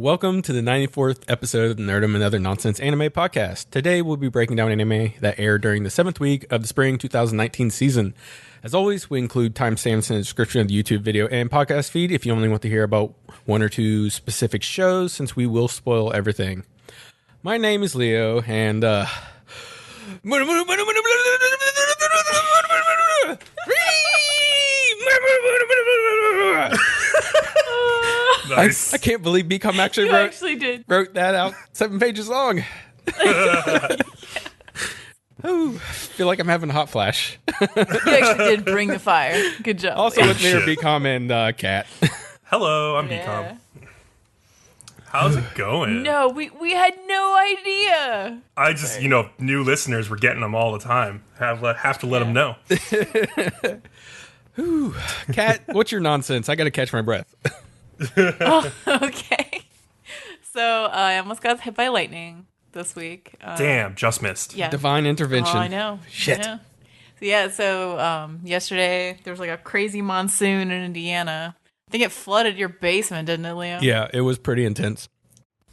Welcome to the 94th episode of the Nerdom and Other Nonsense Anime Podcast. Today we'll be breaking down anime that aired during the 7th week of the spring 2019 season. As always, we include timestamps in the description of the YouTube video and podcast feed if you only want to hear about one or two specific shows, since we will spoil everything. My name is Leo, and Nice. I can't believe Bcom actually wrote that out 7 pages long. Ooh, feel like I'm having a hot flash. You actually did bring the fire. Good job. Also with me are Bcom and Kat. Hello, I'm Bcom. How's it going? No, we had no idea. I just, new listeners, we're getting them all the time. Have to let them know. Ooh, Kat, what's your nonsense? I got to catch my breath. Oh, okay. So I almost got hit by lightning this week. Damn, just missed. Yeah. Divine intervention. Oh, I know. Shit. I know. So yesterday there was like a crazy monsoon in Indiana. I think it flooded your basement, didn't it, Leo? Yeah, it was pretty intense.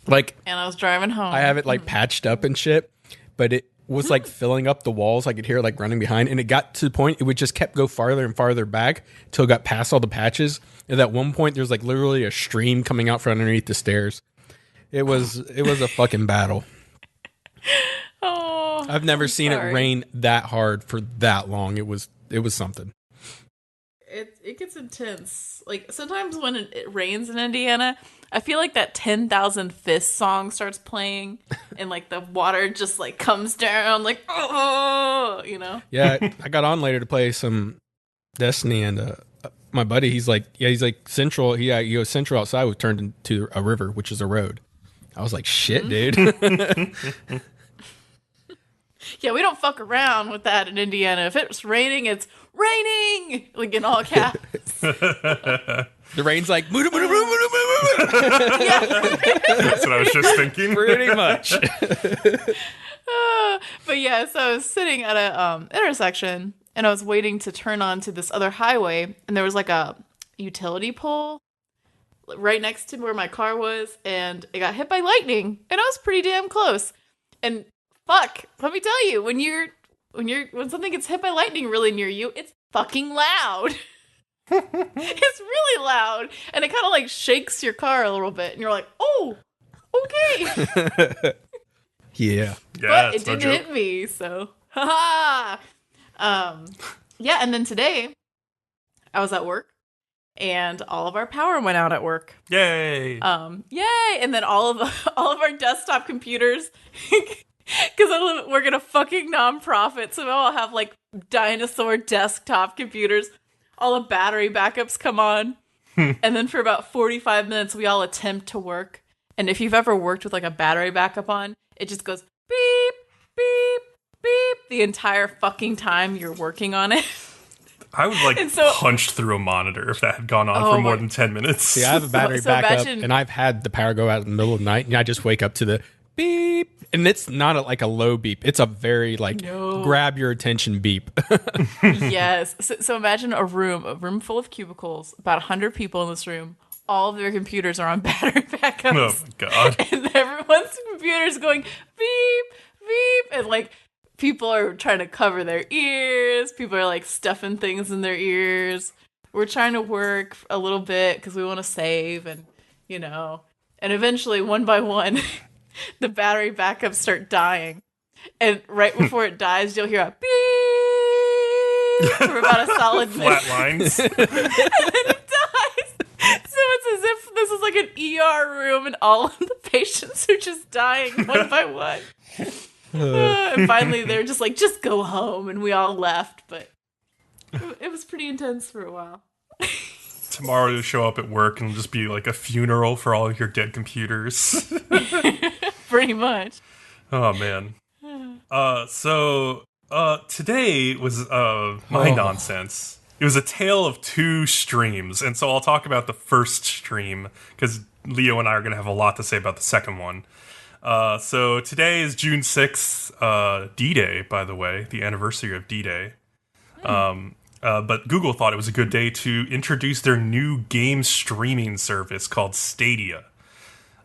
And I was driving home. I have it patched up and shit, but it was filling up the walls. I could hear it running behind, and it got to the point it would just kept go farther and farther back until it got past all the patches. And at one point, there's literally a stream coming out from underneath the stairs. It was a fucking battle. Oh, I've never seen it rain that hard for that long. It was something. It gets intense. Sometimes when it rains in Indiana, I feel like that 10,000 Fists song starts playing, and the water just comes down, oh, Yeah, I got on later to play some Destiny, and my buddy, he's central. He goes central outside was turned into a river, which is a road. I was like, shit, dude. Yeah, we don't fuck around with that in Indiana. If it's raining, it's raining! In all caps. The rain's Muda Muda Muda Muda Muda. Yeah. That's what I was just thinking. Pretty much. But yeah, so I was sitting at a intersection, and I was waiting to turn onto this other highway, and there was a utility pole right next to where my car was, and it got hit by lightning, and I was pretty damn close. And fuck, let me tell you, when something gets hit by lightning really near you, it's fucking loud. It's really loud, and it kind of shakes your car a little bit, and you're like, oh, okay. Yeah. But it didn't hit me, so haha. Yeah, and then today I was at work, and all of our power went out at work. Yay! Yay! And then all of our desktop computers, because we're gonna fucking nonprofit, so we all have dinosaur desktop computers. All the battery backups come on, and then for about 45 minutes we all attempt to work. And if you've ever worked with a battery backup on, it just goes beep, beep, beep the entire fucking time you're working on it. I would punched through a monitor if that had gone on for more than 10 minutes. See, I have a battery backup, and I've had the power go out in the middle of the night, and I just wake up to the beep. And it's not a low beep. It's a very grab your attention beep. Yes. So imagine a room full of cubicles, about 100 people in this room. All of their computers are on battery backups. Oh my god. And everyone's computer is going beep, beep. And people are trying to cover their ears. People are stuffing things in their ears. We're trying to work a little bit because we want to save and, and eventually one by one, the battery backups start dying. And right before it dies, you'll hear a beep for about a solid minute. Flat lines. And then it dies. So it's as if this is an ER room and all of the patients are just dying one by one. And finally they're just just go home, and we all left. But it was pretty intense for a while. Tomorrow you'll show up at work and it'll just be a funeral for all of your dead computers. Pretty much. Oh, man. So today was my nonsense. It was a tale of two streams, and so I'll talk about the first stream, because Leo and I are going to have a lot to say about the second one. So today is June 6th, D-Day, by the way, the anniversary of D-Day. But Google thought it was a good day to introduce their new game streaming service called Stadia.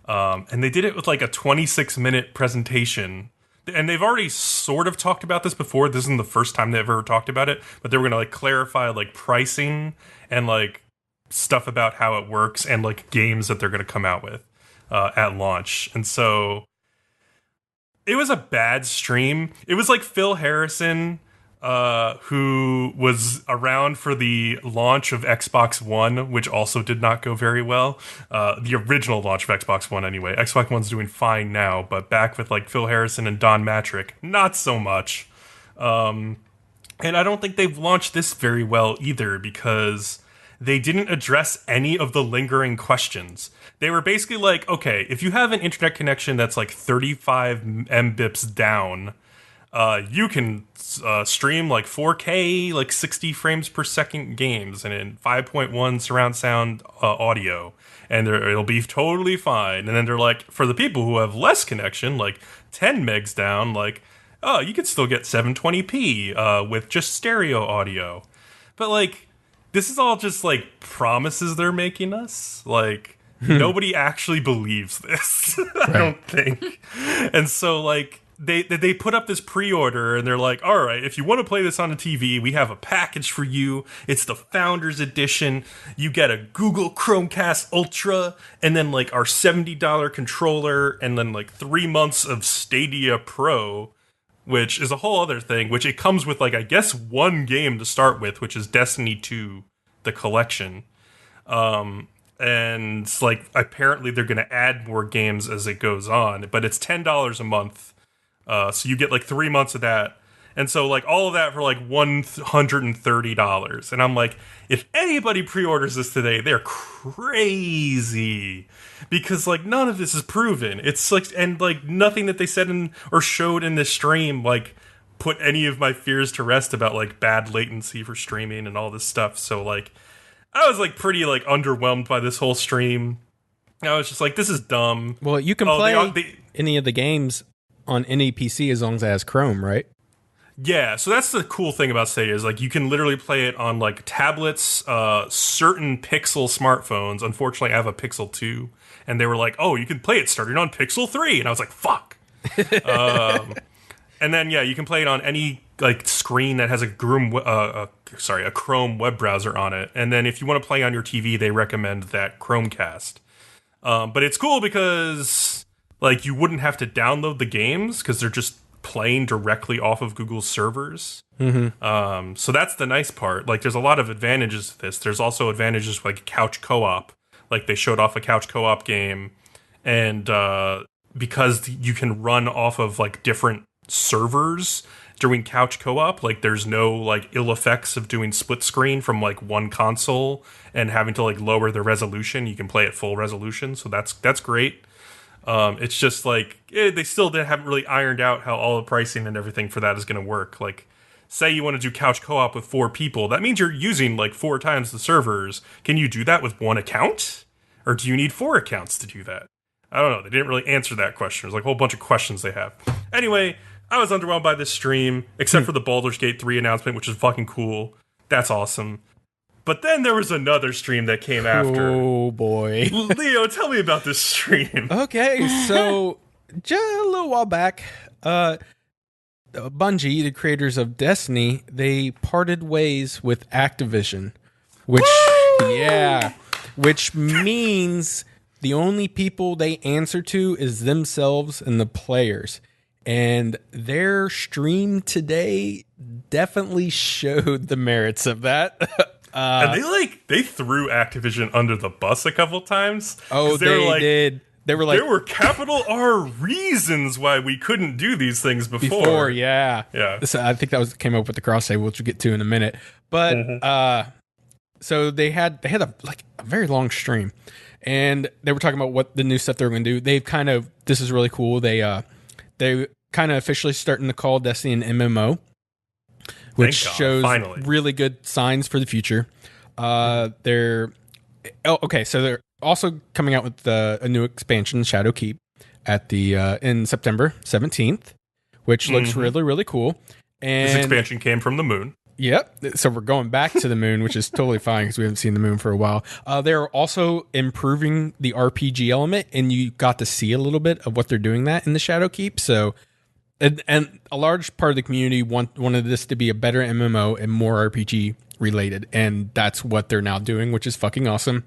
And they did it with like a 26-minute presentation. And they've already sort of talked about this before. This isn't the first time they've ever talked about it, but they were going to like clarify like pricing and like stuff about how it works and like games that they're going to come out with at launch. And so it was a bad stream. It was like Phil Harrison, who was around for the launch of Xbox One, which also did not go very well. The original launch of Xbox One, anyway. Xbox One's doing fine now, but back with like Phil Harrison and Don Matrick, not so much. And I don't think they've launched this very well either, because they didn't address any of the lingering questions. They were basically like, okay, if you have an internet connection that's like 35 Mbps down, you can stream like 4K, like 60 frames per second games and in 5.1 surround sound audio, and it'll be totally fine. And then they're like, for the people who have less connection, like 10 megs down, like, oh, you could still get 720p with just stereo audio. But like, this is all just like promises they're making us. Like, nobody actually believes this, I don't think. And so like, they put up this pre-order and they're like, all right, if you want to play this on a TV, we have a package for you. It's the Founders Edition. You get a Google Chromecast Ultra and then like our $70 controller and then like 3 months of Stadia Pro, which is a whole other thing, which it comes with like, I guess, one game to start with, which is Destiny 2, the collection. And like, apparently they're going to add more games as it goes on, but it's $10 a month. So you get like 3 months of that. And so like all of that for like $130. And I'm like, if anybody pre-orders this today, they're crazy, because like none of this is proven. It's like, and like nothing that they said in or showed in this stream like put any of my fears to rest about like bad latency for streaming and all this stuff. So like I was like pretty like underwhelmed by this whole stream. I was just like, this is dumb. Well, you can play any of the games on any PC as long as it has Chrome, right? Yeah, so that's the cool thing about Stadia, is like you can literally play it on like tablets, certain Pixel smartphones. Unfortunately, I have a Pixel 2, and they were like, "Oh, you can play it starting on Pixel 3," and I was like, "Fuck." And then yeah, you can play it on any like screen that has a Chrome web browser on it. And then if you want to play on your TV, they recommend that Chromecast. But it's cool because like you wouldn't have to download the games because they're just playing directly off of Google's servers. Mm-hmm. So that's the nice part. Like, there's a lot of advantages to this. There's also advantages like couch co-op. Like, they showed off a couch co-op game, and because you can run off of like different servers doing couch co-op, like there's no like ill effects of doing split screen from like one console and having to like lower the resolution. You can play at full resolution, so that's great. It's just like they still haven't really ironed out how all the pricing and everything for that is going to work. Like, say you want to do couch co-op with 4 people, that means you're using like 4 times the servers. Can you do that with 1 account, or do you need 4 accounts to do that? I don't know. They didn't really answer that question. There's like a whole bunch of questions they have. Anyway, I was underwhelmed by this stream, except for the Baldur's Gate 3 announcement, which is fucking cool. That's awesome. But then there was another stream that came after. Oh, boy. Leo, tell me about this stream. Okay, so just a little while back, Bungie, the creators of Destiny, they parted ways with Activision, which, which means the only people they answer to is themselves and the players. And their stream today definitely showed the merits of that. And they threw Activision under the bus a couple times. Oh, they did. They were like, there were capital R reasons why we couldn't do these things before. Yeah. So I think that came up with the cross save, which we'll get to in a minute. But so they had a very long stream, and they were talking about what the new stuff they were going to do. They've kind of, this is really cool. They kind of officially starting to call Destiny an MMO, which shows really good signs for the future. So they're also coming out with a new expansion, Shadowkeep, at in September 17th, which looks really, really cool. And this expansion came from the moon. Yep. So we're going back to the moon, which is totally fine because we haven't seen the moon for a while. They're also improving the RPG element, and you got to see a little bit of what they're doing that in the Shadowkeep. So, and a large part of the community wanted this to be a better MMO and more RPG related, and that's what they're now doing, which is fucking awesome.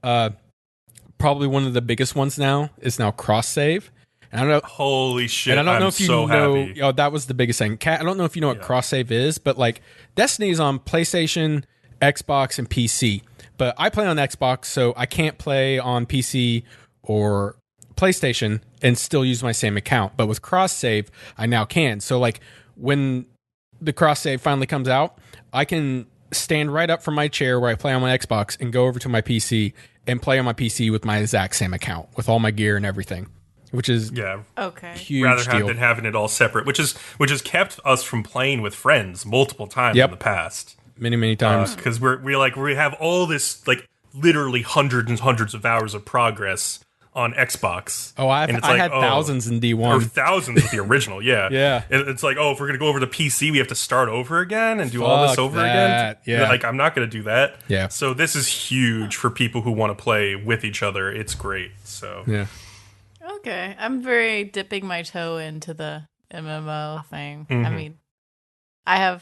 Probably one of the biggest ones now is now cross save. And I don't know. Holy shit! And I don't know I'm if you so know. happy. Oh, that was the biggest thing. Kat, I don't know if you know what cross save is, but like Destiny is on PlayStation, Xbox, and PC. But I play on Xbox, so I can't play on PC or PlayStation and still use my same account. But with cross save, I now can. So like when the cross save finally comes out, I can stand right up from my chair where I play on my Xbox and go over to my PC and play on my PC with my exact same account with all my gear and everything. Which is huge rather deal. than having it all separate, which has kept us from playing with friends multiple times in the past, many times, because we have all this like literally hundreds and hundreds of hours of progress on Xbox. Oh, I had thousands in D1 or thousands with the original, yeah. And it's like, if we're gonna go over to PC, we have to start over again and do all this over again. Yeah, like I'm not gonna do that. Yeah. So this is huge for people who want to play with each other. It's great. So yeah. Okay, I'm very dipping my toe into the MMO thing. Mm-hmm. I mean, I have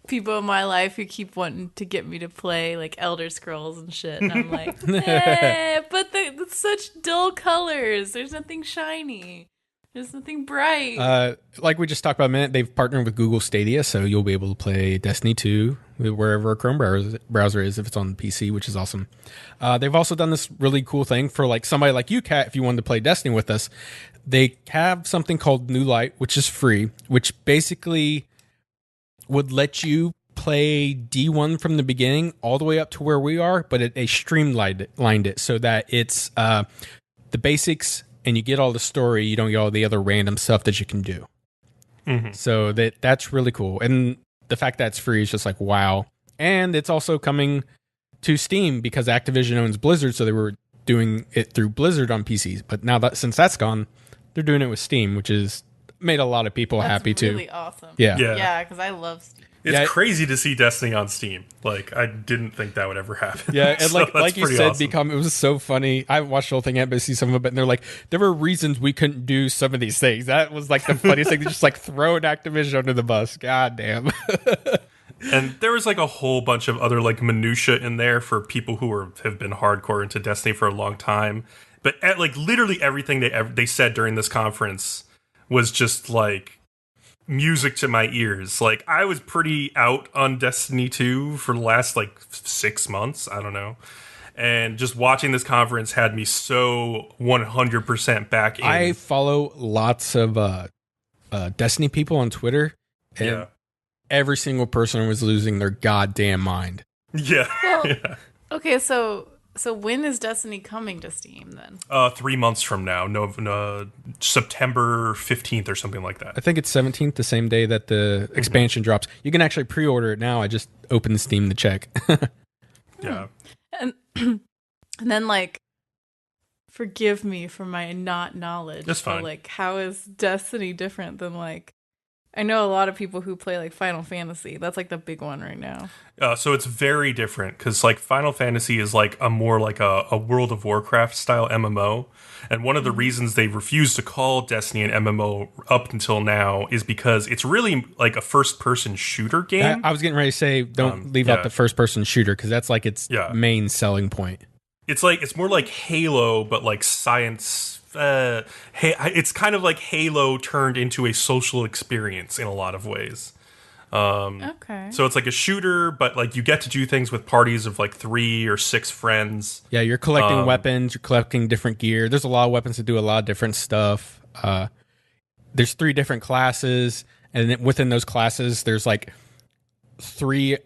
people in my life who keep wanting to get me to play like Elder Scrolls and shit, and I'm like, but it's such dull colors. There's nothing shiny. There's nothing bright. Like we just talked about a minute, they've partnered with Google Stadia, so you'll be able to play Destiny 2 wherever a Chrome browser is if it's on the PC, which is awesome. They've also done this really cool thing for like somebody like you, Kat, if you wanted to play Destiny with us. They have something called New Light, which is free, which basically would let you play D1 from the beginning all the way up to where we are, but they streamlined it so that it's the basics and you get all the story, you don't get all the other random stuff that you can do. Mm-hmm. So that's really cool. And the fact that it's free is just like, wow. And it's also coming to Steam because Activision owns Blizzard, so they were doing it through Blizzard on PCs. But now that since that's gone, they're doing it with Steam, which is made a lot of people happy too. That's really awesome. Yeah, because I love Steam. It's crazy to see Destiny on Steam. Like, I didn't think that would ever happen. Yeah, and so like you said, awesome. it was so funny. I haven't watched the whole thing yet, but I see some of it, and they're like, there were reasons we couldn't do some of these things. That was like the funniest thing. They just like throwing Activision under the bus. God damn. And there was like a whole bunch of other like minutia in there for people who have been hardcore into Destiny for a long time. But like literally everything they said during this conference was just like music to my ears. Like I was pretty out on Destiny 2 for the last like 6 months. I don't know. And just watching this conference had me so 100% back in. I follow lots of Destiny people on Twitter. And every single person was losing their goddamn mind. Yeah. Well, okay, so when is Destiny coming to Steam then? 3 months from now, September 15th or something like that. I think it's 17th, the same day that the expansion drops. You can actually pre-order it now. I just opened Steam to check. Yeah. And then like, forgive me for my not knowledge. That's fine. But, like, how is Destiny different than like? I know a lot of people who play like Final Fantasy. That's like the big one right now. So it's very different because like Final Fantasy is like a more like a World of Warcraft style MMO. And one of the reasons they refused to call Destiny an MMO up until now is because it's really like a first person shooter game. I was getting ready to say, don't leave out the first person shooter because that's like its main selling point. It's more like Halo, but like science. It's kind of like Halo turned into a social experience in a lot of ways. Okay. So it's like a shooter, but like you get to do things with parties of like 3 or 6 friends. Yeah, you're collecting weapons, you're collecting different gear. There's a lot of weapons that do a lot of different stuff. There's 3 different classes, and then within those classes, there's like 3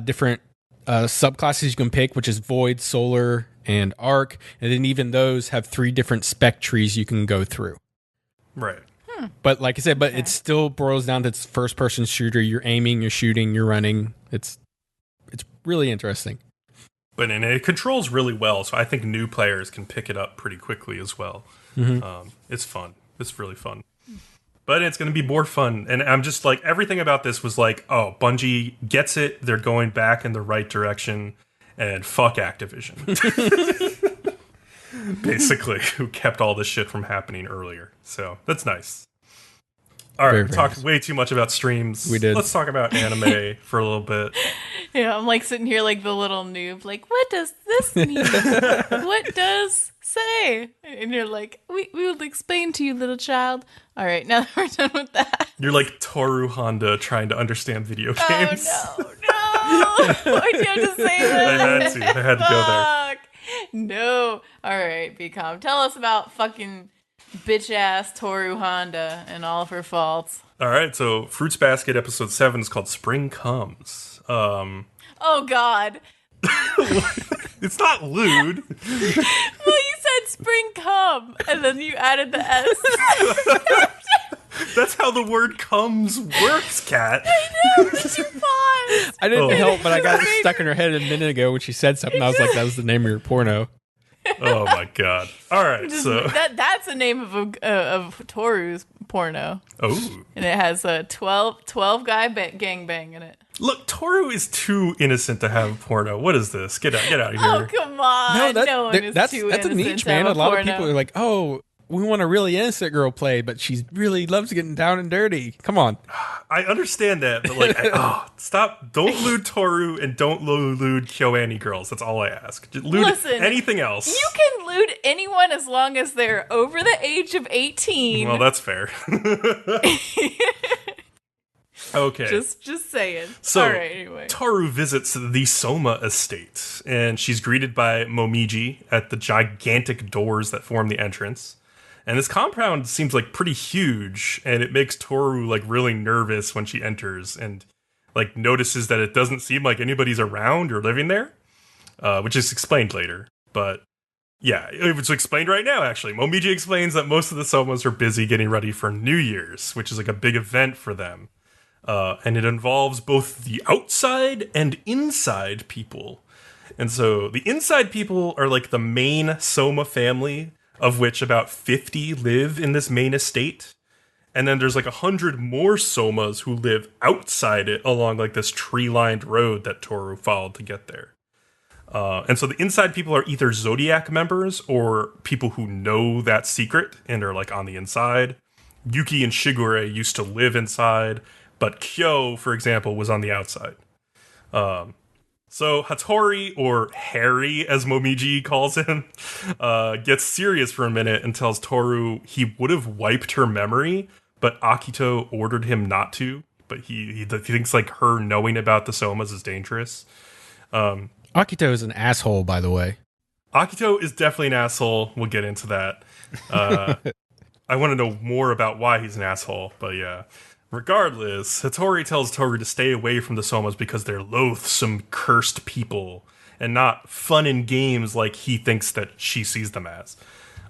different subclasses you can pick, which is Void, Solar, and Arc, and then even those have 3 different spec trees you can go through. Right. But like I said, it still boils down to it's first person shooter. You're aiming, you're shooting, you're running. It's really interesting. But it controls really well, so I think new players can pick it up pretty quickly as well. It's fun. It's really fun. but it's going to be more fun. And I'm just like, everything about this was like, oh, Bungie gets it. They're going back in the right direction. And fuck Activision. Basically, who kept all this shit from happening earlier. So that's nice. All right, we talked way too much about streams. We did. Let's talk about anime for a little bit. Yeah, I'm like sitting here like the little noob, like, what does this mean? What does say? And you're like, we will explain to you, little child. All right, now that we're done with that. You're like Toru Honda trying to understand video games. Oh, no. Why'd you have to say that? I had to go there. No. All right, Bcom. Tell us about fucking bitch-ass Toru Honda and all of her faults. All right, so Fruits Basket episode 7 is called Spring Comes. Oh, God. It's not lewd. Well, you said spring come, and then you added the S. That's how the word comes works, Kat. I know, but you paused. I didn't help, but I got it stuck in her head a minute ago when she said something. I was like, that was the name of your porno. Oh my god! All right, so that's the name of Toru's porno. Oh, and it has a 12 guy gangbang in it. Look, Toru is too innocent to have porno. What is this? Get out of here! Oh come on! No one is too innocent. That's a niche, man. A lot of people are like, oh, we want a really innocent girl play, but she really loves getting down and dirty. Come on. I understand that, but like, stop. Don't lewd Toru and don't lewd KyoAni girls. That's all I ask. Just lewd anything else. You can lewd anyone as long as they're over the age of 18. Well, that's fair. Okay. Just saying. So, all right, anyway. Toru visits the Soma estate, and she's greeted by Momiji at the gigantic doors that form the entrance. And this compound seems like pretty huge, and it makes Toru like really nervous when she enters and like notices that it doesn't seem like anybody's around or living there, which is explained later. But yeah, it's explained right now, actually. Momiji explains that most of the Somas are busy getting ready for New Year's, which is like a big event for them. And it involves both the outside and inside people. And so the inside people are like the main Soma family, of which about 50 live in this main estate. And then there's like 100 more Somas who live outside it along like this tree-lined road that Toru followed to get there. And so the inside people are either Zodiac members or people who know that secret and are like on the inside. Yuki and Shigure used to live inside, but Kyo, for example, was on the outside. So Hattori, or Harry, as Momiji calls him, gets serious for a minute and tells Toru he would have wiped her memory, but Akito ordered him not to. But he thinks like her knowing about the Somas is dangerous. Akito is an asshole, by the way. Akito is definitely an asshole. We'll get into that. I want to know more about why he's an asshole, but yeah. Regardless, Hattori tells Toru to stay away from the Somas because they're loathsome, cursed people, and not fun in games like he thinks that she sees them as.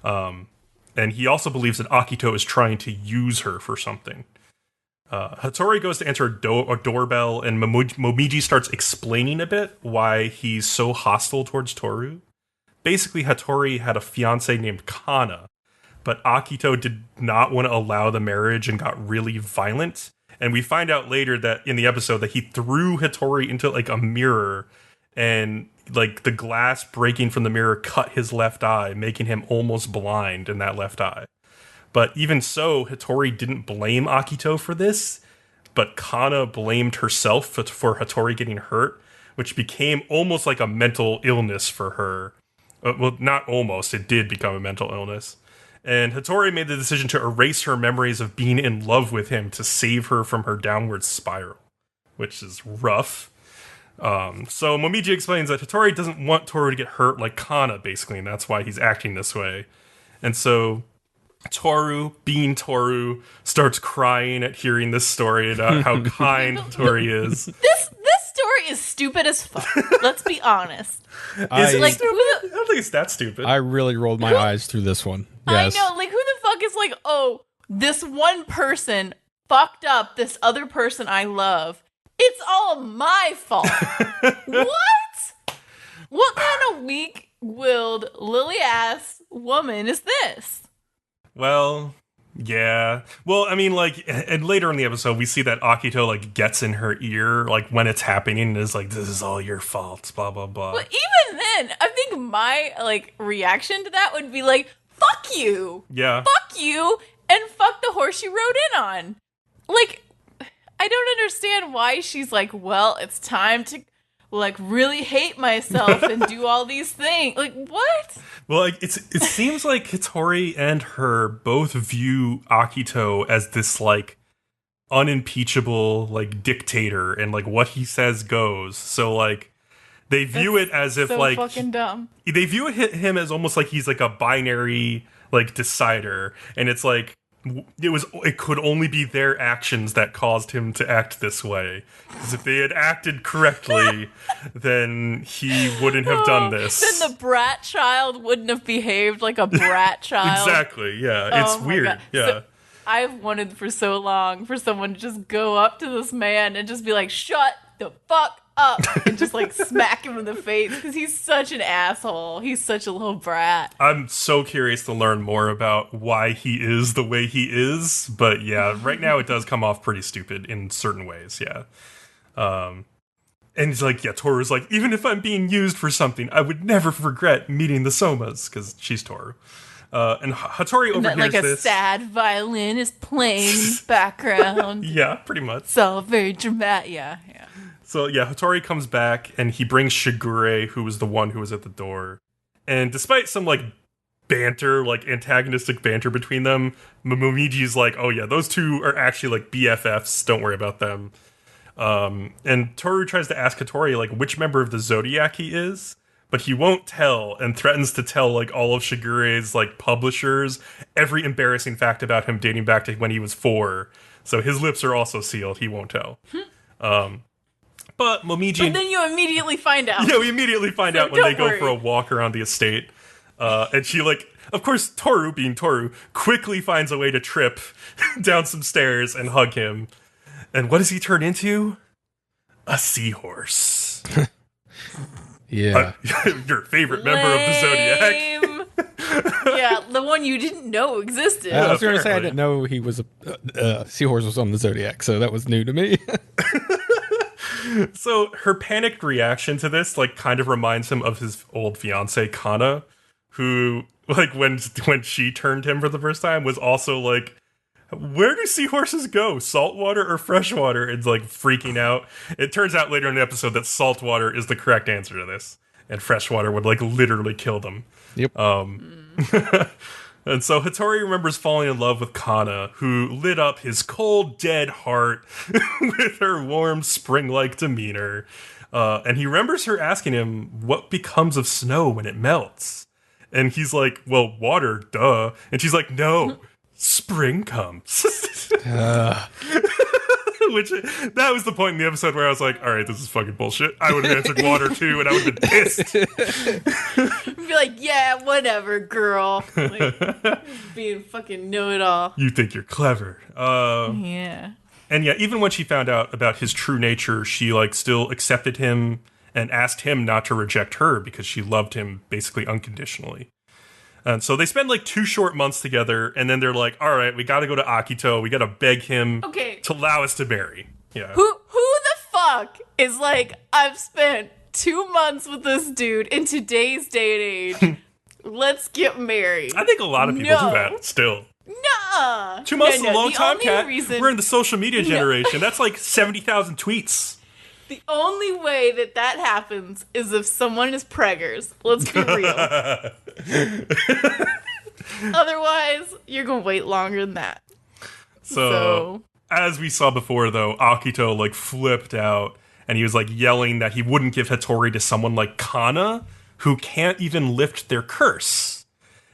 And he also believes that Akito is trying to use her for something. Hattori goes to answer a doorbell, and Momiji starts explaining a bit why he's so hostile towards Toru. Basically, Hattori had a fiancé named Kana, but Akito did not want to allow the marriage and got really violent. And we find out later that in the episode that he threw Hattori into like a mirror, and like the glass breaking from the mirror cut his left eye, making him almost blind in that left eye. But even so, Hattori didn't blame Akito for this, but Kana blamed herself for Hattori getting hurt, which became almost like a mental illness for her. Well, not almost, it did become a mental illness. And Hattori made the decision to erase her memories of being in love with him to save her from her downward spiral, which is rough. So Momiji explains that Hattori doesn't want Toru to get hurt like Kana, basically, and that's why he's acting this way. And so Toru, being Toru, starts crying at hearing this story about how kind Hattori is. This story is stupid as fuck. Let's be honest. Is it like stupid? I don't think it's that stupid. I really rolled my eyes through this one. Yes. I know, like who the fuck is like, oh, this one person fucked up this other person I love. It's all my fault. What? What kind of weak-willed, lily-ass woman is this? Well, Yeah. Well, I mean, like, and later in the episode, we see that Akito, like, gets in her ear, like, when it's happening, and is like, this is all your fault, blah, blah, blah. But even then, I think my, like, reaction to that would be like, fuck you! Yeah. Fuck you, and fuck the horse you rode in on! Like, I don't understand why she's like, well, it's time to, like, really hate myself and do all these things. Like, what? Well, like, it seems like Hitori and her both view Akito as this, like, unimpeachable, like, dictator, and, like, what he says goes. So, like, they view it as if, so like, fucking dumb. They view him as almost like he's, like, a binary, like, decider, and it's like, it could only be their actions that caused him to act this way. Because if they had acted correctly, then he wouldn't have done this. Then the brat child wouldn't have behaved like a brat child. Exactly, yeah. It's weird. God. Yeah. So, I've wanted for so long for someone to just go up to this man and just be like, shut the fuck up, and just like smack him in the face, because he's such an asshole. He's such a little brat. I'm so curious to learn more about why he is the way he is, but yeah, right now it does come off pretty stupid in certain ways, yeah. And he's like, yeah, Toru's like, even if I'm being used for something, I would never regret meeting the Somas, because she's Toru. And Hattori overhears and like a this. sad violin is playing in the background. Yeah, pretty much. It's all very dramatic. Yeah. So yeah, Hattori comes back and he brings Shigure, who was the one who was at the door. And despite some like banter, like antagonistic banter between them, Momomiji's like, oh yeah, those two are actually like BFFs, don't worry about them. And Toru tries to ask Hattori like which member of the Zodiac he is, but he won't tell and threatens to tell like all of Shigure's like publishers every embarrassing fact about him dating back to when he was 4. So his lips are also sealed, he won't tell. But Momiji... But then you immediately find out. Yeah, we immediately find out when they go for a walk around the estate. And she, like... Of course, Toru, being Toru, quickly finds a way to trip down some stairs and hug him. And what does he turn into? A seahorse. Yeah. Your favorite member of the Zodiac. Yeah, the one you didn't know existed. I was going to say I apparently. didn't know he was a seahorse was on the Zodiac, so that was new to me. So her panicked reaction to this, like, kind of reminds him of his old fiance Kana, who, like, when she turned him for the first time, was also like, where do seahorses go? Saltwater or freshwater? And like freaking out. It turns out later in the episode that saltwater is the correct answer to this, and freshwater would like literally kill them. Yep. And so Hattori remembers falling in love with Kana, who lit up his cold, dead heart with her warm, spring-like demeanor. And he remembers her asking him what becomes of snow when it melts. And he's like, well, water, duh. And she's like, no, spring comes. Which, that was the point in the episode where I was like, all right, this is fucking bullshit. I would have answered water too, and I would have been pissed. Be like, yeah, whatever, girl. Like, being fucking know-it-all. You think you're clever. Yeah. And yeah, even when she found out about his true nature, she like still accepted him and asked him not to reject her because she loved him basically unconditionally. And so they spend like 2 short months together, and then they're like, all right, we got to go to Akito. We got to beg him to allow us to marry. Yeah. Who the fuck is like, I've spent 2 months with this dude in today's day and age. Let's get married. I think a lot of people do that still. Nuh-uh. 2 months is a long The time, only Kat. reason- We're in the social media generation. That's like 70,000 tweets. The only way that happens is if someone is preggers. Let's be real. Otherwise, you're going to wait longer than that. So, as we saw before, though, Akito, like, flipped out, and he was, like, yelling that he wouldn't give Hattori to someone like Kana, who can't even lift their curse.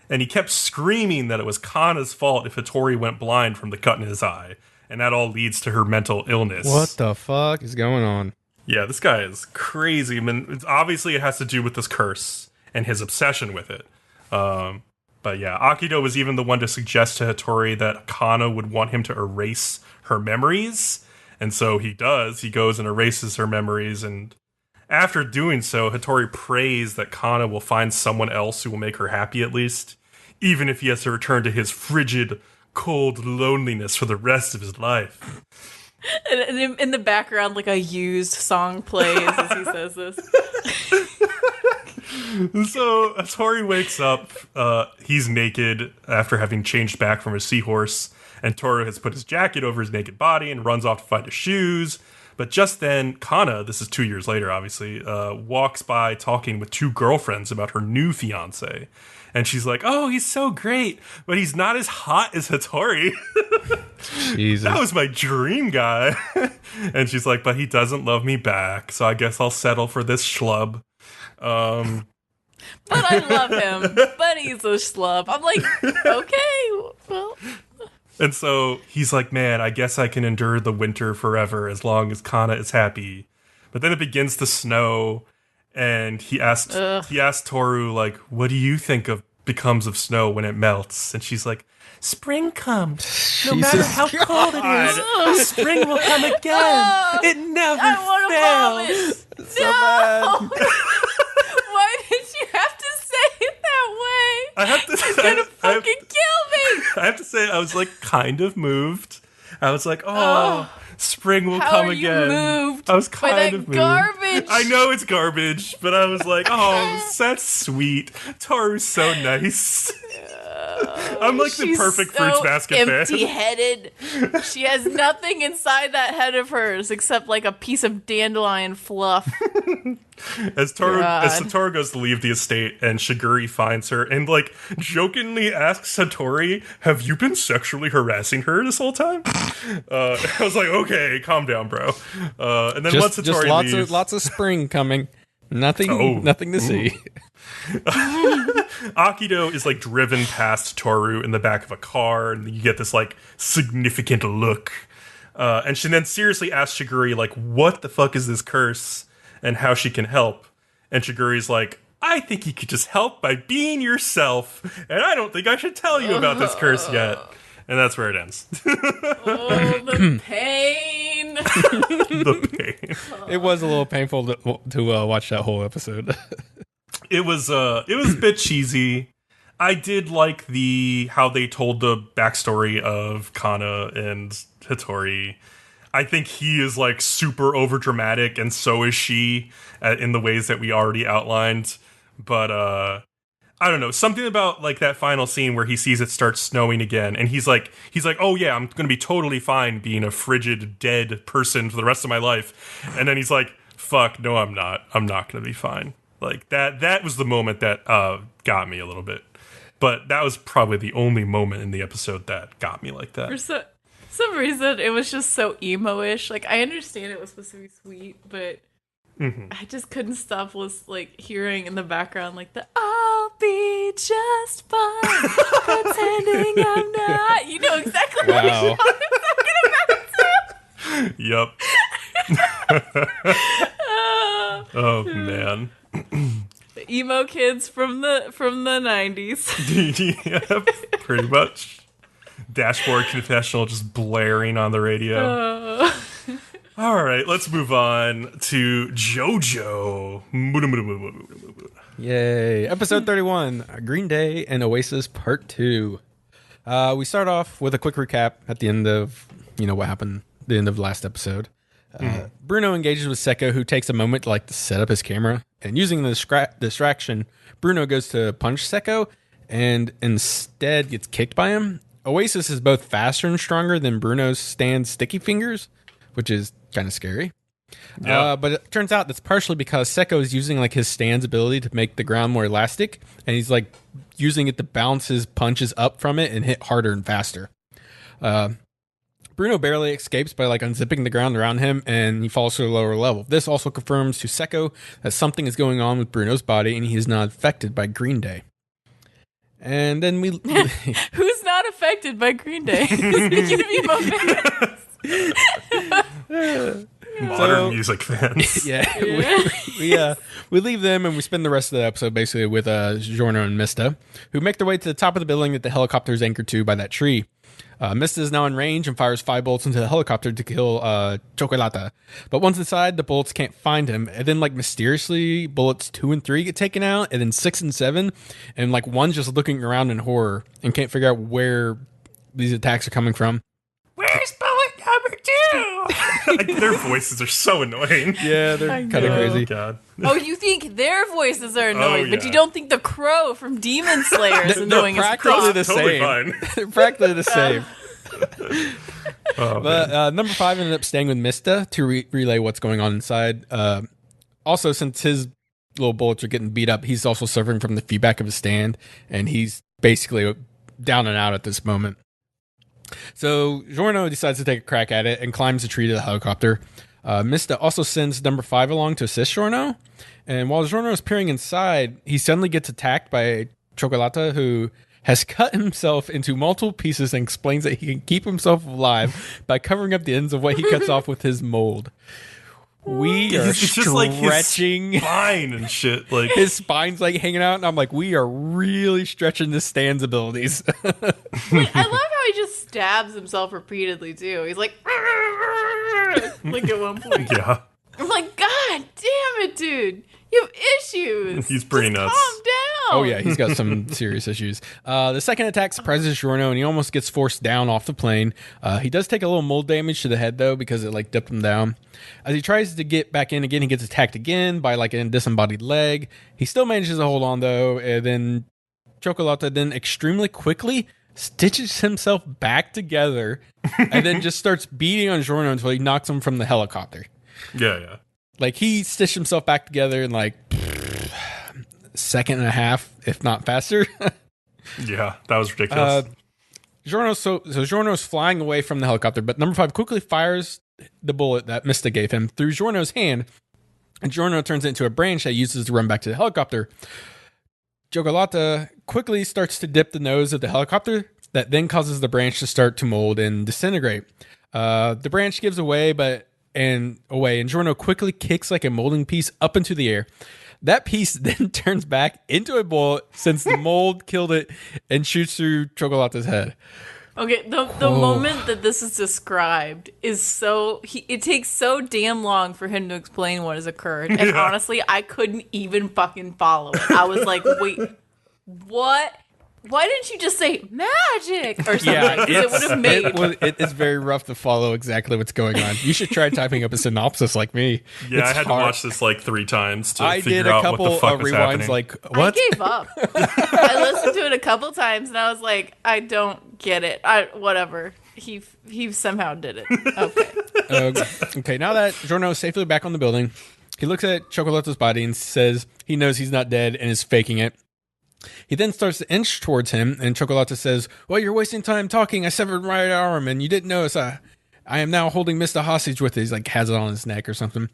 And he kept screaming that it was Kana's fault if Hattori went blind from the cut in his eye, and that all leads to her mental illness. What the fuck is going on? Yeah, this guy is crazy. I mean, obviously it has to do with this curse and his obsession with it. But yeah, Akito was even the one to suggest to Hattori that Kana would want him to erase her memories. And so he does. He goes and erases her memories. And after doing so, Hattori prays that Kana will find someone else who will make her happy at least, even if he has to return to his frigid, cold loneliness for the rest of his life. And in the background, like a used song plays as he says this. So Tori wakes up. He's naked after having changed back from his seahorse, and Toru has put his jacket over his naked body and runs off to find his shoes. But just then, Kana, this is 2 years later, obviously, walks by talking with two girlfriends about her new fiancé. And she's like, oh, he's so great, but he's not as hot as Hattori. Jesus. That was my dream guy. And she's like, but he doesn't love me back, so I guess I'll settle for this schlub. But I love him, but he's a schlub. I'm like, okay, well. And so he's like, man, I guess I can endure the winter forever as long as Kana is happy. But then it begins to snow, and he asked Toru, like, what do you think becomes of snow when it melts? And she's like, spring comes. No matter how cold it is, spring will come again. It never fails. So no. Why did you have to say it that way? I have to. It's gonna fucking kill me. I have to say, I was like kind of moved. I was like, oh, spring will come again. Moved I was kind of moved. Garbage. I know it's garbage, but I was like, oh, that's sweet. Toru's so nice. I'm like the perfect so Fruits Basket fan. Empty-headed. She has nothing inside that head of hers except like a piece of dandelion fluff. As Satoru goes to leave the estate and Shiguri finds her and like jokingly asks Satori, have you been sexually harassing her this whole time? I was like, okay, calm down, bro. And then once Satori leaves, lots of spring coming. Nothing to see. Akido is like driven past Toru in the back of a car, and you get this like significant look. And she then seriously asks Shiguri, like, what the fuck is this curse and how she can help? And Shiguri's like, I think you could just help by being yourself, and I don't think I should tell you about this curse yet. And that's where it ends. Oh, the pain. The pain. It was a little painful to watch that whole episode. It was a bit cheesy. I did like how they told the backstory of Kana and Hattori. I think he is like super overdramatic, and so is she in the ways that we already outlined. But I don't know, something about like that final scene where he sees it start snowing again, and he's like, oh yeah, I'm gonna be totally fine being a frigid, dead person for the rest of my life. And then he's like, fuck, no, I'm not gonna be fine. Like that was the moment that got me a little bit. But that was probably the only moment in the episode that got me like that. For some reason, it was just so emo-ish. Like, I understand it was supposed to be sweet, but I just couldn't stop like hearing in the background like the I'll be just fine pretending I'm not. You know exactly what I'm talking about too. Yep. Oh man. The emo kids from the 90s. Yep, pretty much. Dashboard Confessional just blaring on the radio. All right, let's move on to JoJo. Muda Muda Muda Muda Muda Muda. Yay. Episode 31, Green Day and Oasis Part 2. We start off with a quick recap at the end of, what happened at the end of the last episode. Bruno engages with Seko, who takes a moment to set up his camera. And using the distraction, Bruno goes to punch Seko and instead gets kicked by him. Oasis is both faster and stronger than Bruno's stand sticky fingers, which is kind of scary. Yeah. But it turns out that's partially because Seko is using his stand's ability to make the ground more elastic, and he's using it to bounce his punches up from it and hit harder and faster. Bruno barely escapes by unzipping the ground around him, and he falls to a lower level. This also confirms to Seko that something is going on with Bruno's body, and he is not affected by Green Day. And then we who's not affected by Green Day? Speaking of emo fans. Modern music fans. Yeah. We leave them and we spend the rest of the episode basically with Giorno and Mista, who make their way to the top of the building that the helicopter is anchored to by that tree. Mista is now in range and fires 5 bullets into the helicopter to kill Chocolata. But once inside, the bullets can't find him. And then mysteriously, bullets 2 and 3 get taken out, and then 6 and 7, and one's just looking around in horror and can't figure out where these attacks are coming from. Where's bullet number 2? Their voices are so annoying. Yeah, they're kind of crazy. Oh, God. Oh, you think their voices are annoying, but yeah. you don't think the crow from Demon Slayer is annoying as practically fuck. the Totally same. fine. They're practically the same. Oh, But number 5 ended up staying with Mista to relay what's going on inside. Also, since his little bullets are getting beat up, he's also suffering from the feedback of his stand, and he's basically down and out at this moment. So Giorno decides to take a crack at it and climbs the tree to the helicopter. Mista also sends number 5 along to assist Giorno. And while Giorno is peering inside, he suddenly gets attacked by Chocolata, who has cut himself into multiple pieces and explains that he can keep himself alive by covering up the ends of what he cuts off with his mold. We are It's just like his stretching spine and shit. Like his spine's like hanging out, and I'm like, we are really stretching this Stan's abilities. Wait, I love how he just stabs himself repeatedly too. He's like at one point. yeah. I'm like, God damn it, dude. You have issues. He's pretty Just nuts. Calm down. Oh yeah, he's got some serious issues. The second attack surprises Giorno, and he almost gets forced down off the plane. He does take a little mold damage to the head though, because it like dipped him down. As he tries to get back in again, he gets attacked again by like a disembodied leg. He still manages to hold on though, and then Chocolata then extremely quickly stitches himself back together, and then just starts beating on Giorno until he knocks him from the helicopter. Yeah. Like he stitched himself back together in like second and a half, if not faster. Yeah, that was ridiculous. Giorno's flying away from the helicopter, but number 5 quickly fires the bullet that Mista gave him through Giorno's hand, and Giorno turns it into a branch that he uses to run back to the helicopter. Chocolata quickly starts to dip the nose of the helicopter, that then causes the branch to start to mold and disintegrate. The branch gives away, and Giorno quickly kicks like a molding piece up into the air. That piece then turns back into a bullet since the mold killed it and shoots through Chocolata's head. Okay, the moment that this is described is it takes so damn long for him to explain what has occurred. And honestly, I couldn't even fucking follow it. I was like, wait, what? Why didn't you just say magic or something? Yeah, it would have made it's very rough to follow exactly what's going on. You should try typing up a synopsis like me. Yeah, It's I had hard. to watch this like 3 times to I figure did a out couple what the fuck of was rewinds happening. like, what? I gave up. I listened to it a couple times and I was like, I don't get it. Whatever. He somehow did it. Okay. Okay, now that Giorno is safely back on the building, he looks at Chocolata's body and says he knows he's not dead and is faking it. He then starts to inch towards him, and Chocolata says, well, you're wasting time talking. I severed my right arm, and you didn't notice. I am now holding Mista hostage with it. He's like, has it on his neck or something.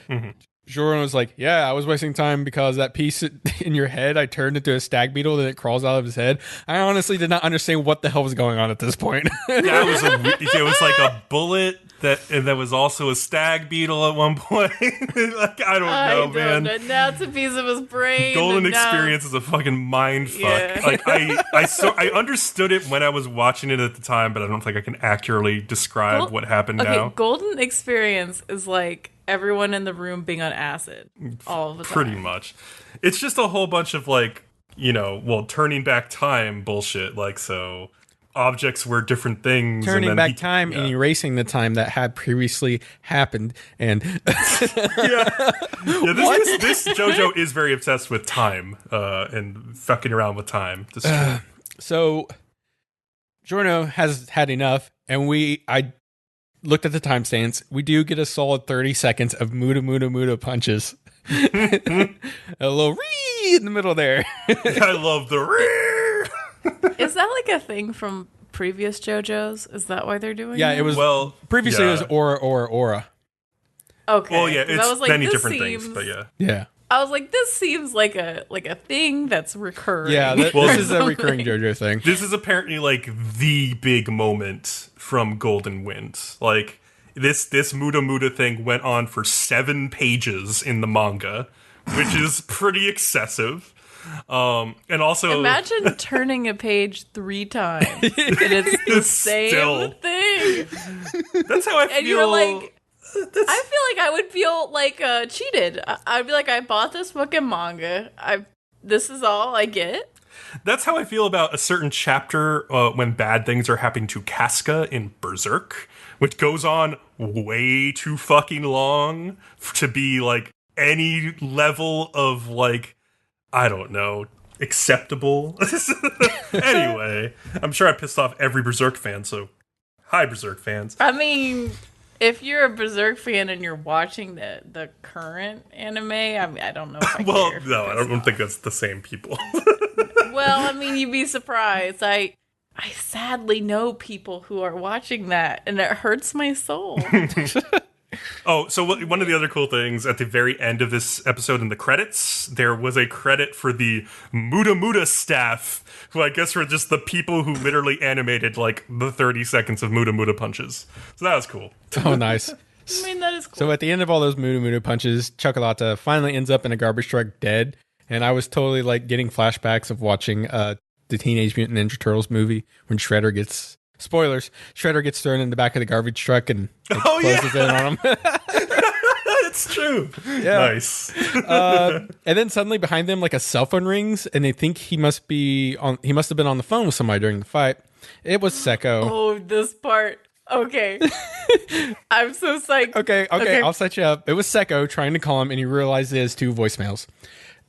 Mm-hmm. Giorno's like, yeah, I was wasting time because that piece in your head, I turned into a stag beetle, and it crawls out of his head. I honestly did not understand what the hell was going on at this point. Yeah, it was like a bullet that was also a stag beetle at one point. Like I don't know, man. Now it's a piece of his brain. Golden Experience is a fucking mind fuck. Yeah. Like I understood it when I was watching it at the time, but I don't think I can accurately describe what happened now. Golden Experience is like everyone in the room being on acid all the time. Pretty much. It's just a whole bunch of like, turning back time bullshit. Like, so objects were different things. Turning back time and erasing the time that had previously happened. And this JoJo is very obsessed with time and fucking around with time. This is true. So Giorno has had enough, and I looked at the timestamps. We do get a solid 30 seconds of Muda Muda Muda punches. A little ree in the middle there. I love the ree. Is that like a thing from previous JoJo's? Is that why they're doing Yeah, that? it was. Previously, it was Aura. Okay. Well, yeah, it's like, many different things, but yeah. Yeah. I was like, this seems like a thing that's recurring. Yeah, this is a recurring JoJo thing. This is apparently like the big moment from Golden Wind. Like this Muda Muda thing went on for 7 pages in the manga, which is pretty excessive. And also imagine turning a page 3 times and it's the same thing. That's how I feel. And you're like, I feel like I would feel like cheated. I'd be like, I bought this fucking manga. This is all I get. That's how I feel about a certain chapter when bad things are happening to Casca in Berserk, which goes on way too fucking long to be like any level of like, I don't know, acceptable. Anyway, I'm sure I pissed off every Berserk fan, so hi Berserk fans. I mean, if you're a Berserk fan and you're watching the current anime, I mean, I don't know if I Well, care. no, I don't think that's the same people. Well, I mean, you'd be surprised. I sadly know people who are watching that, and it hurts my soul. Oh, so one of the other cool things at the very end of this episode in the credits, there was a credit for the Muda Muda staff, who I guess were just the people who literally animated like the 30 seconds of Muda Muda punches. So that was cool. Oh, nice. I mean, that is cool. So at the end of all those Muda Muda punches, Chocolata finally ends up in a garbage truck dead. And I was totally like getting flashbacks of watching the Teenage Mutant Ninja Turtles movie when Shredder gets, spoilers, Shredder gets thrown in the back of the garbage truck and like, closes in on him. It's true. Yeah. Nice. And then suddenly behind them, like a cell phone rings and they think he must have been on the phone with somebody during the fight. It was Sekko. Oh, this part. Okay. I'm so psyched. Okay, I'll set you up. It was Sekko trying to call him and he realized he has 2 voicemails.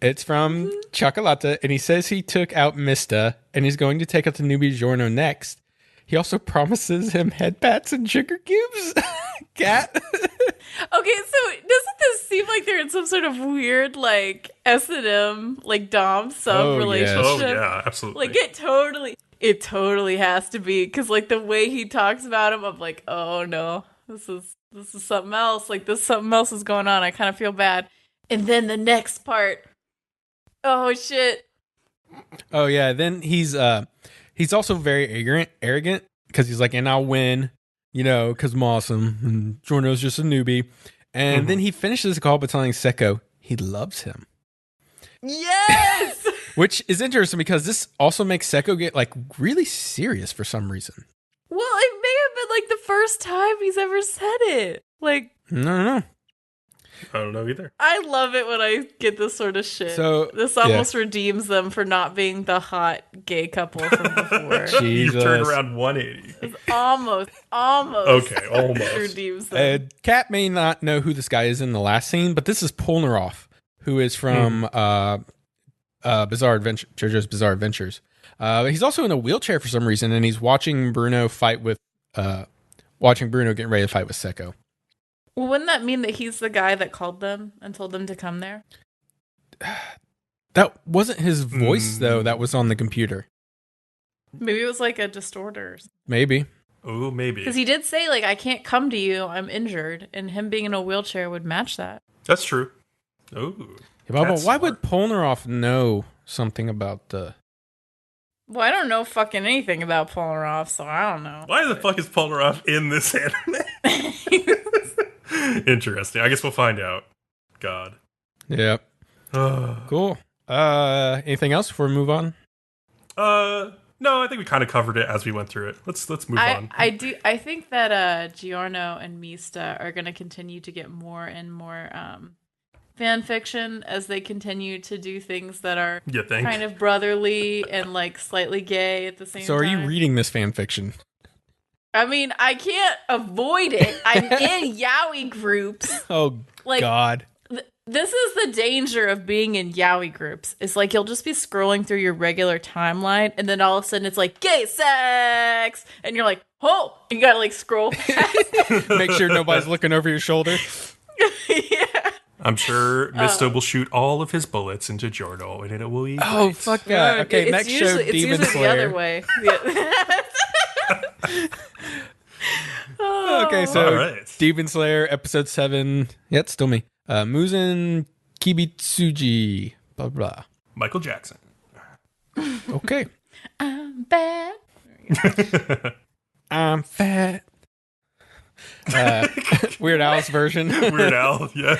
It's from Chocolata, and he says he took out Mista, and he's going to take out the newbie Giorno next. He also promises him head pats and sugar cubes. Kat? Okay, so doesn't this seem like they're in some sort of weird, like, S&M, like, Dom sub relationship? Oh, yeah, absolutely. Like, it totally has to be, because, like, the way he talks about him, I'm like, oh, no, this is something else. Like, something else is going on. I kind of feel bad. And then the next part... Oh shit! Oh yeah. Then he's also very arrogant because he's like, and I'll win, because I'm awesome. And Giorno's just a newbie. And then he finishes the call by telling Sekko he loves him. Yes. Which is interesting because this also makes Sekko get like really serious for some reason. Well, it may have been like the first time he's ever said it. Like, No. I don't know either. I love it when I get this sort of shit. So this almost redeems them for not being the hot gay couple from before. You turned around 180. It's almost. Okay, almost. Redeems them. Kat may not know who this guy is in the last scene, but this is Polnareff, who is from Bizarre Adventure, JoJo's Bizarre Adventures. He's also in a wheelchair for some reason, and he's watching Bruno getting ready to fight with Sekko. Well, wouldn't that mean that he's the guy that called them and told them to come there? That wasn't his voice, though. That was on the computer. Maybe it was like a distorter. Maybe. Oh, maybe. Because he did say, like, I can't come to you, I'm injured. And him being in a wheelchair would match that. That's true. Oh. Yeah, but why would Polnareff know something about the... Well, I don't know fucking anything about Polnareff, so I don't know. Why the fuck is Polnareff in this anime? Interesting. I guess we'll find out. God. Yeah. Cool. Anything else before we move on? No, I think we kind of covered it as we went through it. Let's move on. I think that Giorno and Mista are going to continue to get more and more fan fiction as they continue to do things that are kind of brotherly and like slightly gay at the same time. So are you reading this fan fiction? I mean, I can't avoid it. I'm in yaoi groups. Oh, like, God. This is the danger of being in yaoi groups. It's like you'll just be scrolling through your regular timeline, and then all of a sudden it's like, gay sex! And you're like, oh! And you gotta like scroll past. Make sure nobody's looking over your shoulder. Yeah. I'm sure Mista will shoot all of his bullets into Giorno, and it will be great. Oh, fuck that. Okay, next show, Demon Slayer. The other way. Okay, so right. Demon Slayer, episode 7. Yeah, it's still me. Muzen Kibitsuji. Blah, blah. Michael Jackson. Okay. I'm bad. I'm fat. Weird Al's version. Weird Al, yeah.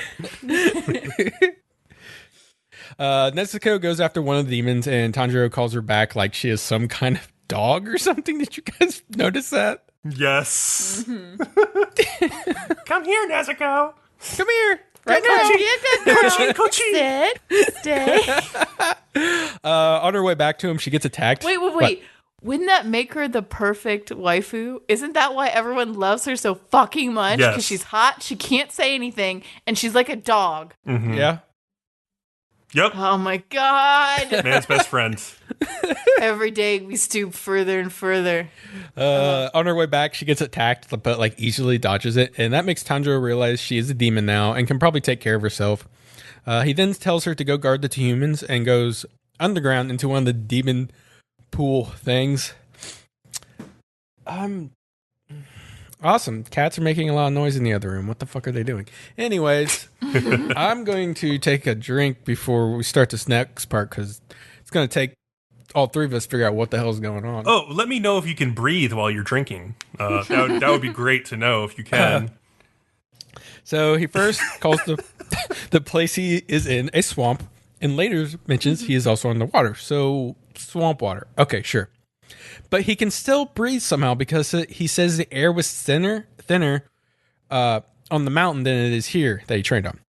Nezuko goes after one of the demons, and Tanjiro calls her back like she is some kind of dog or something. Did you guys notice that? Yes. Mm-hmm. Come here, Nezuko. Come here. Right now. Coaching. Sit. Stay. On her way back to him, she gets attacked. Wait. What? Wouldn't that make her the perfect waifu? Isn't that why everyone loves her so fucking much? Because Yes. she's hot, she can't say anything, and she's like a dog. Mhm. Yeah. Yep. Oh my god. Man's best friend. Every day we stoop further and further. On her way back, she gets attacked, but like easily dodges it, and that makes Tanjiro realize she is a demon now and can probably take care of herself. He then tells her to go guard the two humans and goes underground into one of the demon pool things. Awesome. Cats are making a lot of noise in the other room. What the fuck are they doing? Anyways, I'm going to take a drink before we start this next part because it's going to take all three of us to figure out what the hell's going on. Oh, let me know if you can breathe while you're drinking. That would be great to know if you can. So he first calls the place he is in a swamp, and later mentions he is also in the water. So swamp water. Okay, sure. But he can still breathe somehow because he says the air was thinner on the mountain than it is here that he trained on.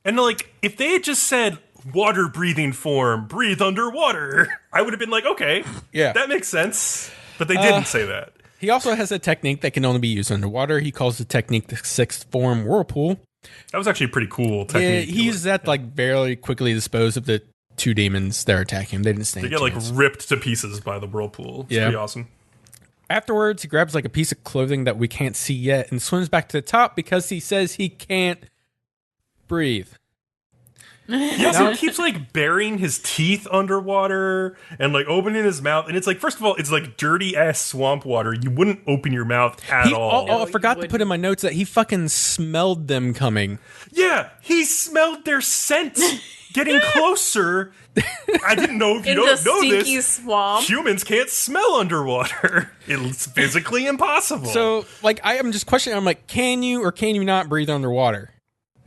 And like, if they had just said water breathing form, breathe underwater, I would have been like, okay, Yeah. that makes sense. But they didn't say that. He also has a technique that can only be used underwater. He calls the technique the sixth form whirlpool. That was actually a pretty cool Yeah, technique. he uses that to like barely quickly dispose of the two demons that are attacking him. They didn't stand They a get like chance. ripped to pieces by the whirlpool. It's Yeah. pretty awesome. Afterwards, he grabs like a piece of clothing that we can't see yet and swims back to the top because he says he can't breathe. He also keeps like burying his teeth underwater and like opening his mouth. And it's like, first of all, it's like dirty ass swamp water. You wouldn't open your mouth at all. Oh, I forgot to put in my notes that he fucking smelled them coming. Yeah, he smelled their scent getting closer. I didn't know if you In don't the know stinky this. swamp. Humans can't smell underwater. It's physically impossible. So, like, I am just questioning. I'm like, can you or can you not breathe underwater?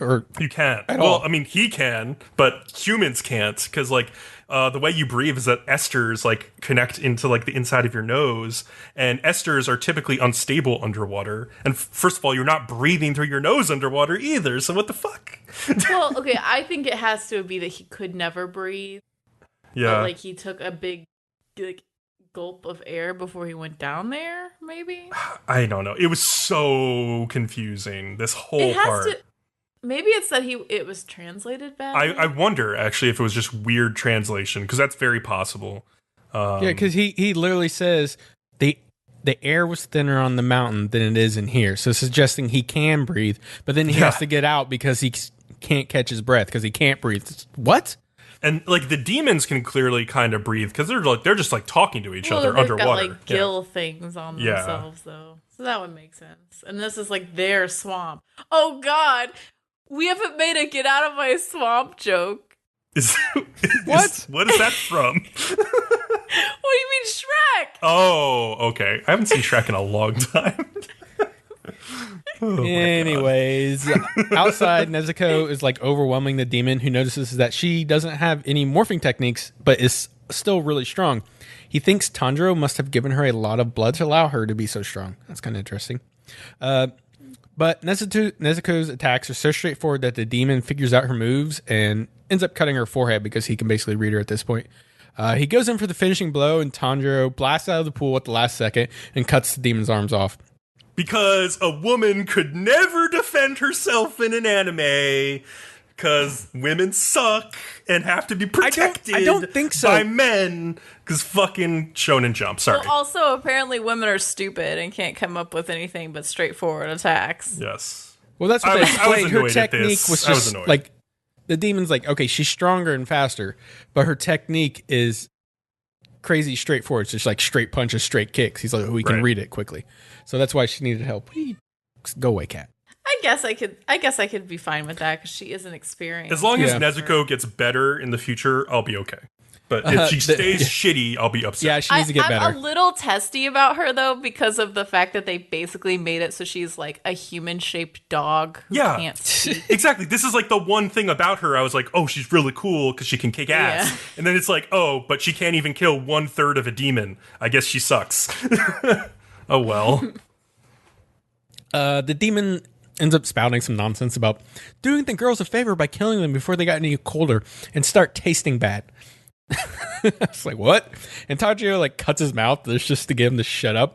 Or you can't. At Well, all. I mean, he can, but humans can't because, like, the way you breathe is that esters like connect into like the inside of your nose, and esters are typically unstable underwater. And first of all, you're not breathing through your nose underwater either. So what the fuck? Well, okay, I think it has to be that he could never breathe. Yeah. But, like, he took a big, like, gulp of air before he went down there, maybe? I don't know. It was so confusing. This whole It has part. to... Maybe it's that it was translated badly. I wonder actually if it was just weird translation because that's very possible. yeah, because he literally says the air was thinner on the mountain than it is in here, so suggesting he can breathe, but then he has to get out because he can't catch his breath because he can't breathe. What? And like the demons can clearly kind of breathe because they're just like talking to each Well, other they've underwater. got, like, gill things on Yeah. themselves, though. So that would make sense. And this is, like, their swamp. Oh, God! We haven't made a get out of my swamp joke. What? What is that from? What do you mean, Shrek? Oh, okay. I haven't seen Shrek in a long time. Anyways, outside, Nezuko is like overwhelming the demon, who notices that she doesn't have any morphing techniques, but is still really strong. He thinks Tanjiro must have given her a lot of blood to allow her to be so strong. That's kind of interesting. But Nezuko's attacks are so straightforward that the demon figures out her moves and ends up cutting her forehead because he can basically read her at this point. He goes in for the finishing blow, and Tanjiro blasts out of the pool at the last second and cuts the demon's arms off. Because a woman could never defend herself in an anime. Because women suck and have to be protected I don't think so. by men. Because fucking Shonen Jump. Sorry. Well, also, apparently women are stupid and can't come up with anything but straightforward attacks. Yes. Well, that's what I they was explained. Her annoyed at technique this. was I was just annoyed. like the demon's like, okay, she's stronger and faster, but her technique is crazy straightforward. It's just like straight punches, straight kicks. He's like, we can Right. read it quickly. So that's why she needed help. Go away, Cat. I guess I could be fine with that because she isn't experienced. As long as Yeah. Nezuko gets better in the future, I'll be okay. But if she stays shitty, I'll be upset. Yeah, she needs to get I'm better. a little testy about her though because of the fact that they basically made it so she's like a human-shaped dog who Yeah. can't speak. Exactly. This is like the one thing about her I was like, oh, she's really cool because she can kick ass. Yeah. And then it's like, oh, but she can't even kill 1/3 of a demon. I guess she sucks. Oh, well. The demon ends up spouting some nonsense about doing the girls a favor by killing them before they got any colder and start tasting bad. It's like, what? And Tanjiro like cuts his mouth just to get him to shut up.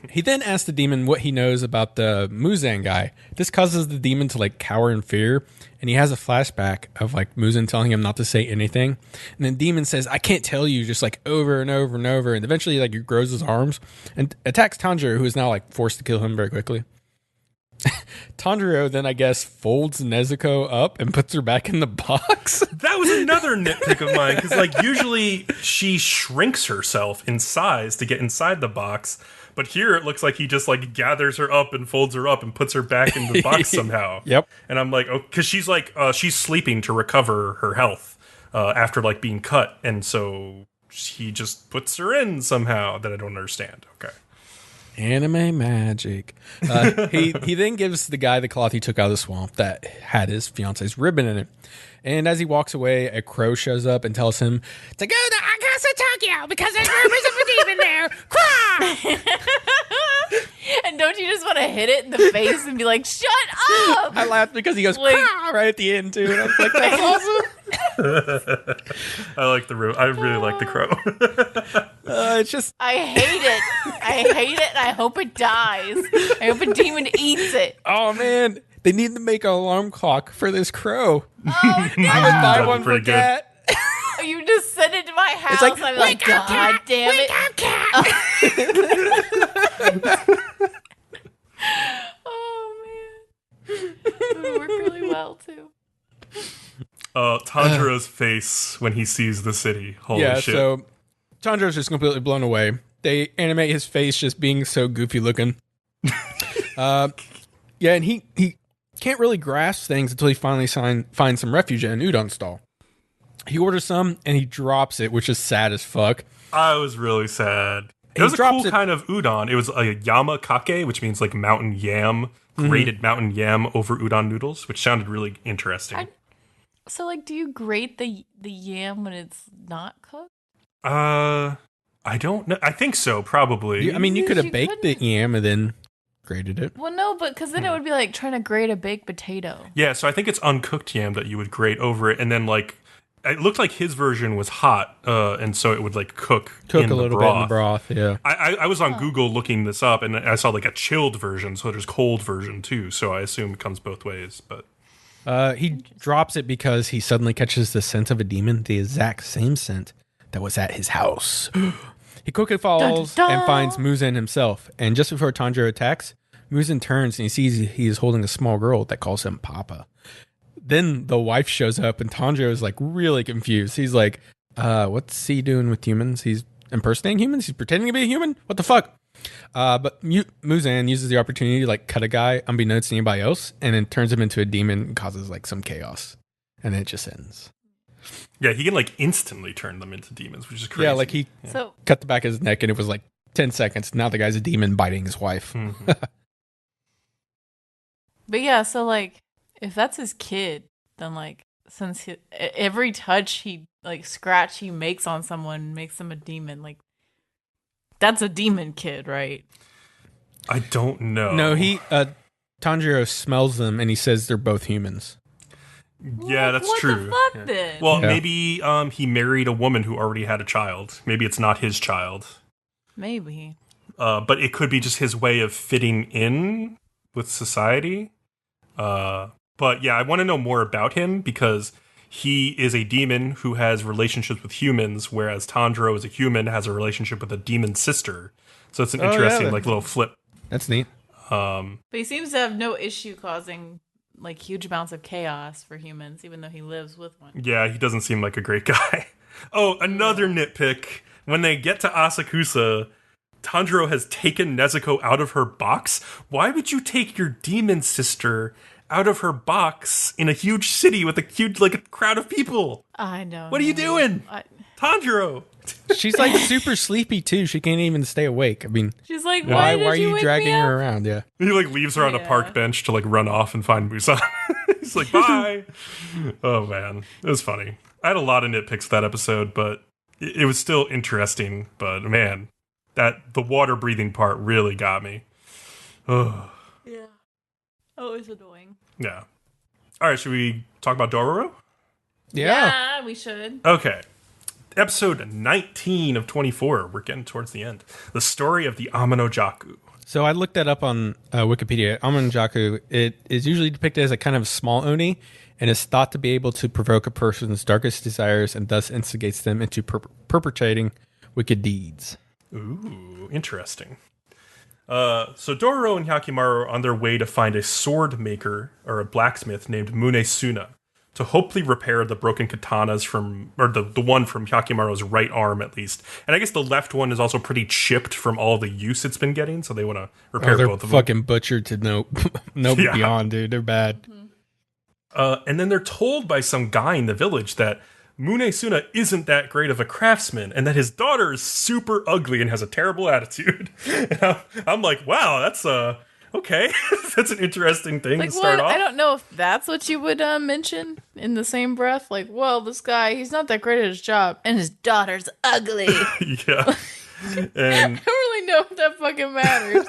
He then asks the demon what he knows about the Muzan guy. This causes the demon to like cower in fear, and he has a flashback of like Muzan telling him not to say anything. And then demon says, "I can't tell you," just like over and over and over. And eventually like he grows his arms and attacks Tanjiro, who is now like forced to kill him very quickly. Tanjiro then, I guess, folds Nezuko up and puts her back in the box. That was another nitpick of mine, because like usually she shrinks herself in size to get inside the box, but here it looks like he just like gathers her up and folds her up and puts her back in the box somehow. Yep. And I'm like, oh, because she's like she's sleeping to recover her health after like being cut, and so he just puts her in somehow that I don't understand. Okay. Anime magic. He then gives the guy the cloth he took out of the swamp that had his fiance's ribbon in it. And as he walks away, a crow shows up and tells him to go to Akasa Tokyo because there's rumors of a demon there. Cry! And don't you just want to hit it in the face and be like, shut up? I laughed because he goes "Cry" right at the end too. And I was like, that's awesome. I really like the crow. It's just I hate it. I hate it, and I hope it dies. I hope a demon eats it. oh man, they need to make an alarm clock for this crow. Oh, no. I would buy That'd be one for pretty good. Kat. You just send it to my house. It's like, I'm like, wake up, God Kat! damn it. Wake up, Kat! Oh, man. It would work really well, too. Tanjiro's face when he sees the city. Holy shit. So Tanjiro's just completely blown away. They animate his face just being so goofy looking. And he can't really grasp things until he finally finds some refuge at an udon stall. He orders some and he drops it, which is sad as fuck. I was really sad. It was a cool kind of udon. It was a yama kake, which means like mountain yam, grated mountain yam over udon noodles, which sounded really interesting. So, like, do you grate the yam when it's not cooked? I don't know. I think so, probably. You could have You baked the yam and then grated it. Well, no, but because then it would be like trying to grate a baked potato. Yeah, so I think it's uncooked yam that you would grate over it, and then like it looked like his version was hot, and so it would like cook in a little bit in the broth. Yeah, I was on Google looking this up, and I saw like a chilled version, so there's cold version too. So I assume it comes both ways. But he drops it because he suddenly catches the scent of a demon, the exact same scent that was at his house. He quickly falls Dun, dun, dun. and finds Muzan himself. And just before Tanjiro attacks, Muzan turns and he sees he is holding a small girl that calls him Papa. Then the wife shows up and Tanjiro is like really confused. He's like, what's he doing with humans? He's impersonating humans? He's pretending to be a human? What the fuck? But Muzan uses the opportunity to like cut a guy unbeknownst to anybody else and then turns him into a demon and causes like some chaos. And then it just ends. yeah, he can like instantly turn them into demons, which is crazy. Yeah, like he So, cut the back of his neck and it was like 10 seconds. Now the guy's a demon biting his wife. but yeah, so like, if that's his kid, then like, since every touch scratch he makes on someone makes them a demon, like, that's a demon kid, right? I don't know. No, Tanjiro smells them and he says they're both humans. Yeah, that's what true. The fuck Yeah. then? Well, Yeah. maybe he married a woman who already had a child. Maybe it's not his child. Maybe. But it could be just his way of fitting in with society. But yeah, I want to know more about him because he is a demon who has relationships with humans, whereas Tanjiro is a human, has a relationship with a demon sister. So it's an interesting like little flip. That's neat. But he seems to have no issue causing like huge amounts of chaos for humans, even though he lives with one. Yeah, he doesn't seem like a great guy. Oh, another nitpick. When they get to Asakusa, Tanjiro has taken Nezuko out of her box. Why would you take your demon sister out of her box in a huge city with a huge like a crowd of people? I know. What are you doing? Tanjiro! She's like super sleepy too. She can't even stay awake. I mean, She's like, why why are you you wake dragging me her up? around? Yeah. He like leaves her on a Yeah. park bench to like run off and find Musan. He's like, bye. Oh man, it was funny. I had a lot of nitpicks that episode, but it was still interesting. But man, the water breathing part really got me. Oh Yeah. Oh, it's annoying. yeah. All right, should we talk about Dororo? Yeah. We should. Okay. Episode 19 of 24. We're getting towards the end. The story of the Amano-jaku. So I looked that up on Wikipedia. Amano-jaku, it is usually depicted as a kind of small oni and is thought to be able to provoke a person's darkest desires and thus instigates them into perpetrating wicked deeds. Ooh, interesting. So Dororo and Hyakimaru are on their way to find a sword maker or a blacksmith named Mune Suna to hopefully repair the broken katanas from, or the one from Hyakimaru's right arm at least. And I guess the left one is also pretty chipped from all the use it's been getting, so they want to repair both of them. They're fucking butchered to no beyond, dude. They're bad. And then they're told by some guy in the village that Mune Suna isn't that great of a craftsman and that his daughter is super ugly and has a terrible attitude. And I'm like, wow, that's okay. That's an interesting thing to start off. I don't know if that's what you would mention in the same breath. Like, well, this guy, he's not that great at his job and his daughter's ugly. Yeah. And I don't really know if that fucking matters.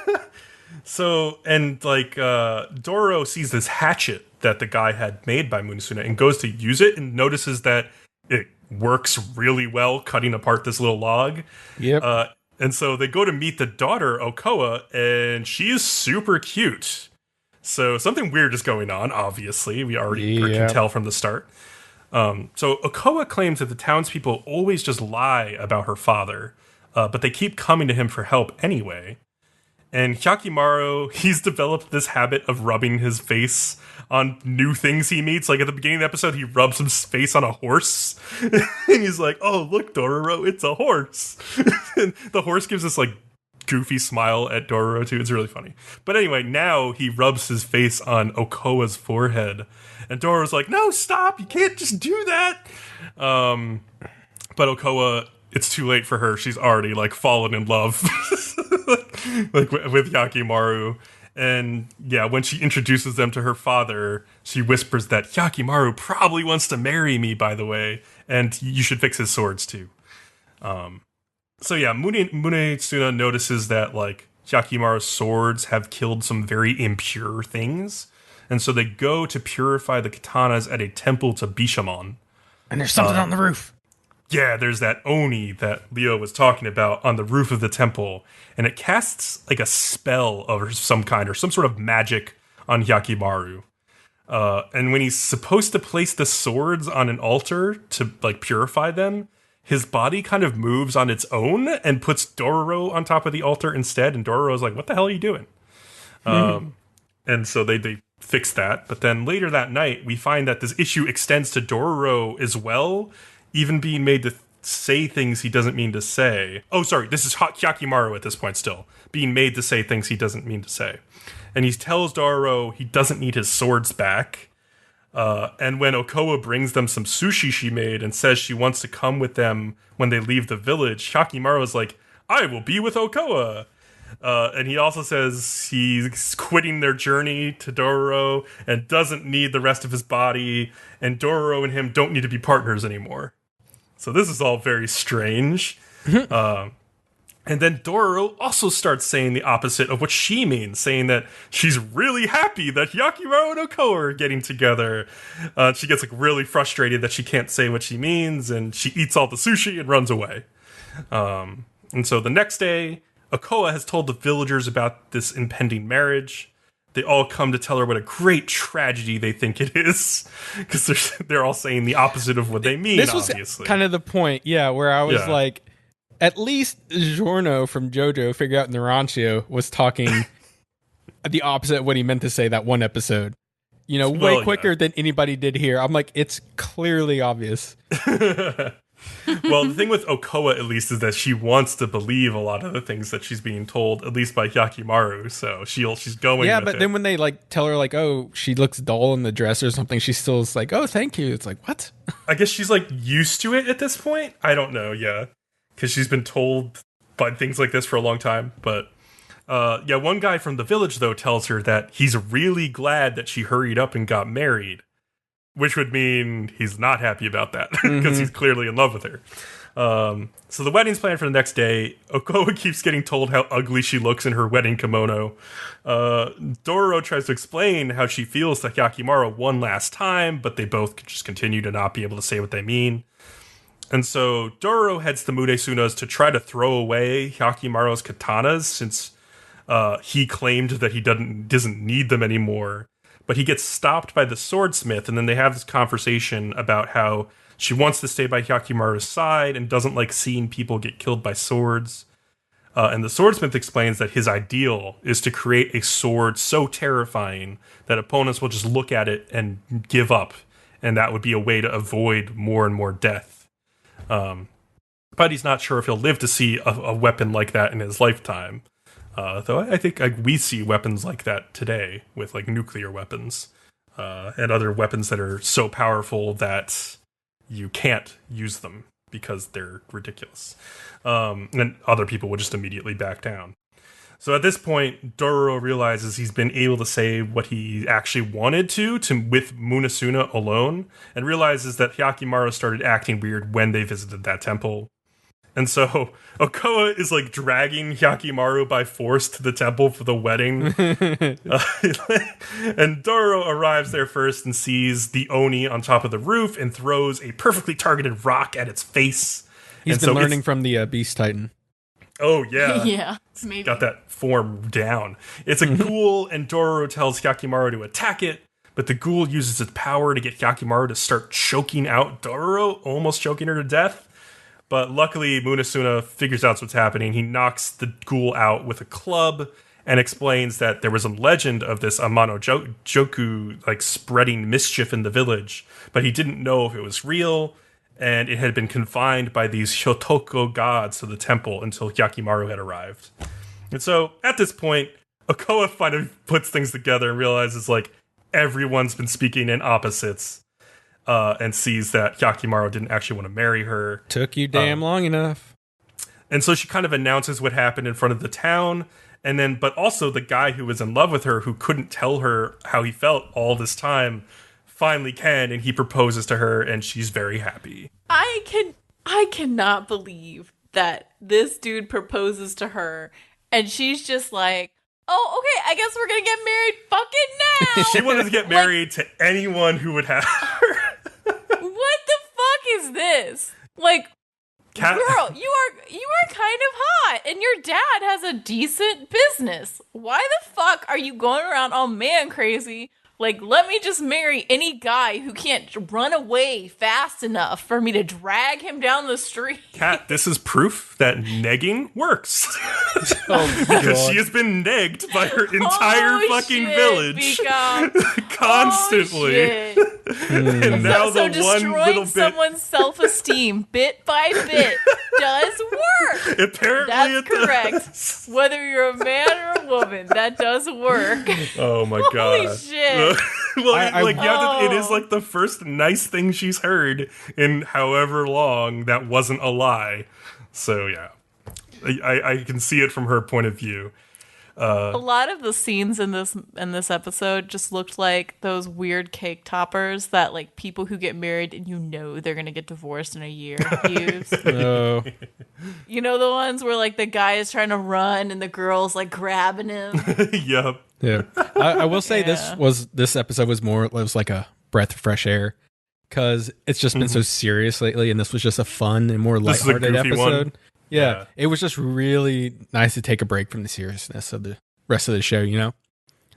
So, and like, Dororo sees this hatchet that the guy had made by Munesuna and goes to use it and notices that it works really well cutting apart this little log. Yep. And so they go to meet the daughter, Okoa, and she is super cute. So something weird is going on, obviously. We already can tell from the start. So Okoa claims that the townspeople always just lie about her father, but they keep coming to him for help anyway. And Hyakimaru, he's developed this habit of rubbing his face on new things he meets. Like at the beginning of the episode, he rubs his face on a horse. And he's like, oh, look, Dororo, it's a horse. And the horse gives this like goofy smile at Dororo too. It's really funny. But anyway, now he rubs his face on Okoa's forehead. And Dororo's like, no, stop. You can't just do that. But Okoa, it's too late for her. She's already like fallen in love. like with Hyakimaru. And yeah, when she introduces them to her father, she whispers that Hyakimaru probably wants to marry me, by the way, and you should fix his swords too. So yeah, Mune Suna notices that like Hyakimaru's swords have killed some very impure things, and so they go to purify the katanas at a temple to Bishamon. And there's something on the roof. Yeah, there's that Oni that Leo was talking about on the roof of the temple, and it casts like a spell of some kind or some sort of magic on Hyakimaru. And when he's supposed to place the swords on an altar to like purify them, his body kind of moves on its own and puts Dororo on top of the altar instead. And Dororo's like, what the hell are you doing? And so they fix that. But then later that night, we find that this issue extends to Dororo as well, even being made to say things he doesn't mean to say. Oh, sorry, this is Hyakimaru at this point still, being made to say things he doesn't mean to say. And he tells Dororo he doesn't need his swords back. And when Okoa brings them some sushi she made and says she wants to come with them when they leave the village, Hyakimaru is like, I will be with Okoa. And he also says he's quitting their journey to Dororo and doesn't need the rest of his body, and Dororo and him don't need to be partners anymore. So this is all very strange. And then Dororo also starts saying the opposite of what she means, saying that she's really happy that Hyakimaru and Okoa are getting together. She gets like really frustrated that she can't say what she means, and she eats all the sushi and runs away. And so the next day, Okoa has told the villagers about this impending marriage. They all come to tell her what a great tragedy they think it is, because they're all saying the opposite of what they mean. This was obviously kind of the point, yeah, where I was like, at least Giorno from JoJo, Figure Out Narancio, was talking the opposite of what he meant to say that one episode. You know, way quicker than anybody did here. I'm like, it's clearly obvious. Well, the thing with Okoa, at least, is that she wants to believe a lot of the things that she's being told, at least by Hyakimaru, so she's going with it. Then when they like tell her like, oh, she looks dull in the dress or something, she still is like, oh, thank you. It's like, what? I guess she's like used to it at this point. I don't know, because she's been told by things like this for a long time. But one guy from the village, though, tells her that he's really glad that she hurried up and got married, which would mean he's not happy about that because he's clearly in love with her. So the wedding's planned for the next day. Okoa keeps getting told how ugly she looks in her wedding kimono. Dororo tries to explain how she feels to Hyakimaru one last time, but they both just continue to not be able to say what they mean. And so Dororo heads to Mudesuna's to try to throw away Hyakimaru's katanas since he claimed that he doesn't need them anymore. But he gets stopped by the swordsmith, and then they have this conversation about how she wants to stay by Hyakimaru's side and doesn't like seeing people get killed by swords. And the swordsmith explains that his ideal is to create a sword so terrifying that opponents will just look at it and give up, and that would be a way to avoid more and more death. But he's not sure if he'll live to see a weapon like that in his lifetime. Though I think we see weapons like that today with like nuclear weapons and other weapons that are so powerful that you can't use them because they're ridiculous. And other people would just immediately back down. So at this point, Dororo realizes he's been able to say what he actually wanted to with Munesuna alone, and realizes that Hyakimaru started acting weird when they visited that temple. And so Okoa is like dragging Hyakimaru by force to the temple for the wedding. And Dororo arrives there first and sees the Oni on top of the roof and throws a perfectly targeted rock at its face. He's been learning from the Beast Titan. Oh, yeah. Yeah, maybe. Got that form down. It's a ghoul, and Dororo tells Hyakimaru to attack it, but the ghoul uses its power to get Hyakimaru to start choking out Dororo, almost choking her to death. But luckily, Munesuna figures out what's happening. He knocks the ghoul out with a club and explains that there was a legend of this Amano Joku like spreading mischief in the village, but he didn't know if it was real, and it had been confined by these Shotoko gods to the temple until Hyakimaru had arrived. And so, at this point, Okoa finally puts things together and realizes, like, everyone's been speaking in opposites, and sees that Hyakimaru didn't actually want to marry her. Took you damn long enough. And so she kind of announces what happened in front of the town, and then, but also the guy who was in love with her, who couldn't tell her how he felt all this time, finally can, and he proposes to her, and she's very happy. I cannot believe that this dude proposes to her, and she's just like, oh, okay, I guess we're gonna get married fucking now. She wanted to get married to anyone who would have her. What the fuck is this? Like, Kat, girl, you are kind of hot, and your dad has a decent business. Why the fuck are you going around all man crazy? Like, let me just marry any guy who can't run away fast enough for me to drag him down the street. Kat, this is proof that negging works. Oh, because she has been negged by her entire fucking village. Constantly. And now so the one destroying little bit. someone's self-esteem bit by bit does work. Apparently That's correct. Whether you're a man or a woman, that does work. Oh my god. Holy shit. Well, it is like the first nice thing she's heard in however long that wasn't a lie. So yeah, I can see it from her point of view. A lot of the scenes in this episode just looked like those weird cake toppers that like people who get married and you know they're gonna get divorced in a year use. Oh. You know the ones where like the guy is trying to run and the girl's like grabbing him. Yep. Yeah, I will say this episode was like a breath of fresh air because it's just been so serious lately, and this was just a fun and more lighthearted episode. Yeah, it was just really nice to take a break from the seriousness of the rest of the show, you know?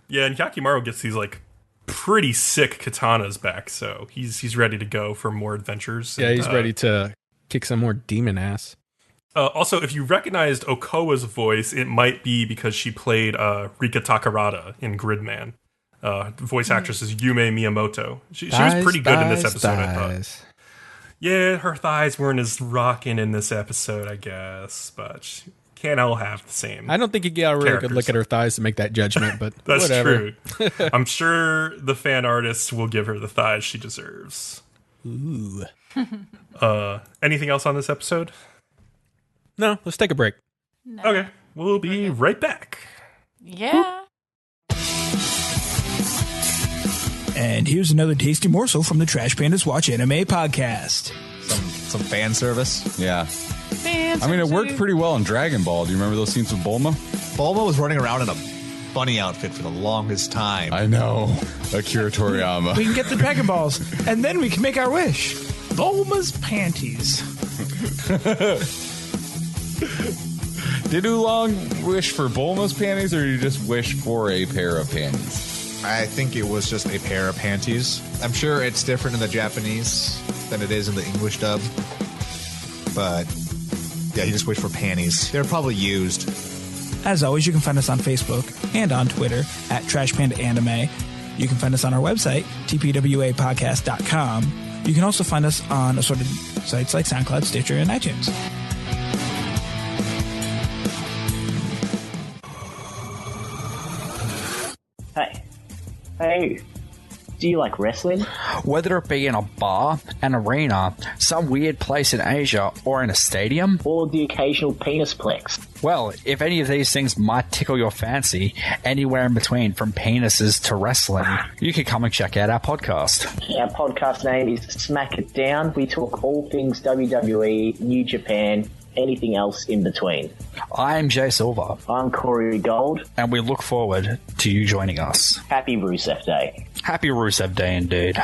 Yeah, and Hyakimaru gets these like pretty sick katanas back, so he's ready to go for more adventures. Yeah, he's ready to kick some more demon ass. Also, if you recognized Okoa's voice, it might be because she played Rika Takarada in Gridman. Voice actress is Yume Miyamoto. She was pretty good in this episode, I thought. Yeah, her thighs weren't as rocking in this episode, I guess, but she can't all have the same. I don't think you get a really good look at her thighs to make that judgment, but that's whatever. True. I'm sure the fan artists will give her the thighs she deserves. Ooh. Anything else on this episode? No, let's take a break. No. Okay, we'll be right back. Yeah. And here's another tasty morsel from the Trash Pandas Watch Anime podcast. Some fan service. Yeah. I mean, it worked pretty well in Dragon Ball. Do you remember those scenes with Bulma? Bulma was running around in a bunny outfit for the longest time. I know. Akira Toriyama. We can get the Dragon Balls, and then we can make our wish. Bulma's panties. Did Oolong wish for Bulma's panties, or did he just wish for a pair of panties? I think it was just a pair of panties. I'm sure it's different in the Japanese than it is in the English dub. But, yeah, he just wished for panties. They're probably used. As always, you can find us on Facebook and on Twitter at Trash Panda Anime. You can find us on our website, tpwapodcast.com. You can also find us on assorted sites like SoundCloud, Stitcher, and iTunes. Hey, do you like wrestling? Whether it be in a bar, an arena, some weird place in Asia, or in a stadium? Or the occasional penis plex? Well, if any of these things might tickle your fancy, anywhere in between, from penises to wrestling, you can come and check out our podcast. Our podcast name is Smack It Down. We talk all things WWE, New Japan, anything else in between. I'm Jay Silver. I'm Corey Gold. And we look forward to you joining us. Happy Rusev Day. Happy Rusev Day indeed.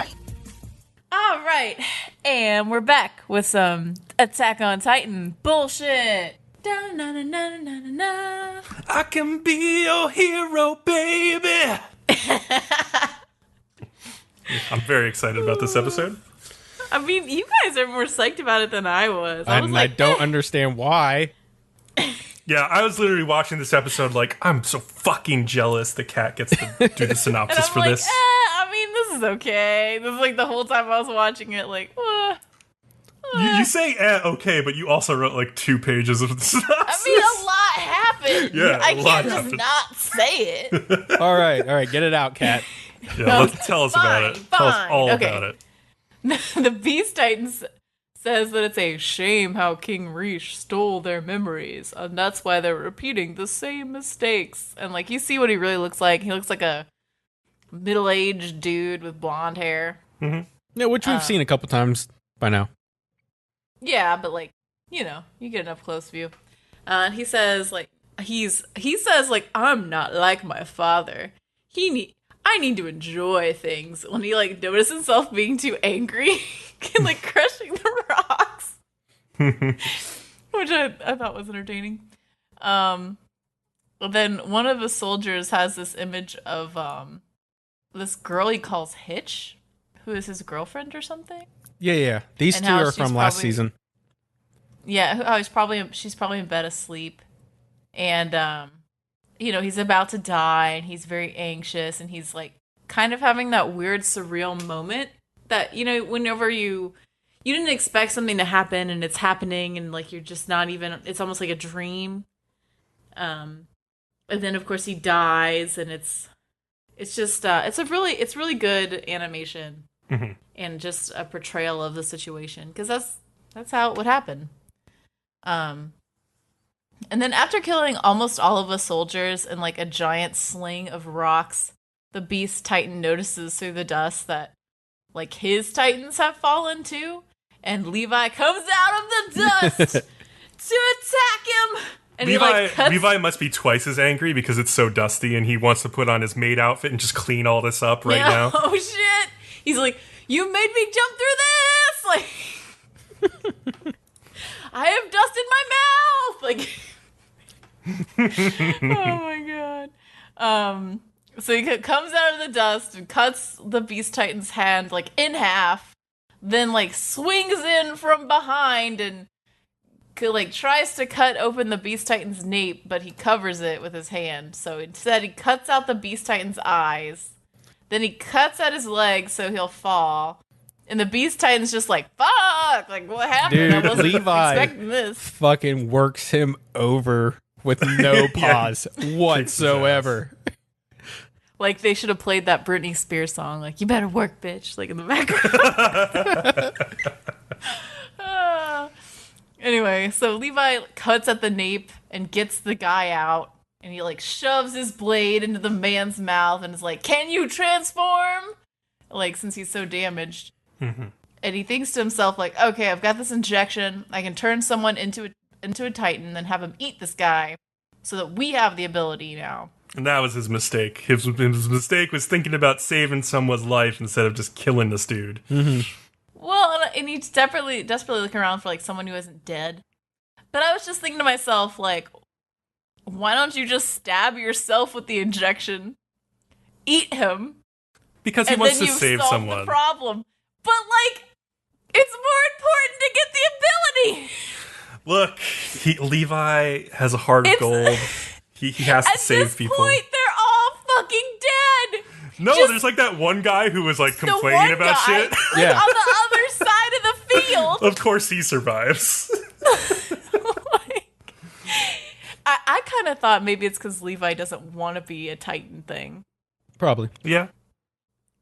All right, and we're back with some Attack on Titan bullshit. Da-na-na-na-na-na-na. I can be your hero, baby. I'm very excited about this episode. I mean, you guys are more psyched about it than I was. I don't understand why. Yeah, I was literally watching this episode like, I'm so fucking jealous that Kat gets to do the synopsis for this. I mean, this is okay. This is like the whole time I was watching it, like, You say okay, but you also wrote like 2 pages of the synopsis. I mean, a lot happened. Yeah, I a lot can't just happened. not say it. All right, get it out, Kat. Yeah, tell us about it. Tell us all okay. about it. The Beast Titans says that it's a shame how King Rish stole their memories, and that's why they're repeating the same mistakes. And like, you see what he really looks like. He looks like a middle-aged dude with blonde hair. Mm-hmm. Yeah, which we've seen a couple times by now. Yeah, but like, you know, you get an up close view. And he says like he says like, I'm not like my father. I need to enjoy things. When he like notices himself being too angry and like crushing the rocks, which I thought was entertaining. Then one of the soldiers has this image of this girl he calls Hitch, who is his girlfriend or something. Yeah. These two are from last season. Yeah, she's probably in bed asleep, and you know, he's about to die, and he's very anxious, and he's like kind of having that weird surreal moment that, you know, whenever you didn't expect something to happen and it's happening, and like you're just not even, it's almost like a dream. And then of course he dies, and it's just it's really good animation. Mm-hmm. And just a portrayal of the situation, because that's how it would happen. And then after killing almost all of the soldiers in like a giant sling of rocks, the Beast Titan notices through the dust that like his Titans have fallen too, and Levi comes out of the dust to attack him. And Levi must be twice as angry because it's so dusty, and he wants to put on his maid outfit and just clean all this up now. Oh shit! He's like, you made me jump through this! Like, I have dust in my mouth! Like, oh my god. So he comes out of the dust and cuts the Beast Titan's hand, like, in half, then, like, swings in from behind and, like, tries to cut open the Beast Titan's nape, but he covers it with his hand. So instead, he cuts out the Beast Titan's eyes. Then he cuts at his leg so he'll fall. And the Beast Titan's just like, fuck! Like, what happened? Dude, I wasn't Levi expecting this. Fucking works him over with no pause whatsoever. Like, they should have played that Britney Spears song, like, you better work, bitch, like, in the background. Anyway, so Levi cuts at the nape and gets the guy out. And he, like, shoves his blade into the man's mouth and is like, can you transform? Like, since he's so damaged. Mm-hmm. And he thinks to himself, like, okay, I've got this injection. I can turn someone into a Titan and have him eat this guy so that we have the ability now. And that was his mistake. His mistake was thinking about saving someone's life instead of just killing this dude. Mm-hmm. Well, and he's desperately looking around for like someone who isn't dead. But I was just thinking to myself, like, why don't you just stab yourself with the injection, eat him, Because he and wants then to you've save solved someone. the problem? But like, it's more important to get the ability. Look, Levi has a heart of gold. He has to save At this people. point, they're all fucking dead. No, Just there's like that one guy who was like the complaining one about guy, shit. like, Yeah. on the other side of the field. Of course he survives. I kind of thought maybe it's because Levi doesn't want to be a Titan thing. Probably. Yeah.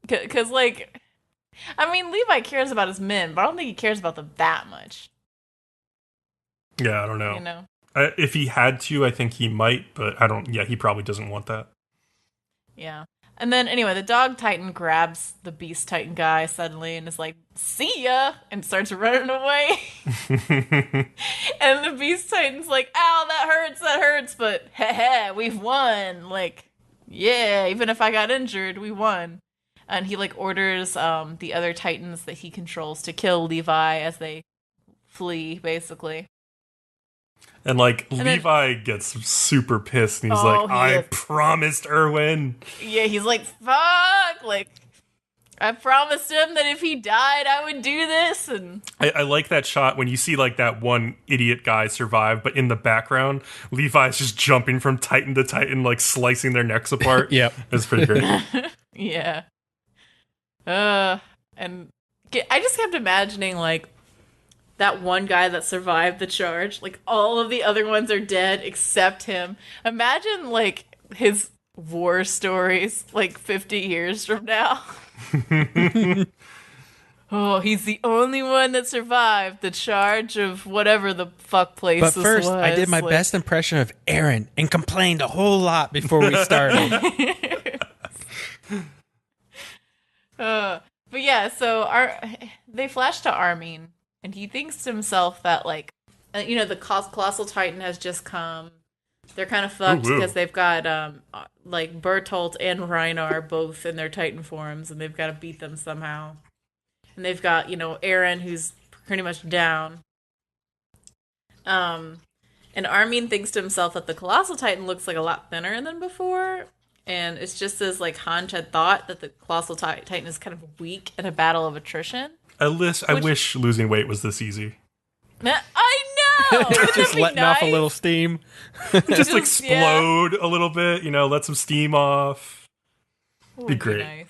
Because, like, I mean, Levi cares about his men, but I don't think he cares about them that much. Yeah, I don't know. You know? If he had to, I think he might, but I don't. Yeah, he probably doesn't want that. Yeah. And then, anyway, the dog Titan grabs the Beast Titan guy suddenly and is like, see ya! And starts running away. And the Beast Titan's like, ow, that hurts, but heh, we've won. Like, yeah, even if I got injured, we won. And he, like, orders the other Titans that he controls to kill Levi as they flee, basically. And like And Levi gets super pissed, and he's Oh, like, he "I is. promised Erwin." Yeah, he's like, fuck! Like, I promised him that if he died, I would do this, and... I like that shot when you see like that one idiot guy survive, but in the background, Levi's just jumping from Titan to Titan, like slicing their necks apart. Yep. It's pretty great. Yeah. And I just kept imagining, like, that one guy that survived the charge. Like, all of the other ones are dead except him. Imagine, like, his war stories, like, 50 years from now. Oh, he's the only one that survived the charge of whatever the fuck place But this first, was. I did my Like, best impression of Aaron and complained a whole lot before we started. But yeah, so they flash to Armin, and he thinks to himself that, like, you know, the Colossal Titan has just come. They're kind of fucked Ooh, woo. because they've got, like, Bertolt and Reinar both in their Titan forms, and they've got to beat them somehow. And they've got, you know, Eren, who's pretty much down. And Armin thinks to himself that the Colossal Titan looks like a lot thinner than before. And it's just as, like, Hanch had thought that the Colossal Titan is kind of weak in a battle of attrition. I wish losing weight was this easy. I know! Wouldn't that Just be letting off a nice? little steam. Just explode a little bit, you know, let some steam off. Would Be great. nice.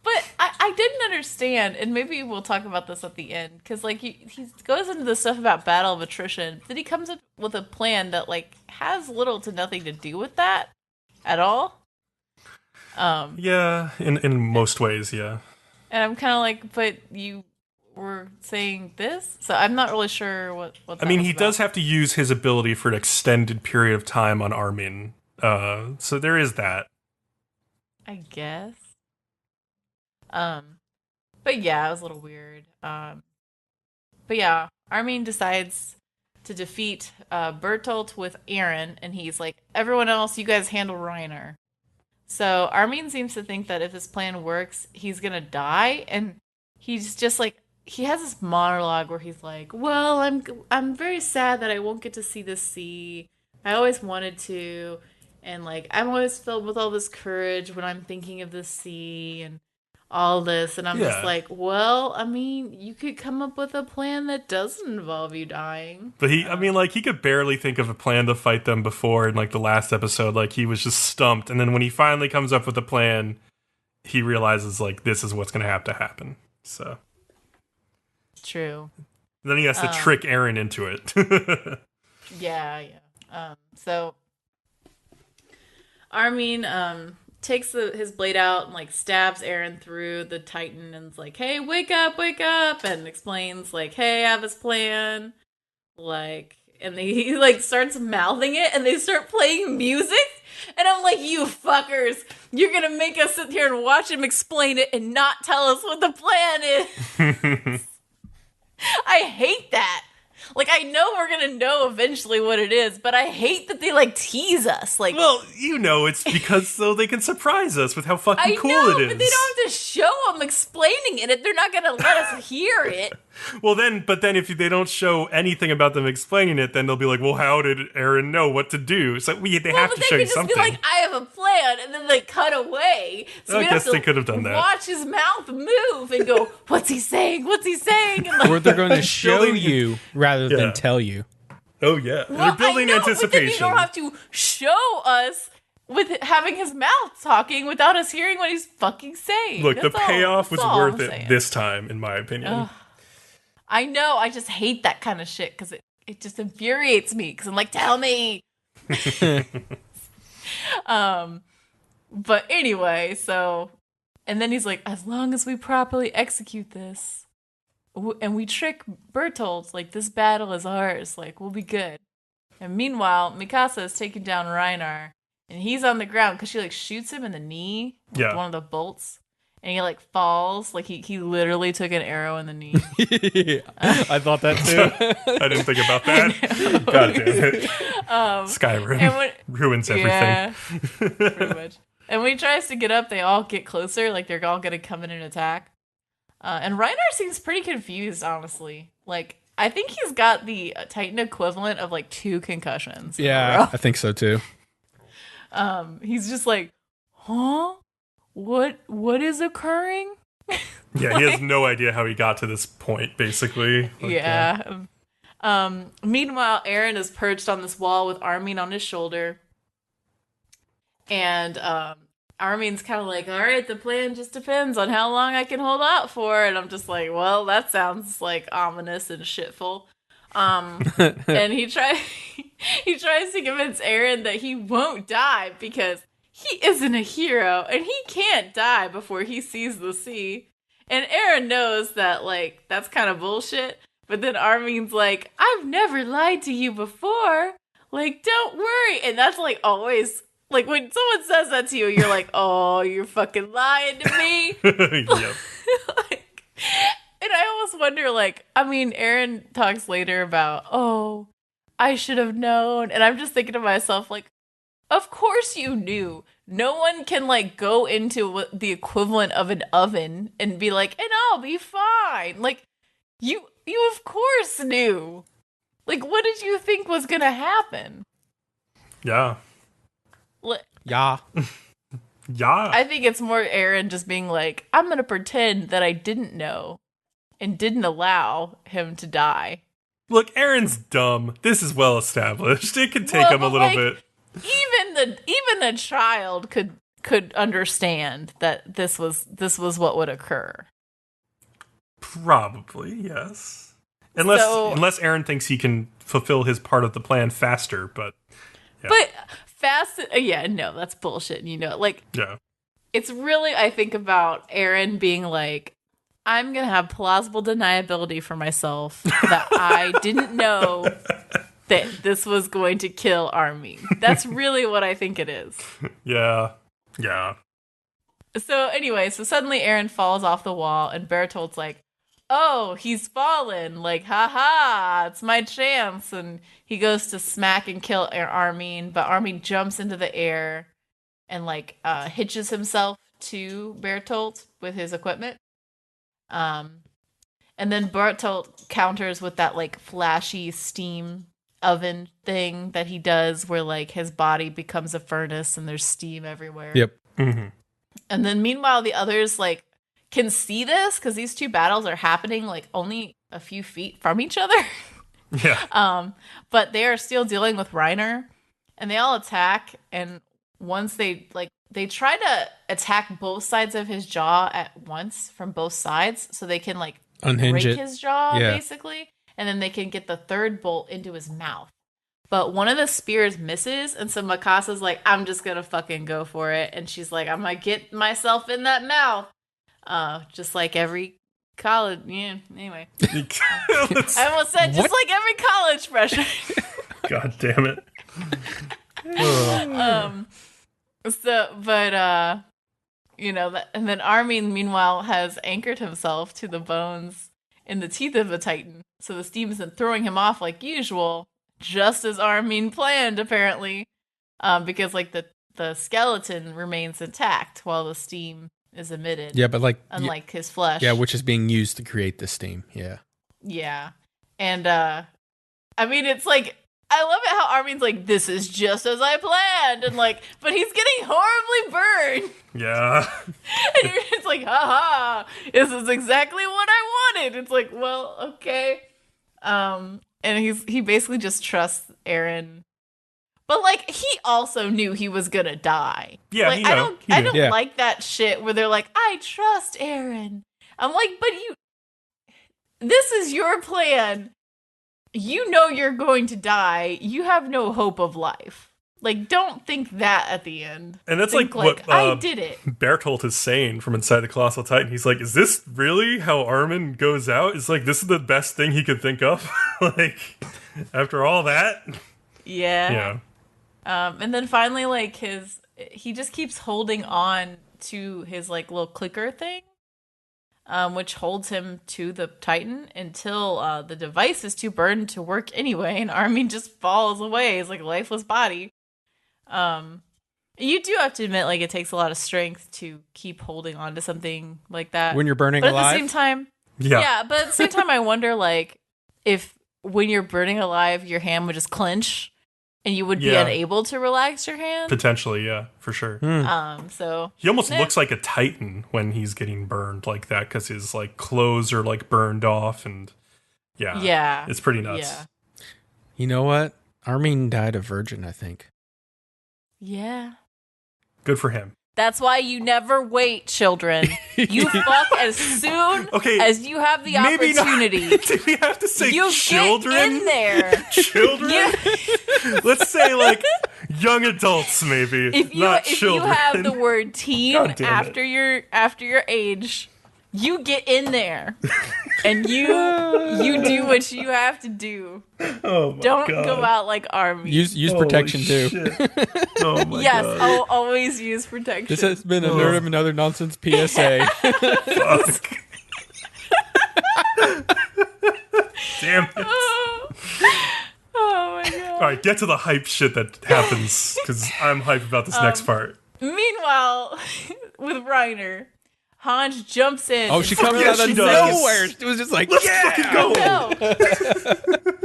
But I didn't understand, and maybe we'll talk about this at the end, because, like, he goes into the stuff about battle of attrition, then he comes up with a plan that, like, has little to nothing to do with that at all. Yeah, in most ways, yeah. And I'm kind of like, but you were saying this? So I'm not really sure what that I mean, was he about. does have to use his ability for an extended period of time on Armin. So there is that. I guess. But yeah, it was a little weird. But yeah, Armin decides to defeat Bertolt with Eren, and he's like, everyone else, you guys handle Reiner. So Armin seems to think that if his plan works, he's gonna die, and he's just like, he has this monologue where he's like, well, I'm very sad that I won't get to see this sea. I always wanted to, and like, I'm always filled with all this courage when I'm thinking of the sea, and all this, and I'm just Yeah. like, well, I mean, you could come up with a plan that doesn't involve you dying. But he could barely think of a plan to fight them before in like the last episode. Like he was just stumped. And then when he finally comes up with a plan, he realizes like this is what's going to have to happen. So True. then he has to trick Eren into it. Yeah. So Armin takes his blade out and like stabs Eren through the Titan and is like, hey, wake up, and explains like, hey, I have this plan. Like, and he like starts mouthing it and they start playing music. And I'm like, you fuckers, you're gonna make us sit here and watch him explain it and not tell us what the plan is. I hate that. Like, I know we're gonna know eventually what it is, but I hate that they, like, tease us. Like, Well, it's because so they can surprise us with how fucking I cool know, it is. but they don't have to show them explaining it if they're not gonna let us hear it. Well, then if they don't show anything about them explaining it, then they'll be like, well, how did Aaron know what to do? So they have to show you something. Be like, I have a plan, and then they cut away. So I guess they could have done that. Watch his mouth move and go, "What's he saying? What's he saying?" And Or they're going to show Building- you rather Yeah. than tell you. Oh yeah, well, they're building I know, anticipation. But then you don't have to show us with having his mouth talking without us hearing what he's fucking saying. Look, the That's all- payoff was that's all worth I'm it saying. this time, in my opinion. Ugh. I know. I just hate that kind of shit because it just infuriates me because I'm like, tell me. But anyway, and then he's like, as long as we properly execute this, and we trick Bertolt, like, this battle is ours, like, we'll be good. And meanwhile, Mikasa is taking down Reinar, and he's on the ground because she, like, shoots him in the knee with one of the bolts. And he, like, falls. Like, he literally took an arrow in the knee. I thought that too. I didn't think about that. God damn it. Skyrim ruins everything. Yeah, pretty much. And when he tries to get up, they all get closer. Like, they're all going to come in and attack. And Reinar seems pretty confused, honestly. Like, I think he's got the Titan equivalent of, like, 2 concussions. Yeah, I think so too. He's just like, huh? What is occurring? Yeah, he has no idea how he got to this point, basically. Like, yeah. Meanwhile, Aaron is perched on this wall with Armin on his shoulder. And Armin's kind of like, all right, the plan just depends on how long I can hold out for. And I'm just like, well, that sounds like ominous and shitful. And he tries to convince Aaron that he won't die because he isn't a hero and he can't die before he sees the sea. And Aaron knows that, like, that's kind of bullshit. But then Armin's like, I've never lied to you before. Like, don't worry. And that's, like, always, like, when someone says that to you, you're like, oh, you're fucking lying to me. Yep. Like, and I almost wonder, like, I mean, Aaron talks later about, oh, I should have known. And I'm just thinking to myself, like, of course you knew. No one can, like, go into the equivalent of an oven and be like, and I'll be fine. Like, you of course knew. Like, what did you think was gonna happen? Yeah. Yeah. Yeah. I think it's more Aaron just being like, I'm gonna pretend that I didn't know and didn't allow him to die. Look, Aaron's dumb. This is well established. It could take him a little bit. Even a child could understand that this was what would occur. Probably, yes. Unless Aaron thinks he can fulfill his part of the plan faster, but yeah. But no, that's bullshit. You know, like, yeah. It's really, I think about Aaron being like, I'm gonna have plausible deniability for myself that I didn't know that this was going to kill Armin. That's really what I think it is. Yeah. Yeah. So anyway, suddenly Aaron falls off the wall and Bertolt's like, oh, he's fallen. Like, haha, it's my chance. And he goes to smack and kill Armin, but Armin jumps into the air and, like, hitches himself to Bertolt with his equipment. And then Bertolt counters with that, like, flashy steam oven thing that he does where, like, his body becomes a furnace and there's steam everywhere. Yep. Mm-hmm. And then meanwhile, the others, like, can see this because these two battles are happening, like, only a few feet from each other. Yeah. But they are still dealing with Reiner, and they all attack. And once they try to attack both sides of his jaw at once from both sides, so they can, like, Unhinge break it. his jaw, Yeah. basically, and then they can get the third bolt into his mouth. But one of the spears misses, and so Mikasa's like, I'm just gonna fucking go for it. And she's like, I'm gonna get myself in that mouth. Just like every college, yeah, anyway. I almost said, just like every college freshman. God damn it. And then Armin, meanwhile, has anchored himself to the bones in the teeth of a Titan. So the steam isn't throwing him off like usual, just as Armin planned, apparently. Because like the skeleton remains intact while the steam is emitted. Yeah, but like unlike his flesh. Yeah, which is being used to create the steam. Yeah. Yeah. And I mean, it's like, I love it how Armin's like, this is just as I planned, and like, but he's getting horribly burned. Yeah. And it's like, haha, this is exactly what I wanted. It's like, well, okay. And he basically just trusts Eren. But like, he also knew he was gonna die. Yeah, like, I don't like that shit where they're like, I trust Eren. I'm like, but this is your plan. You know you're going to die. You have no hope of life. Like, don't think that at the end. And that's think like what I did it. Bertolt is saying from inside the Colossal Titan. He's like, is this really how Armin goes out? It's like, this is the best thing he could think of? Like, after all that? Yeah. And then finally, like, he just keeps holding on to his, like, little clicker thing, which holds him to the Titan until the device is too burdened to work anyway, and Armin just falls away. It's like a lifeless body. You do have to admit, like, it takes a lot of strength to keep holding on to something like that. When you're burning but alive? At the same time, yeah, but at the same time, I wonder, like, if when you're burning alive, your hand would just clench and you would be unable to relax your hand. Potentially, yeah, for sure. So he almost looks like a Titan when he's getting burned like that, because his like clothes are like burned off, and yeah, it's pretty nuts. Yeah. You know what? Armin died a virgin, I think. Yeah. Good for him. That's why you never wait, children. You fuck as soon as you have the opportunity. Do we have to say you children? Get in there. Children? Let's say like young adults, maybe. If you have the word teen after your age, you get in there. And you do what you have to do. Oh my Don't God. go out like Army. Use protection too. Oh my yes, God. I'll always use protection. This has been a Nerdom and Other Nonsense PSA. Fuck. Damn it. Oh my God. All right, get to the hype shit that happens, because I'm hype about this next part. Meanwhile, with Reiner, Hanj jumps in. Oh, she comes out of nowhere. It was just like, let's fucking go.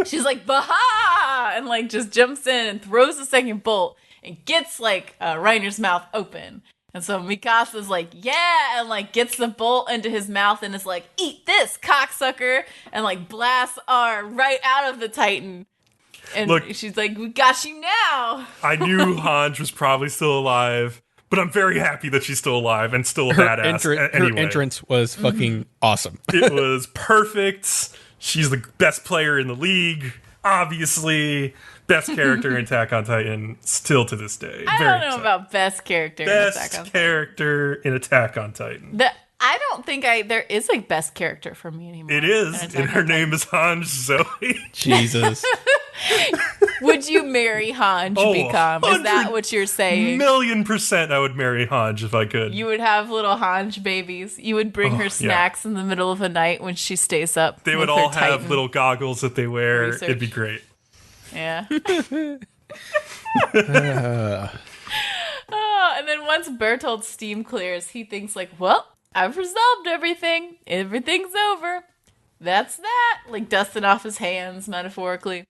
She's like, Baha! And like just jumps in and throws the second bolt and gets like Reiner's mouth open. And so Mikasa's like, yeah, and like gets the bolt into his mouth and is like, eat this, cocksucker, and like blasts R right out of the Titan. And look, she's like, we got you now. I knew Hanj was probably still alive, but I'm very happy that she's still alive and still a badass. Anyway. Her entrance was fucking awesome. It was perfect. She's the best player in the league, obviously. Best character in Attack on Titan, still to this day. I don't know about best character in Attack on Titan. Best character in Attack on Titan. I don't think there is a best character for me anymore. It is, and her name is Hanj Zoe. Jesus. Would you marry Hanj, Bcom? Is that what you're saying? 1,000,000% I would marry Hanj if I could. You would have little Hanj babies. You would bring her snacks in the middle of the night when she stays up. They would all have little goggles that they wear. It'd be great. Yeah. And then once Bertolt's steam clears, he thinks like, well, I've resolved everything. Everything's over. That's that. Like dusting off his hands, metaphorically.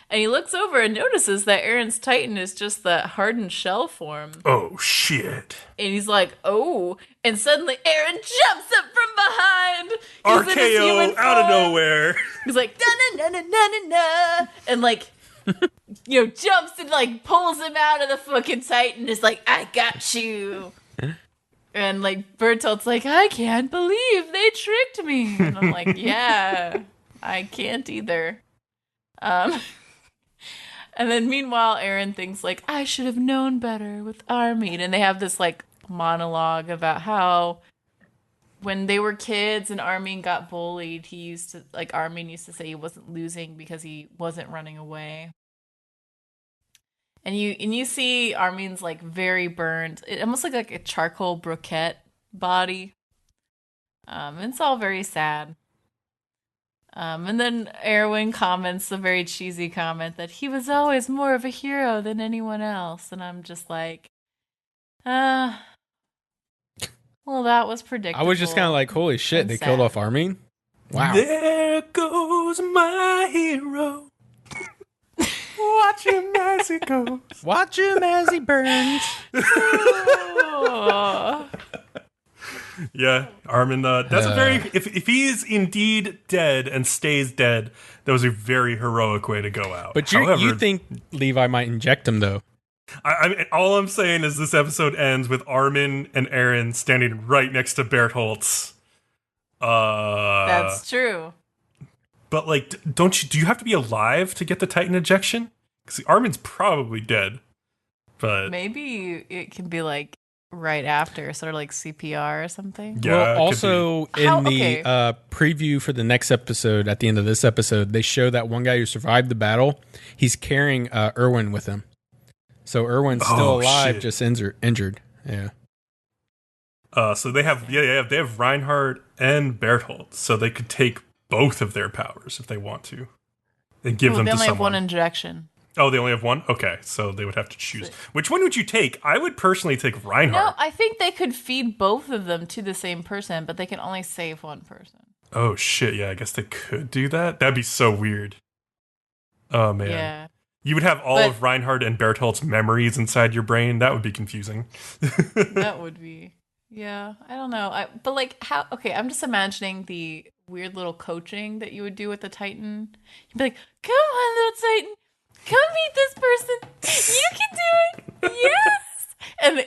And he looks over and notices that Eren's Titan is just the hardened shell form. Oh, shit. And he's like, oh. And suddenly Eren jumps up from behind. RKO out of nowhere. He's like, na-na-na-na-na-na. And like, jumps and like pulls him out of the fucking Titan. Is like, I got you. And like Bertolt's like, I can't believe they tricked me. And I'm like, yeah, I can't either. And then meanwhile, Eren thinks like, I should have known better with Armin. And they have this like monologue about how when they were kids and Armin got bullied, Armin used to say he wasn't losing because he wasn't running away. And you see Armin's like very burned. It almost like a charcoal briquette body. It's all very sad. And then Erwin comments a very cheesy comment that he was always more of a hero than anyone else. And I'm just like, well, that was predictable. I was just kind of like, holy shit, they killed off Armin? Wow. There goes my hero. Watch him as he goes. Watch him as he burns. Yeah, Armin, that's a very... If he is indeed dead and stays dead, that was a very heroic way to go out. But you think Levi might inject him, though? I mean, all I'm saying is this episode ends with Armin and Eren standing right next to Bertholtz. That's true. But, like, do you have to be alive to get the Titan ejection? Because Armin's probably dead. But maybe it can be, like, right after, sort of like CPR or something. Yeah, well, also in the preview for the next episode, at the end of this episode, they show that one guy who survived the battle, he's carrying Erwin with him. So Erwin's still alive, just injured. Yeah. So they have Reinhardt and Bertholdt, so they could take both of their powers if they want to, and give them to someone. They only have one injection. Oh, they only have one? Okay, so they would have to choose. Which one would you take? I would personally take Reinhardt. No, I think they could feed both of them to the same person, but they can only save one person. Oh, shit, yeah, I guess they could do that? That'd be so weird. Oh, man. Yeah. You would have all of Reinhardt and Bertholdt's memories inside your brain. That would be confusing. That would be. Yeah, I don't know. But, like, how... Okay, I'm just imagining the weird little coaching that you would do with the Titan. You'd be like, come on, little Titan. Come meet this person. You can do it. Yes.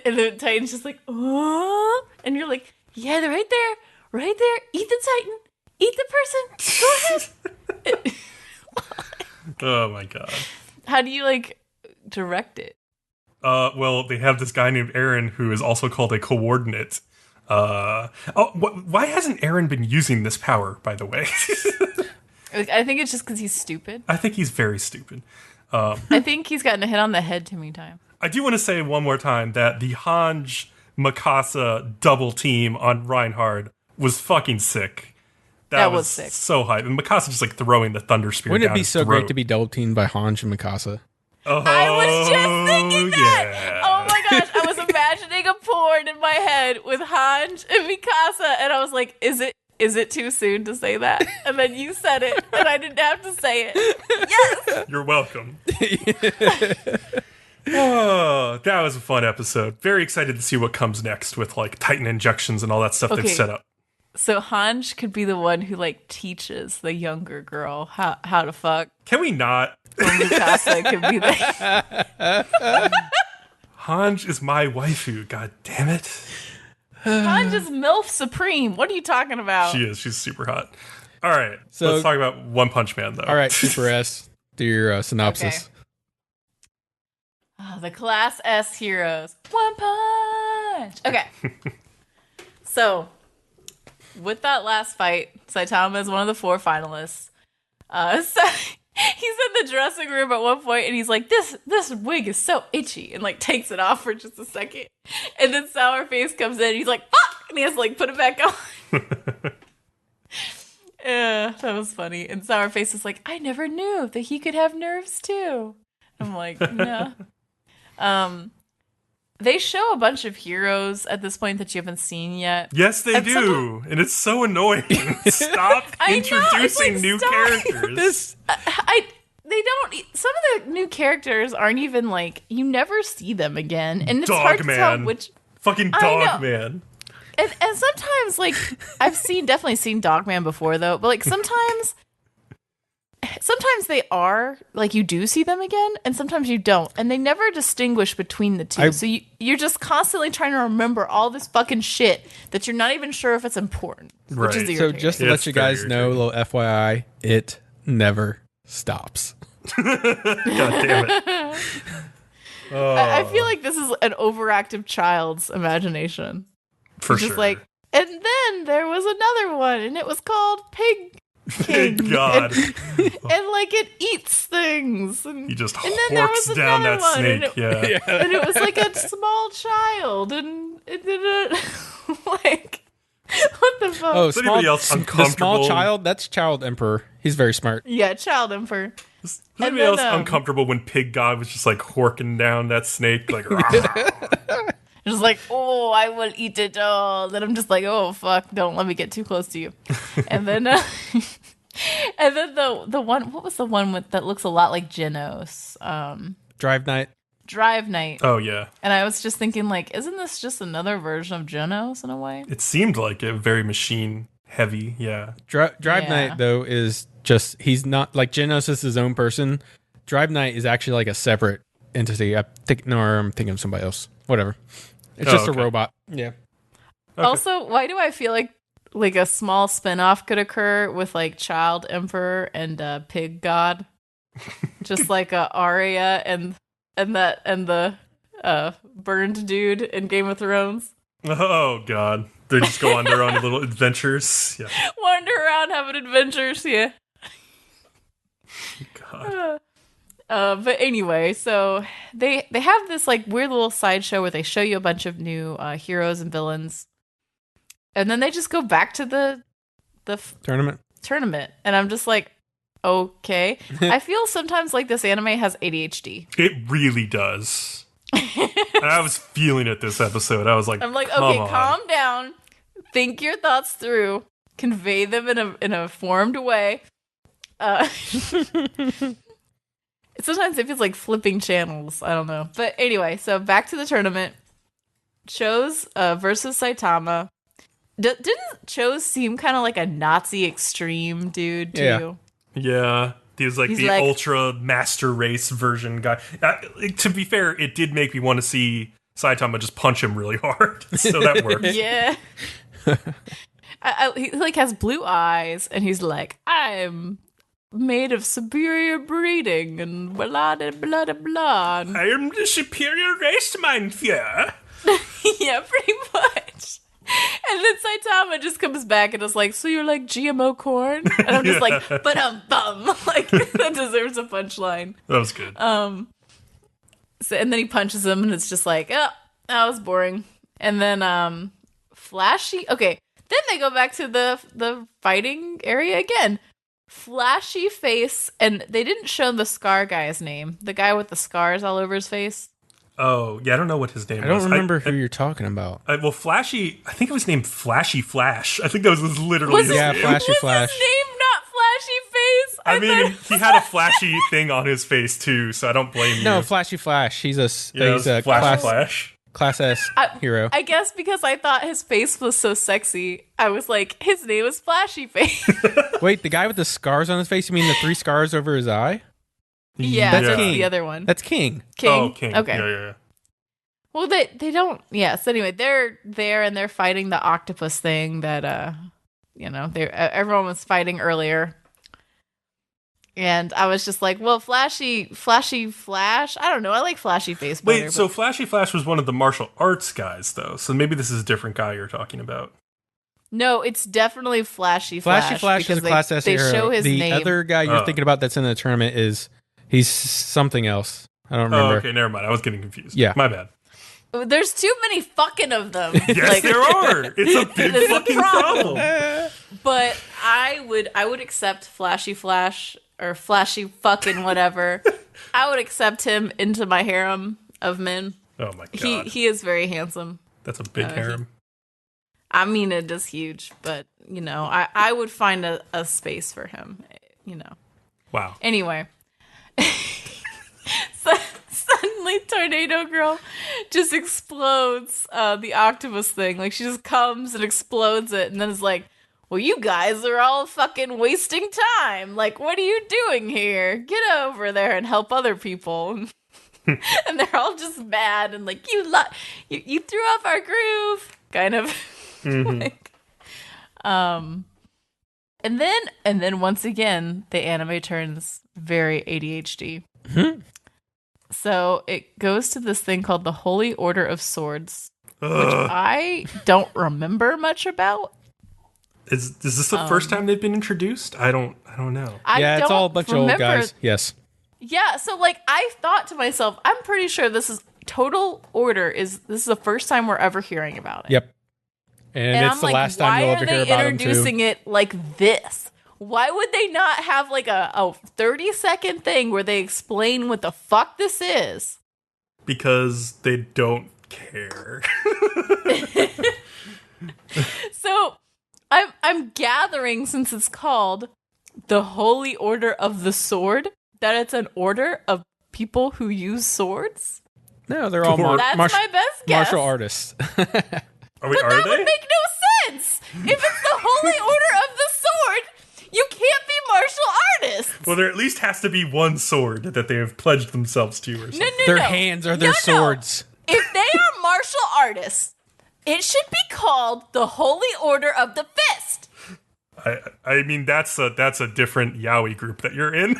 And the Titan's just like, oh. And you're like, yeah, they're right there. Right there. Eat the Titan. Eat the person. Go ahead. Oh, my God. How do you, like, direct it? Well, they have this guy named Eren who is also called a coordinate. Why hasn't Eren been using this power, by the way? I think it's just because he's stupid. I think he's very stupid. I think he's gotten a hit on the head too many times. I do want to say one more time that the Hanj Mikasa double team on Reinhardt was fucking sick. That was sick. So hype. And Mikasa just like throwing the Thunder Spear. Wouldn't it be his so throat. great to be double teamed by Hanj and Mikasa? Oh, I was just thinking that. Yeah. Oh my gosh, I was imagining a porn in my head with Hanj and Mikasa, and I was like, is it too soon to say that? And then you said it, and I didn't have to say it. Yes! You're welcome. Oh, that was a fun episode. Very excited to see what comes next with like Titan injections and all that stuff they've set up. So Hanj could be the one who like teaches the younger girl how to fuck. Can we not? Mikasa could be the... Hanj is my waifu, god damn it. Hanj is MILF Supreme. What are you talking about? She is. She's super hot. All right. So, let's talk about One Punch Man, though. All right, Super S, do your synopsis. Okay. The Class S heroes. One Punch! Okay. So, with that last fight, Saitama is one of the 4 finalists. So he's in the dressing room at one point, and he's like, this wig is so itchy, and like takes it off for just a second. And then Sour Face comes in, and he's like, fuck! And he has to like put it back on. Yeah, that was funny. And Sour Face is like, I never knew that he could have nerves too. I'm like, no. They show a bunch of heroes at this point that you haven't seen yet. Yes, they do. And it's so annoying. Stop introducing new characters. They don't. Some of the new characters aren't even like, you never see them again. And it's hard to tell which. Fucking Dogman. And sometimes, like, I've definitely seen Dogman before, though. But, like, sometimes they are, like, you do see them again, and sometimes you don't. And they never distinguish between the two. So you're just constantly trying to remember all this fucking shit that you're not even sure if it's important. Right. Which is So irritating. just to let you guys know, a little FYI, it never stops. God damn it. I feel like this is an overactive child's imagination. For just sure. like, and then there was another one, and it was called Pig King. Thank God. And like it eats things. And He just and then there horks was down another that one, snake. and it was like a small child, and it didn't like. What the fuck? Oh, Is anybody else the uncomfortable? small child, that's Child Emperor. He's very smart. Yeah, Child Emperor. Is anybody else uncomfortable when Pig God was just like horking down that snake? Like, Just like, oh, I will eat it all. Then I'm just like, oh, fuck, don't let me get too close to you. And then, and then the one, what was the one with that looks a lot like Genos? Drive Night. Drive Night. oh yeah, And I was just thinking, like, isn't this just another version of Genos in a way? it seemed like it, very machine heavy. Yeah, Drive Yeah. Night, though, is just, he's not, like, Genos is his own person. Drive Night is actually like a separate entity. I'm thinking of somebody else. Whatever. It's just okay. a robot. Yeah. Okay. Also, why do I feel like a small spinoff could occur with like Child Emperor and Pig God? Just like Arya and the burned dude in Game of Thrones. Oh god, they just go on their own little adventures. Yeah, Wander around having adventures, yeah. god. But anyway, so they have this like weird little sideshow where they show you a bunch of new heroes and villains, and then they just go back to the Tournament. and I'm just like, okay. I feel sometimes like this anime has ADHD. It really does. And I was feeling it this episode. I was like, I'm like, come okay, on. calm down, think your thoughts through, convey them in a formed way. Sometimes it feels like flipping channels. I don't know. But anyway, so back to the tournament. Chose versus Saitama. Didn't Chose seem kind of like a Nazi extreme dude to Yeah. you? Yeah, he was like He's the like- ultra master race version guy. To be fair, it did make me want to see Saitama just punch him really hard. So that worked. Yeah. He like has blue eyes, and he's like, I'm made of superior breeding, and blah blah blah blah blah. I am the superior race, mein Führer. Yeah, pretty much. And then Saitama just comes back and is like, so you're like GMO corn? And I'm just like, but I'm bum. Like, that deserves a punchline. That was good. So, and then he punches him, and it's just like, oh, that was boring. And then Flashy. Okay, then they go back to the fighting area again. Flashy face, and they didn't show the scar guy's name. The guy with the scars all over his face. Oh, yeah, I don't know what his name I was. don't remember who you're talking about. Well, Flashy, I think it was named Flashy Flash. I think that was literally Was his Yeah, name. Flashy Flash. His name not Flashy face. I mean, thought- he had a flashy thing on his face, too, so I don't blame you. No, Flashy Flash. He's a Yeah, he's a Flashy class, Flash. class S hero. I guess because I thought his face was so sexy, I was like, his name is Flashy Face. Wait, the guy with the scars on his face? You mean the 3 scars over his eye? Yeah, That's that's King. the other one. That's King. King. Oh, King. Okay. Yeah. Well, they don't. Yeah. So anyway, they're there and they're fighting the octopus thing that everyone was fighting earlier. And I was just like, well, Flashy Flash. I don't know. I like Flashy Face better. Wait, so Flashy Flash was one of the martial arts guys, though. So maybe this is a different guy you're talking about. no, it's definitely Flashy Flash. Flashy Flash is because a class S they hero. show his the name. other guy you're Oh. thinking about that's in the tournament he's something else. I don't Oh, remember. okay, never mind. I was getting confused. Yeah. My bad. There's too many fucking of them. Yes, there are. It's a big It's a fucking problem. But I would accept Flashy Flash or Flashy fucking whatever. I would accept him into my harem of men. Oh my god. He is very handsome. That's a big harem. I mean, it is huge, but I would find a space for him. Wow. Anyway, so suddenly Tornado Girl just explodes the octopus thing. Like, she just comes and explodes it, and then is like, well, you guys are all fucking wasting time. Like, what are you doing here? Get over there and help other people. And they're all just mad and like, you threw off our groove, kind of. Like, and then once again, the anime turns very ADHD. So it goes to this thing called the Holy Order of Swords, which I don't remember much about. Is this the first time they've been introduced? I don't know. Yeah, it's all a bunch of old remember- guys. Yes. Yeah, so like I thought to myself, I'm pretty sure this is Total Order this is the first time we're ever hearing about it. Yep. And it's I'm the like, last time why you'll are ever they hear about him, introducing too. it like this? Why would they not have like a 30-second thing where they explain what the fuck this is? Because they don't care. So I'm gathering, since it's called the Holy Order of the Sword, that it's an order of people who use swords. No, they're all That's my best guess. martial artists. Are That they? would make no sense. If it's the Holy Order of the Sword, you can't be martial artists. Well, there at least has to be one sword that they have pledged themselves to or something. No. Their hands are their swords. If they are martial artists, it should be called the Holy Order of the Fist. I mean, that's a different yaoi group that you're in.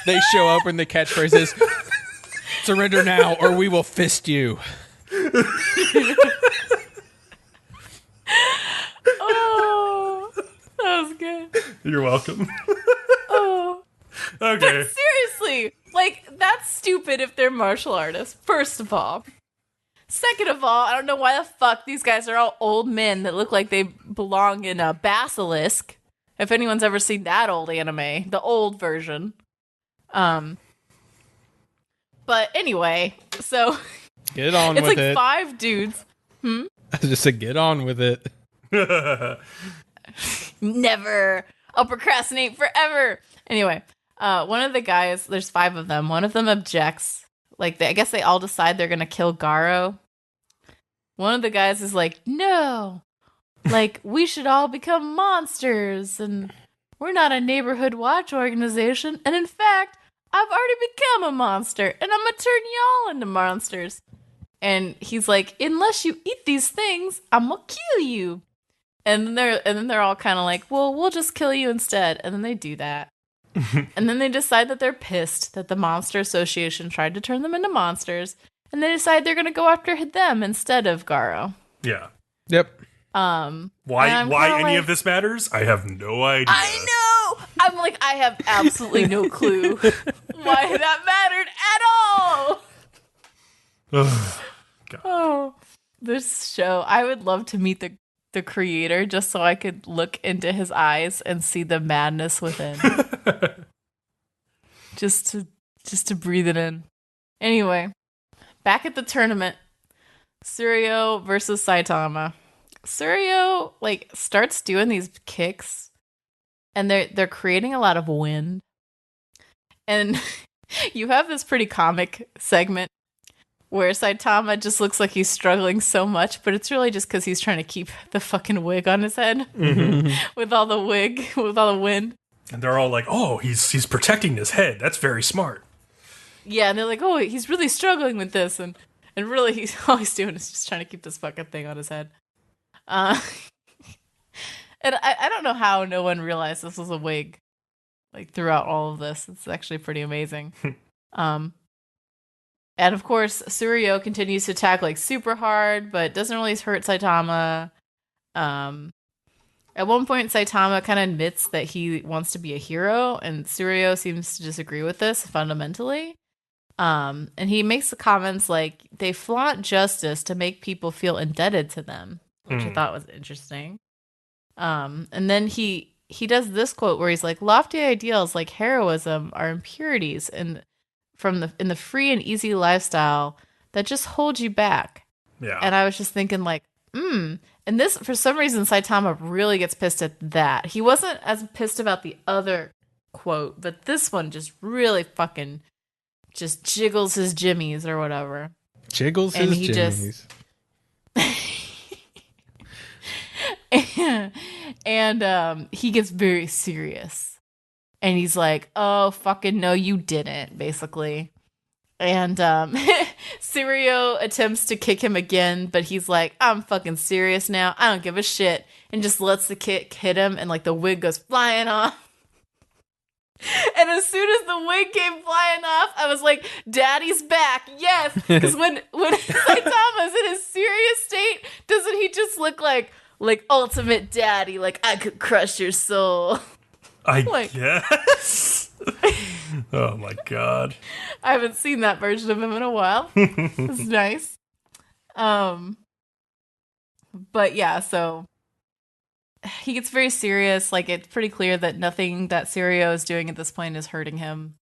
They show up and the catchphrase is, surrender now or we will fist you. Oh, that was good. You're welcome. Oh. Okay. But seriously, like, that's stupid if they're martial artists, first of all. Second of all, I don't know why the fuck these guys are all old men that look like they belong in a Basilisk. If anyone's ever seen that old anime, the old version. But anyway, so Get on it's with like it. 5 dudes. I just said get on with it. Never. I'll procrastinate forever. Anyway, one of the guys, there's 5 of them. One of them objects. Like, I guess they all decide they're going to kill Garo. One of the guys is like, no. Like, we should all become monsters. And we're not a neighborhood watch organization. And in fact, I've already become a monster. And I'm going to turn y'all into monsters. And he's like, unless you eat these things, I'm going to kill you. And then they're all kind of like, well, we'll just kill you instead. And then they do that. And then they decide that they're pissed that the Monster Association tried to turn them into monsters. And they decide they're going to go after them instead of Garo. Yeah. Yep. Why any of this matters? I have no idea. I know! I'm like, I have absolutely no clue why that mattered at all! God. Oh, this show, I would love to meet the creator just so I could look into his eyes and see the madness within. just to breathe it in. Anyway, back at the tournament, Suryo versus Saitama. Suryo like starts doing these kicks and they're creating a lot of wind. And you have this pretty comic segment where Saitama just looks like he's struggling so much, but it's really just because he's trying to keep the fucking wig on his head with all the wind. And they're all like, "Oh, he's protecting his head. That's very smart." Yeah, and they're like, "Oh, he's really struggling with this," and really, all he's doing is just trying to keep this fucking thing on his head. And I don't know how no one realized this was a wig, like throughout all of this. It's actually pretty amazing. And of course, Suryo continues to attack like super hard, but doesn't really hurt Saitama. At one point, Saitama kind of admits that he wants to be a hero, and Suryo seems to disagree with this fundamentally. And he makes the comments like they flaunt justice to make people feel indebted to them, which I thought was interesting. And then he does this quote where he's like, "Lofty ideals like heroism are impurities in the free and easy lifestyle that just hold you back." Yeah. And I was just thinking like, And this, for some reason, Saitama really gets pissed at that. He wasn't as pissed about the other quote, but this one just really fucking just jiggles his jimmies or whatever. Jiggles And his he jimmies. And he gets very serious. And he's like, "Oh, fucking no, you didn't," basically. And Suryo attempts to kick him again, but he's like, "I'm fucking serious now. I don't give a shit." And just lets the kick hit him, and like the wig goes flying off. And as soon as the wig came flying off, I was like, "Daddy's back." Yes. Because when Saitama's in his serious state, doesn't he just look like ultimate daddy? Like, I could crush your soul. I guess. Oh my god. I haven't seen that version of him in a while. It's nice. But yeah, so he gets very serious. Like, it's pretty clear that nothing that Sirio is doing at this point is hurting him.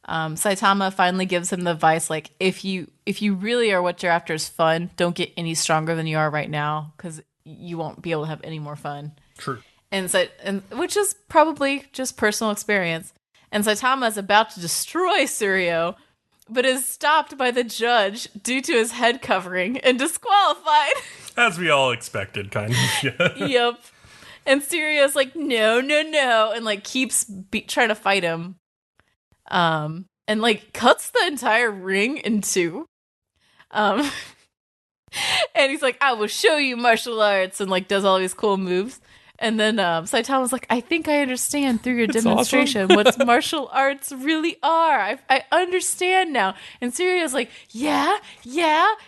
Saitama finally gives him the advice, like, if you really are what you're after is fun, don't get any stronger than you are right now, because you won't be able to have any more fun. True. And which is probably just personal experience. And Saitama is about to destroy Sirio, but is stopped by the judge due to his head covering and disqualified. As we all expected, kind of. Yeah. Yep. And Sirio's like, no, and like keeps trying to fight him. And like cuts the entire ring in two. And he's like, I will show you martial arts, and like does all these cool moves. And then Saitama's like, I think I understand through your demonstration what martial arts really are. I understand now. And Sirio's like, yeah,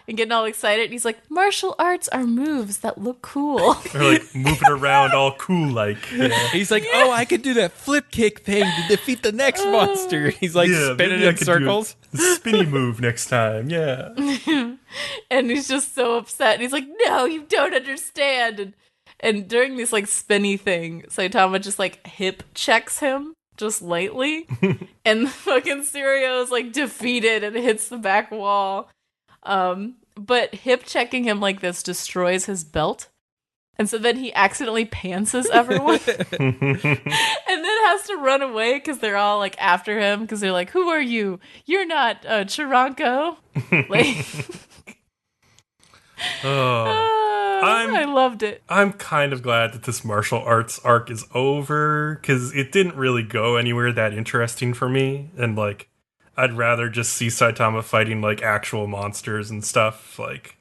and getting all excited. And he's like, martial arts are moves that look cool. Or like moving around all cool like. Yeah. He's like, oh, I could do that flip kick thing to defeat the next monster. He's like spinning in circles. Spinny move next time, yeah. And he's just so upset. And he's like, no, you don't understand. And during this like spinny thing, Saitama just like hip checks him just lightly, and fucking Sirio is like defeated and hits the back wall. But hip checking him like this destroys his belt, and so then he accidentally pantses everyone, and then has to run away because they're all like after him because they're like, "Who are you? You're not Chiranko." Like. I loved it. I'm kind of glad that this martial arts arc is over, because it didn't really go anywhere that interesting for me, and like I'd rather just see Saitama fighting like actual monsters and stuff. Like,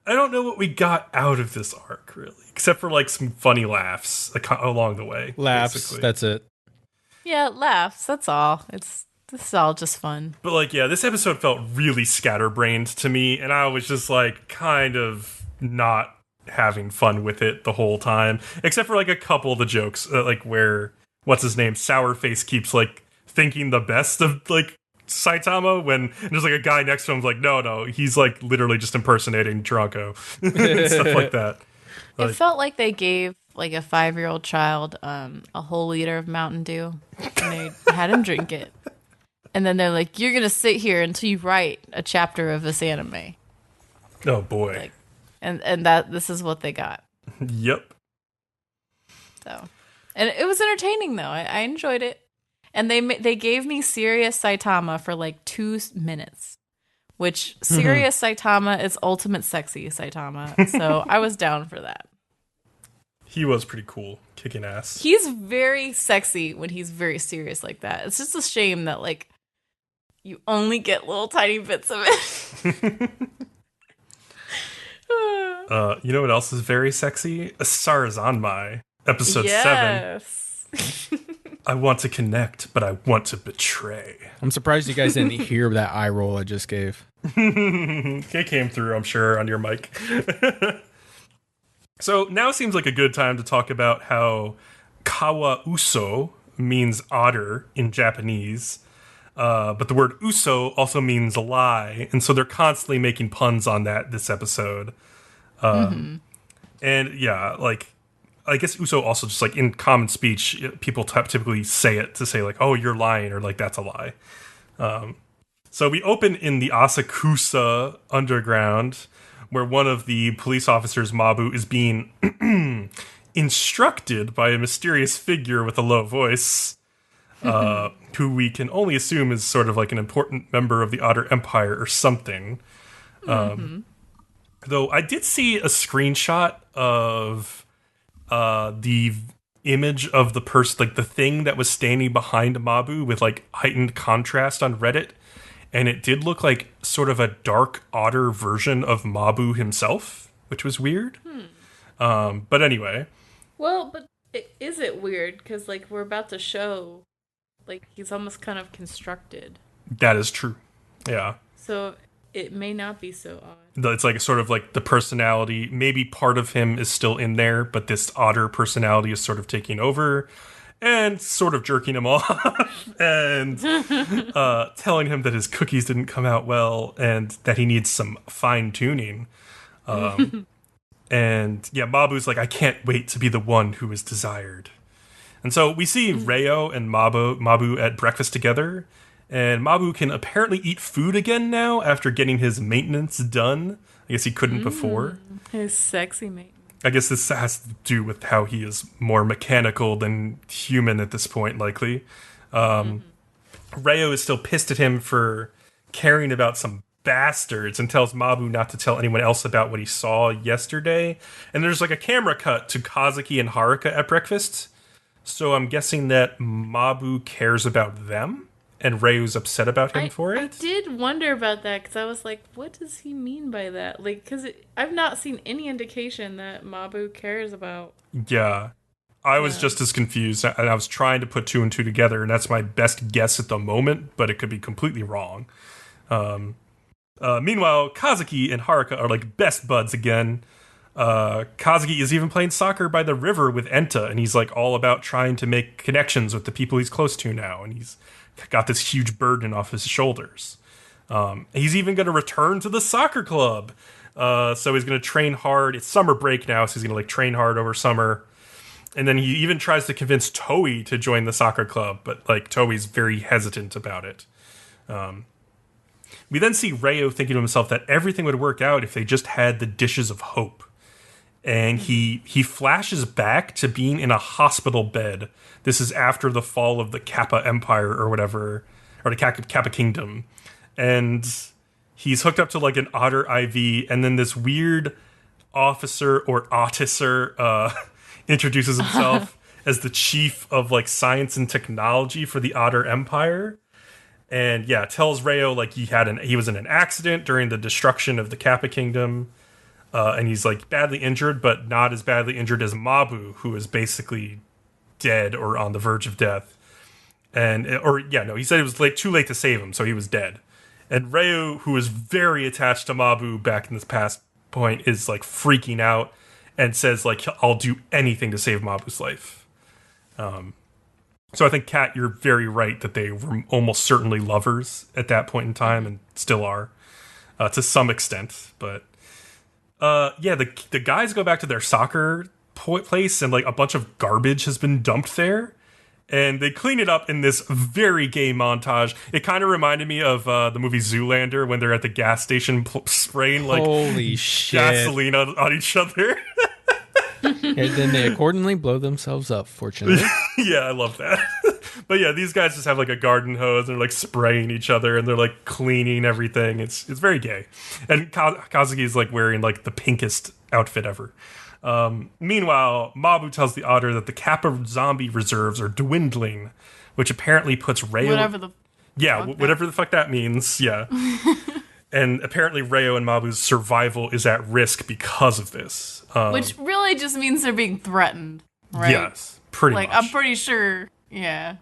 I don't know what we got out of this arc really, except for like some funny laughs along the way. Laughs, basically. That's it. Yeah, laughs, that's all. This is all just fun. But like, yeah, this episode felt really scatterbrained to me, and I was just like kind of not having fun with it the whole time, except for like a couple of the jokes, like where what's his name, Sourface, keeps like thinking the best of like Saitama when there's like a guy next to him like, no, he's like literally just impersonating Dronko. Stuff like that. It felt like they gave like a 5-year-old child a whole liter of Mountain Dew, and they had him drink it, and then they're like, you're gonna sit here until you write a chapter of this anime. Oh boy. Like, and that this is what they got. Yep. So, and it was entertaining though. I enjoyed it, and they gave me serious Saitama for like 2 minutes, which serious Saitama is ultimate sexy Saitama. So I was down for that. He was pretty cool, kicking ass. He's very sexy when he's very serious like that. It's just a shame that like you only get little tiny bits of it. You know what else is very sexy? Sarazanmai, episode 7. I want to connect, but I want to betray. I'm surprised you guys didn't hear that eye roll I just gave. It came through, I'm sure, on your mic. So now seems like a good time to talk about how kawa uso means otter in Japanese. But the word uso also means lie, and so they're constantly making puns on that this episode. And yeah, like, I guess uso also just like in common speech, people typically say it to say like, oh, you're lying, or like, that's a lie. So we open in the Asakusa underground, where one of the police officers, Mabu, is being instructed by a mysterious figure with a low voice, who we can only assume is sort of like an important member of the Otter Empire or something. Though I did see a screenshot of the image of the person, like the thing that was standing behind Mabu with like heightened contrast on Reddit, and it did look like sort of a dark otter version of Mabu himself, which was weird. But anyway. Well, but is it weird? Because like we're about to show, like he's almost kind of constructed. That is true. Yeah. So it may not be so odd. It's like sort of like the personality, maybe part of him is still in there, but this otter personality is sort of taking over and sort of jerking him off and telling him that his cookies didn't come out well and that he needs some fine tuning. And yeah, Mabu's like, I can't wait to be the one who is desired. And so we see Reo and Mabu at breakfast together. And Mabu can apparently eat food again now after getting his maintenance done. I guess he couldn't before. His sexy mate. I guess this has to do with how he is more mechanical than human at this point, likely. Reo is still pissed at him for caring about some bastards and tells Mabu not to tell anyone else about what he saw yesterday. And there's like a camera cut to Kazuki and Haruka at breakfast. So I'm guessing that Mabu cares about them and Reo's upset about him for it. I did wonder about that because I was like, what does he mean by that? Like, because I've not seen any indication that Mabu cares about. Yeah. I was just as confused, and I was trying to put 2 and 2 together, and that's my best guess at the moment, but it could be completely wrong. Meanwhile, Kazuki and Haruka are like best buds again. Kazuki is even playing soccer by the river with Enta, and he's like all about trying to make connections with the people he's close to now, and he's got this huge burden off his shoulders. He's even going to return to the soccer club. So he's going to train hard. It's summer break now, so he's going to like train hard over summer. And then he even tries to convince Toei to join the soccer club, but like Toei's very hesitant about it. We then see Reo thinking to himself that everything would work out if they just had the dishes of hope. And he flashes back to being in a hospital bed. This is after the fall of the Kappa Empire or whatever, or the Kappa Kingdom. And he's hooked up to like an otter IV, and then this weird officer or officer introduces himself as the chief of like science and technology for the Otter Empire. And yeah, tells Reo like he was in an accident during the destruction of the Kappa Kingdom. And he's like badly injured, but not as badly injured as Mabu, who is basically dead or on the verge of death. He said it was too late to save him, so he was dead. And Reo, who is very attached to Mabu back in this past point, is like freaking out and says like, I'll do anything to save Mabu's life. So I think, Kat, you're very right that they were almost certainly lovers at that point in time and still are to some extent, but the guys go back to their soccer place, and like a bunch of garbage has been dumped there, and they clean it up in this very gay montage. It kind of reminded me of the movie Zoolander when they're at the gas station spraying like holy shit gasoline on each other. And then they accordingly blow themselves up, fortunately. Yeah, I love that. But yeah, these guys just have like a garden hose and they're like spraying each other and they're like cleaning everything. It's very gay. And Kazuki is like wearing like the pinkest outfit ever. Meanwhile, Mabu tells the otter that the Kappa zombie reserves are dwindling, which apparently puts Reo... whatever the fuck that means. Yeah. And apparently Reo and Mabu's survival is at risk because of this. Which really just means they're being threatened, right? Yes, pretty much. I'm pretty sure, yeah.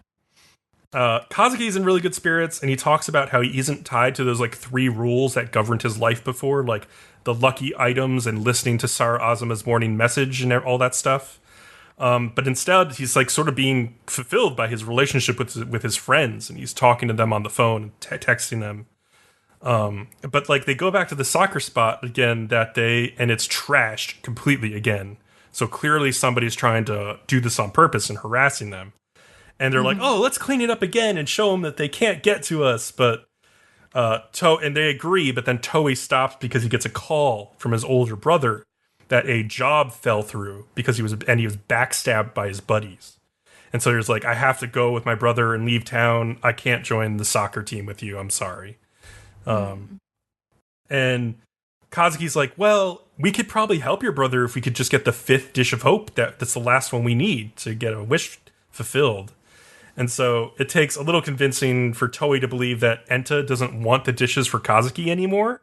Kazuki's in really good spirits, and he talks about how he isn't tied to those like 3 rules that governed his life before, like the lucky items and listening to Sarazanmai's morning message and all that stuff. But instead, he's like sort of being fulfilled by his relationship with his friends, and he's talking to them on the phone and texting them. But like they go back to the soccer spot again that day, and it's trashed completely again. So clearly somebody's trying to do this on purpose and harassing them. And they're like, oh, let's clean it up again and show them that they can't get to us. But and they agree, but then Toei stops because he gets a call from his older brother that a job fell through because he was backstabbed by his buddies. And so he's like, I have to go with my brother and leave town. I can't join the soccer team with you. I'm sorry. And Kazuki's like, well, we could probably help your brother if we could just get the 5th dish of hope. That's the last one we need to get a wish fulfilled. And so it takes a little convincing for Toei to believe that Enta doesn't want the dishes for Kazuki anymore.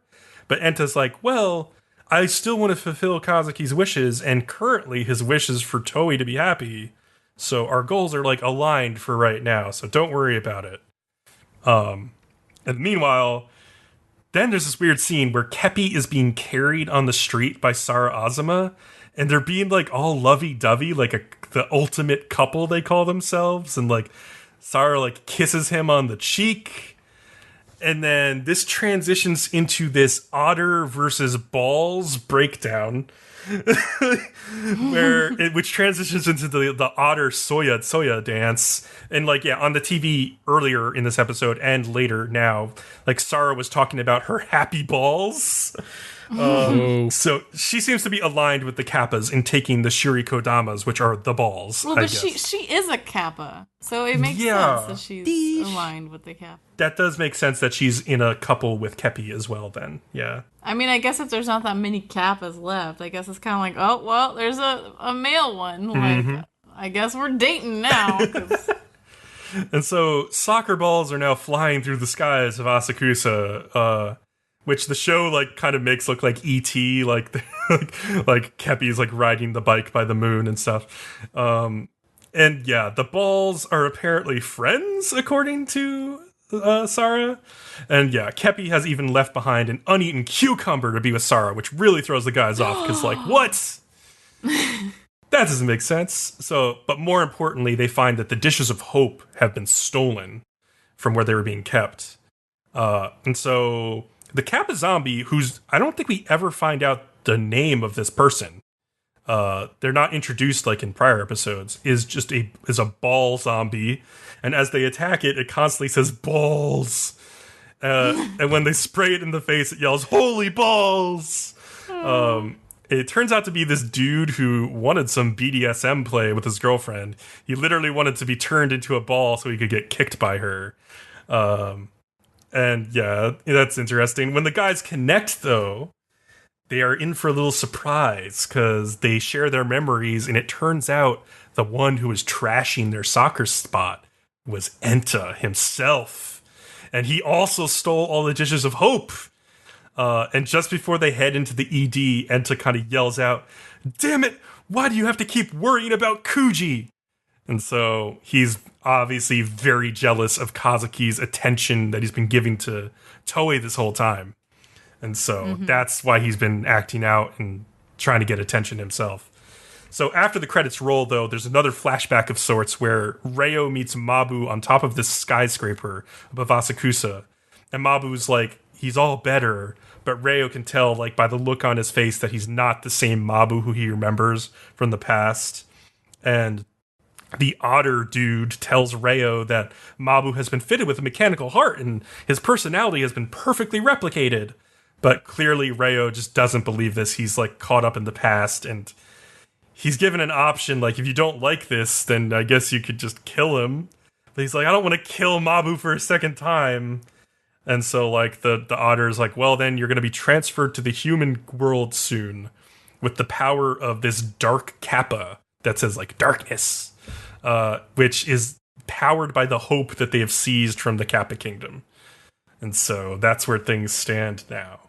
But Enta's like, well, I still want to fulfill Kazuki's wishes, and currently his wish is for Toei to be happy. So our goals are like aligned for right now, so don't worry about it. And meanwhile, then there's this weird scene where Keppi is being carried on the street by Sarazanmai, and they're being like all lovey-dovey, like the ultimate couple they call themselves, and like Sara like kisses him on the cheek, And then this transitions into this otter versus balls breakdown, which transitions into the otter soya dance. And like, yeah, on the TV earlier in this episode and later now, like Sarah was talking about her happy balls. So she seems to be aligned with the Kappas in taking the Shurikodamas, which are the balls. Well, but she is a Kappa, so it makes sense that she's aligned with the Kappa. That does make sense that she's in a couple with Kepi as well, then. Yeah. I mean, I guess if there's not that many Kappas left, I guess it's kind of like, oh, well, there's a male one. Like, I guess we're dating now. And so soccer balls are now flying through the skies of Asakusa, which the show like kind of makes look like E.T., like Kepi's like riding the bike by the moon and stuff. And yeah, the balls are apparently friends, according to Sarah. And yeah, Kepi has even left behind an uneaten cucumber to be with Sarah, which really throws the guys off, because like, what? That doesn't make sense. So, but more importantly, they find that the dishes of hope have been stolen from where they were being kept. And so the Kappa zombie, who's, I don't think we ever find out the name of this person. They're not introduced like in prior episodes, is a ball zombie. And as they attack it, it constantly says balls. And when they spray it in the face, it yells, "Holy balls!" It turns out to be this dude who wanted some BDSM play with his girlfriend. He literally wanted to be turned into a ball so he could get kicked by her. And yeah, that's interesting. When the guys connect, though, they are in for a little surprise because they share their memories, and it turns out the one who was trashing their soccer spot was Enta himself. And he also stole all the dishes of hope. And just before they head into the ED, Enta kind of yells out, "Damn it, why do you have to keep worrying about Kuji?" And so he's obviously very jealous of Kazuki's attention that he's been giving to Toei this whole time. And so that's why he's been acting out and trying to get attention himself. So after the credits roll, though, there's another flashback of sorts where Reo meets Mabu on top of this skyscraper above Asakusa. And Mabu's like, he's all better, but Reo can tell, like, by the look on his face that he's not the same Mabu who he remembers from the past. And the otter dude tells Reo that Mabu has been fitted with a mechanical heart and his personality has been perfectly replicated. But clearly Reo just doesn't believe this. He's, like, caught up in the past, and he's given an option, like, if you don't like this, then I guess you could just kill him. But he's like, I don't want to kill Mabu for a second time. And so, like, the otter's like, well, then you're going to be transferred to the human world soon with the power of this dark kappa that says, like, darkness, which is powered by the hope that they have seized from the Kappa Kingdom. And so that's where things stand now.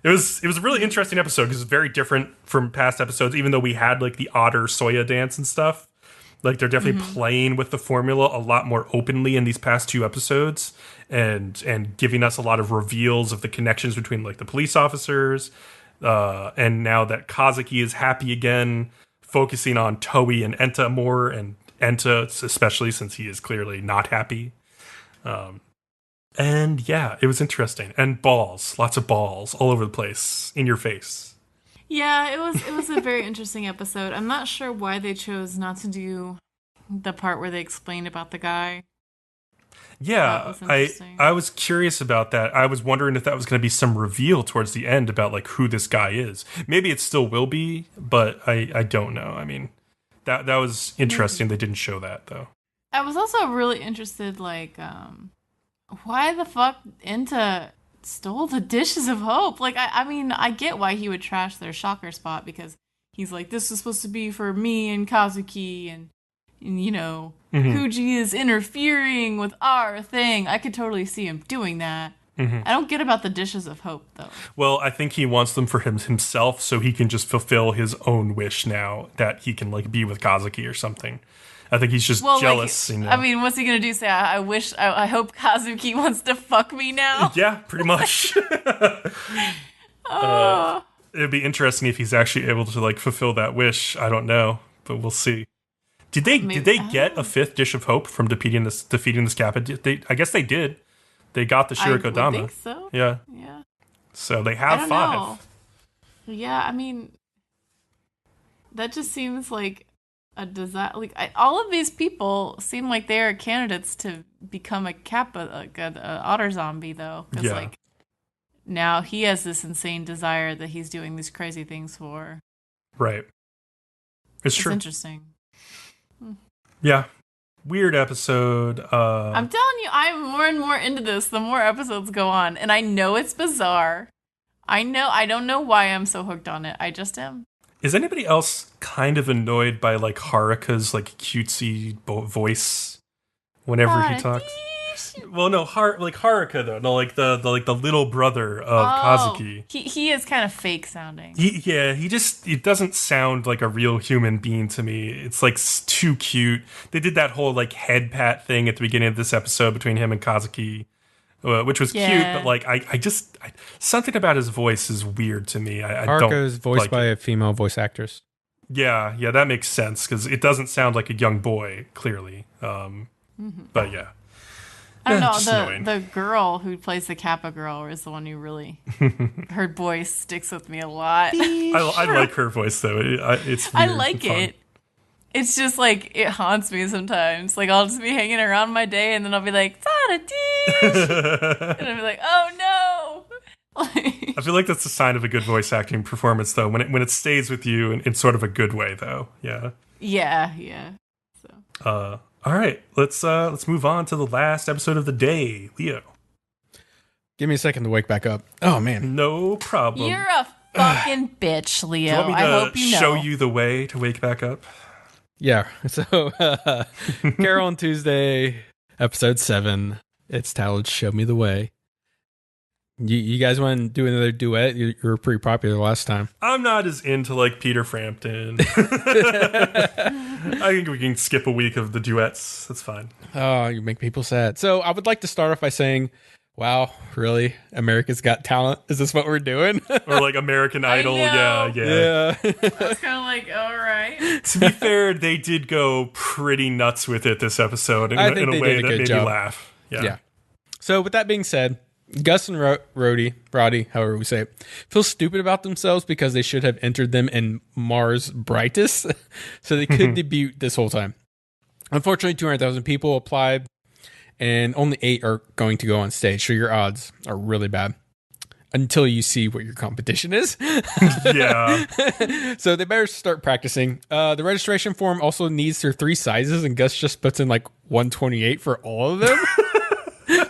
It was a really interesting episode because it's very different from past episodes, even though we had, like, the otter soya dance and stuff. Like, they're definitely playing with the formula a lot more openly in these past two episodes and giving us a lot of reveals of the connections between, like, the police officers. And now that Kazuki is happy again, focusing on Toei and Enta more, and Enta especially since he is clearly not happy. And yeah, it was interesting. And balls, lots of balls all over the place, in your face. Yeah, it was a very interesting episode. I'm not sure why they chose not to do the part where they explained about the guy. Yeah, I was curious about that. I was wondering if that was going to be some reveal towards the end about, like, who this guy is. Maybe it still will be, but I don't know. I mean, that was interesting. They didn't show that, though. I was also really interested, like, why the fuck Enta stole the dishes of hope? Like, I mean, I get why he would trash their shocker spot, because he's like, this is supposed to be for me and Kazuki, and you know, Kuji is interfering with our thing. I could totally see him doing that. I don't get about the dishes of hope, though. Well, I think he wants them for himself so he can just fulfill his own wish now that he can, like, be with Kazuki or something. I think he's just jealous. Like, you know? I mean, what's he gonna do? Say, I hope Kazuki wants to fuck me now? Yeah, pretty much. It'd be interesting if he's actually able to, like, fulfill that wish. I don't know, but we'll see. Did they get a fifth dish of hope from defeating this Kappa? I guess they did. They got the I would Shirikodama. think so. Yeah. Yeah. So they I have don't 5. know. Yeah, I mean, that just seems like a desire. Like all of these people seem like they are candidates to become a kappa, like a otter zombie, though. Because Yeah. like now he has this insane desire that he's doing these crazy things for. Right. It's It's true. interesting. Yeah. Weird episode. I'm telling you, I'm more and more into this the more episodes go on, and I know it's bizarre. I don't know why I'm so hooked on it. I just am. Is anybody else kind of annoyed by like Haruka's like cutesy voice whenever he talks? Well, no, like Haruka though, no, like the little brother of Kazuki. He is kind of fake sounding. It doesn't sound like a real human being to me. It's like too cute. They did that whole like head pat thing at the beginning of this episode between him and Kazuki, which was cute, but like something about his voice is weird to me. I don't. Haruka is voiced by a female voice actress. Yeah, that makes sense because it doesn't sound like a young boy clearly. But yeah. I don't just know. annoying. The girl who plays the Kappa girl is the one who really, her voice sticks with me a lot. I like her voice though. It's I weird like and fun. it. It's just like it haunts me sometimes. Like I'll just be hanging around my day, and then I'll be like, Saradish! And I'll be like, oh no. I feel like that's a sign of a good voice acting performance though. When it stays with you in sort of a good way though. Yeah. Yeah. So. All right, let's move on to the last episode of the day, Leo. Give me a second to wake back up. Oh man, No problem. You're a fucking bitch, Leo. Do you want me I to hope you know. show you the way to wake back up? yeah. So Carole Tuesday, episode 7. It's titled "Show Me the Way." You guys want to do another duet? You were pretty popular last time. I'm not as into like Peter Frampton. I think we can skip a week of the duets. That's fine. Oh, you make people sad. So I would like to start off by saying, wow, really? America's Got Talent? Is this what we're doing? Or like American Idol. know. Yeah. I was kind of like, all right. To be fair, they did go pretty nuts with it this episode in I think a they way did a that good made job. me laugh. Yeah. So with that being said, Gus and Roddy, however we say it, feel stupid about themselves because they should have entered them in Mars Brightest, so they could debut this whole time. Unfortunately, 200,000 people applied, and only 8 are going to go on stage, so your odds are really bad until you see what your competition is. Yeah. So they better start practicing. The registration form also needs their 3 sizes, and Gus just puts in like 128 for all of them.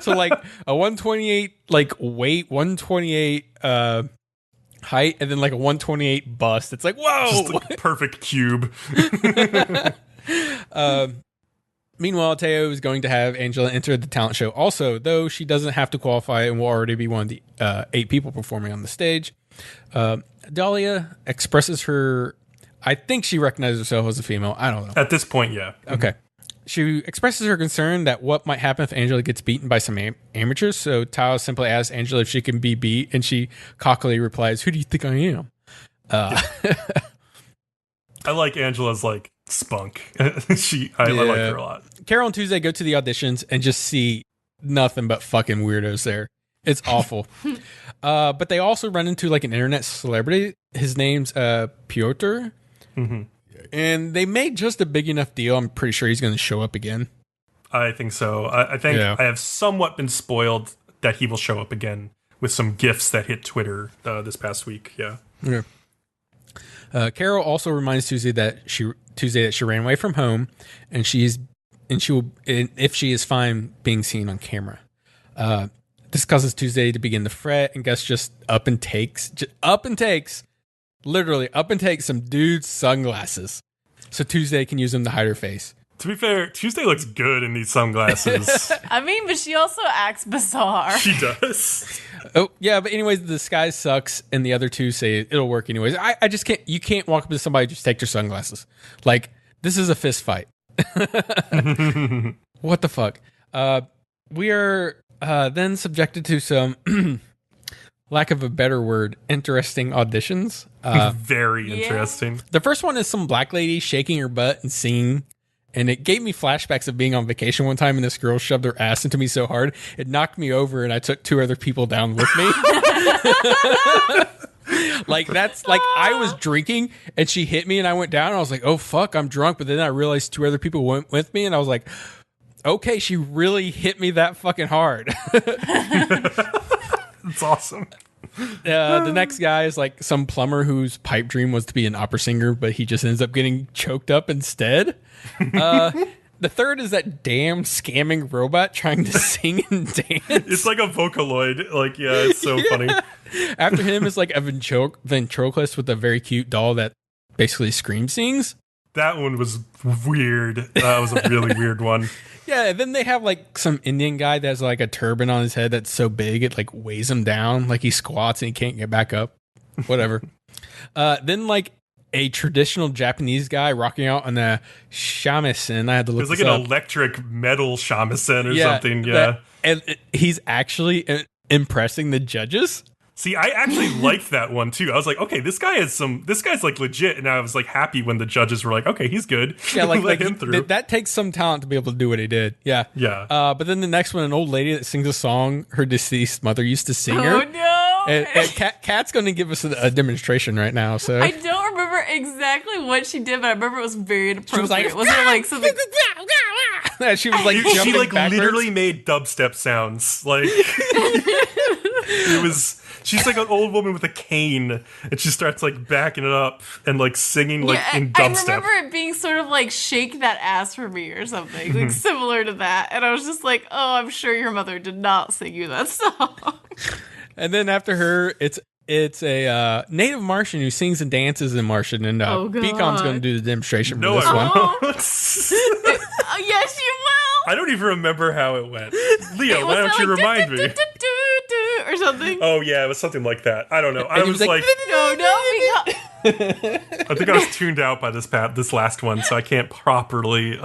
So like a 128 like weight, 128 height, and then like a 128 bust. It's like, whoa! Just a perfect cube. Meanwhile, Teo is going to have Angela enter the talent show also, though she doesn't have to qualify and will already be one of the 8 people performing on the stage. Dahlia expresses her... I think she recognizes herself as a female. I don't know. At this point, yeah. Okay. She expresses her concern that what might happen if Angela gets beaten by some amateurs. So Tao simply asks Angela if she can be beat, and she cockily replies, "Who do you think I am?" I like Angela's like spunk. I like her a lot. Carole and Tuesday go to the auditions and just see nothing but fucking weirdos there. It's awful. But they also run into like an internet celebrity. His name's Piotr. Mm-hmm. And they made just a big enough deal. I'm pretty sure he's going to show up again. I think so. I think I have somewhat been spoiled that he will show up again with some gifs that hit Twitter this past week. Yeah. Carole also reminds Tuesday that she ran away from home, and if she is fine being seen on camera. This causes Tuesday to begin to fret, and Gus just literally up and takes some dude's sunglasses so Tuesday can use them to hide her face. To be fair, Tuesday looks good in these sunglasses. I mean, but she also acts bizarre. She does. Oh, yeah, but anyways, the disguise sucks, and the other 2 say it'll work anyways. I just can't, you can't walk up to somebody and just take their sunglasses. Like, this is a fist fight. What the fuck? We are then subjected to some, lack of a better word, interesting auditions. Very interesting. The first one is some black lady shaking her butt and singing And it gave me flashbacks of being on vacation one time, and this girl shoved her ass into me so hard, it knocked me over, and I took 2 other people down with me. Like, that's like, I was drinking, and she hit me, and I went down, and I was like, oh, fuck, I'm drunk. But then I realized 2 other people went with me, and I was like, okay, she really hit me that fucking hard. It's awesome. The next guy is like some plumber whose pipe dream was to be an opera singer, but he just ends up getting choked up instead. The third is that damn scamming robot trying to sing and dance. It's like a Vocaloid. Like, yeah, it's so funny. After him is like a ventriloquist with a very cute doll that basically scream sings. That one was weird. That was a really weird one. Yeah, and then they have like some Indian guy that has like a turban on his head that's so big it like weighs him down, like he squats and he can't get back up. Whatever. Then like a traditional Japanese guy rocking out on a shamisen. I had to look. It was like an electric metal shamisen or something. Yeah, and he's actually impressing the judges. See, I actually liked that one too. I was like, okay, this guy's like legit, and I was like happy when the judges were like, okay, he's good. Yeah, like, let him through. That takes some talent to be able to do what he did. Yeah, yeah. But then the next one, an old lady that sings a song her deceased mother used to sing her. Oh no! And Kat's going to give us a demonstration right now. So I don't remember exactly what she did, but I remember it was very inappropriate. She was like, wasn't it like something? She was like, she like backwards. literally made dubstep sounds. Like it was. She's like an old woman with a cane, and she starts like backing it up and like singing like in dubstep. I remember it being sort of like "Shake That Ass for Me" or something, like similar to that. And I was just like, "Oh, I'm sure your mother did not sing you that song." And then after her, it's a native Martian who sings and dances in Martian, and Bcom's going to do the demonstration for this one. Oh, yes, you will. I don't even remember how it went. Leah, why don't you remind me? Or something. Oh yeah, it was something like that. I don't know. I was like, no, I think I was tuned out by this last one, so I can't properly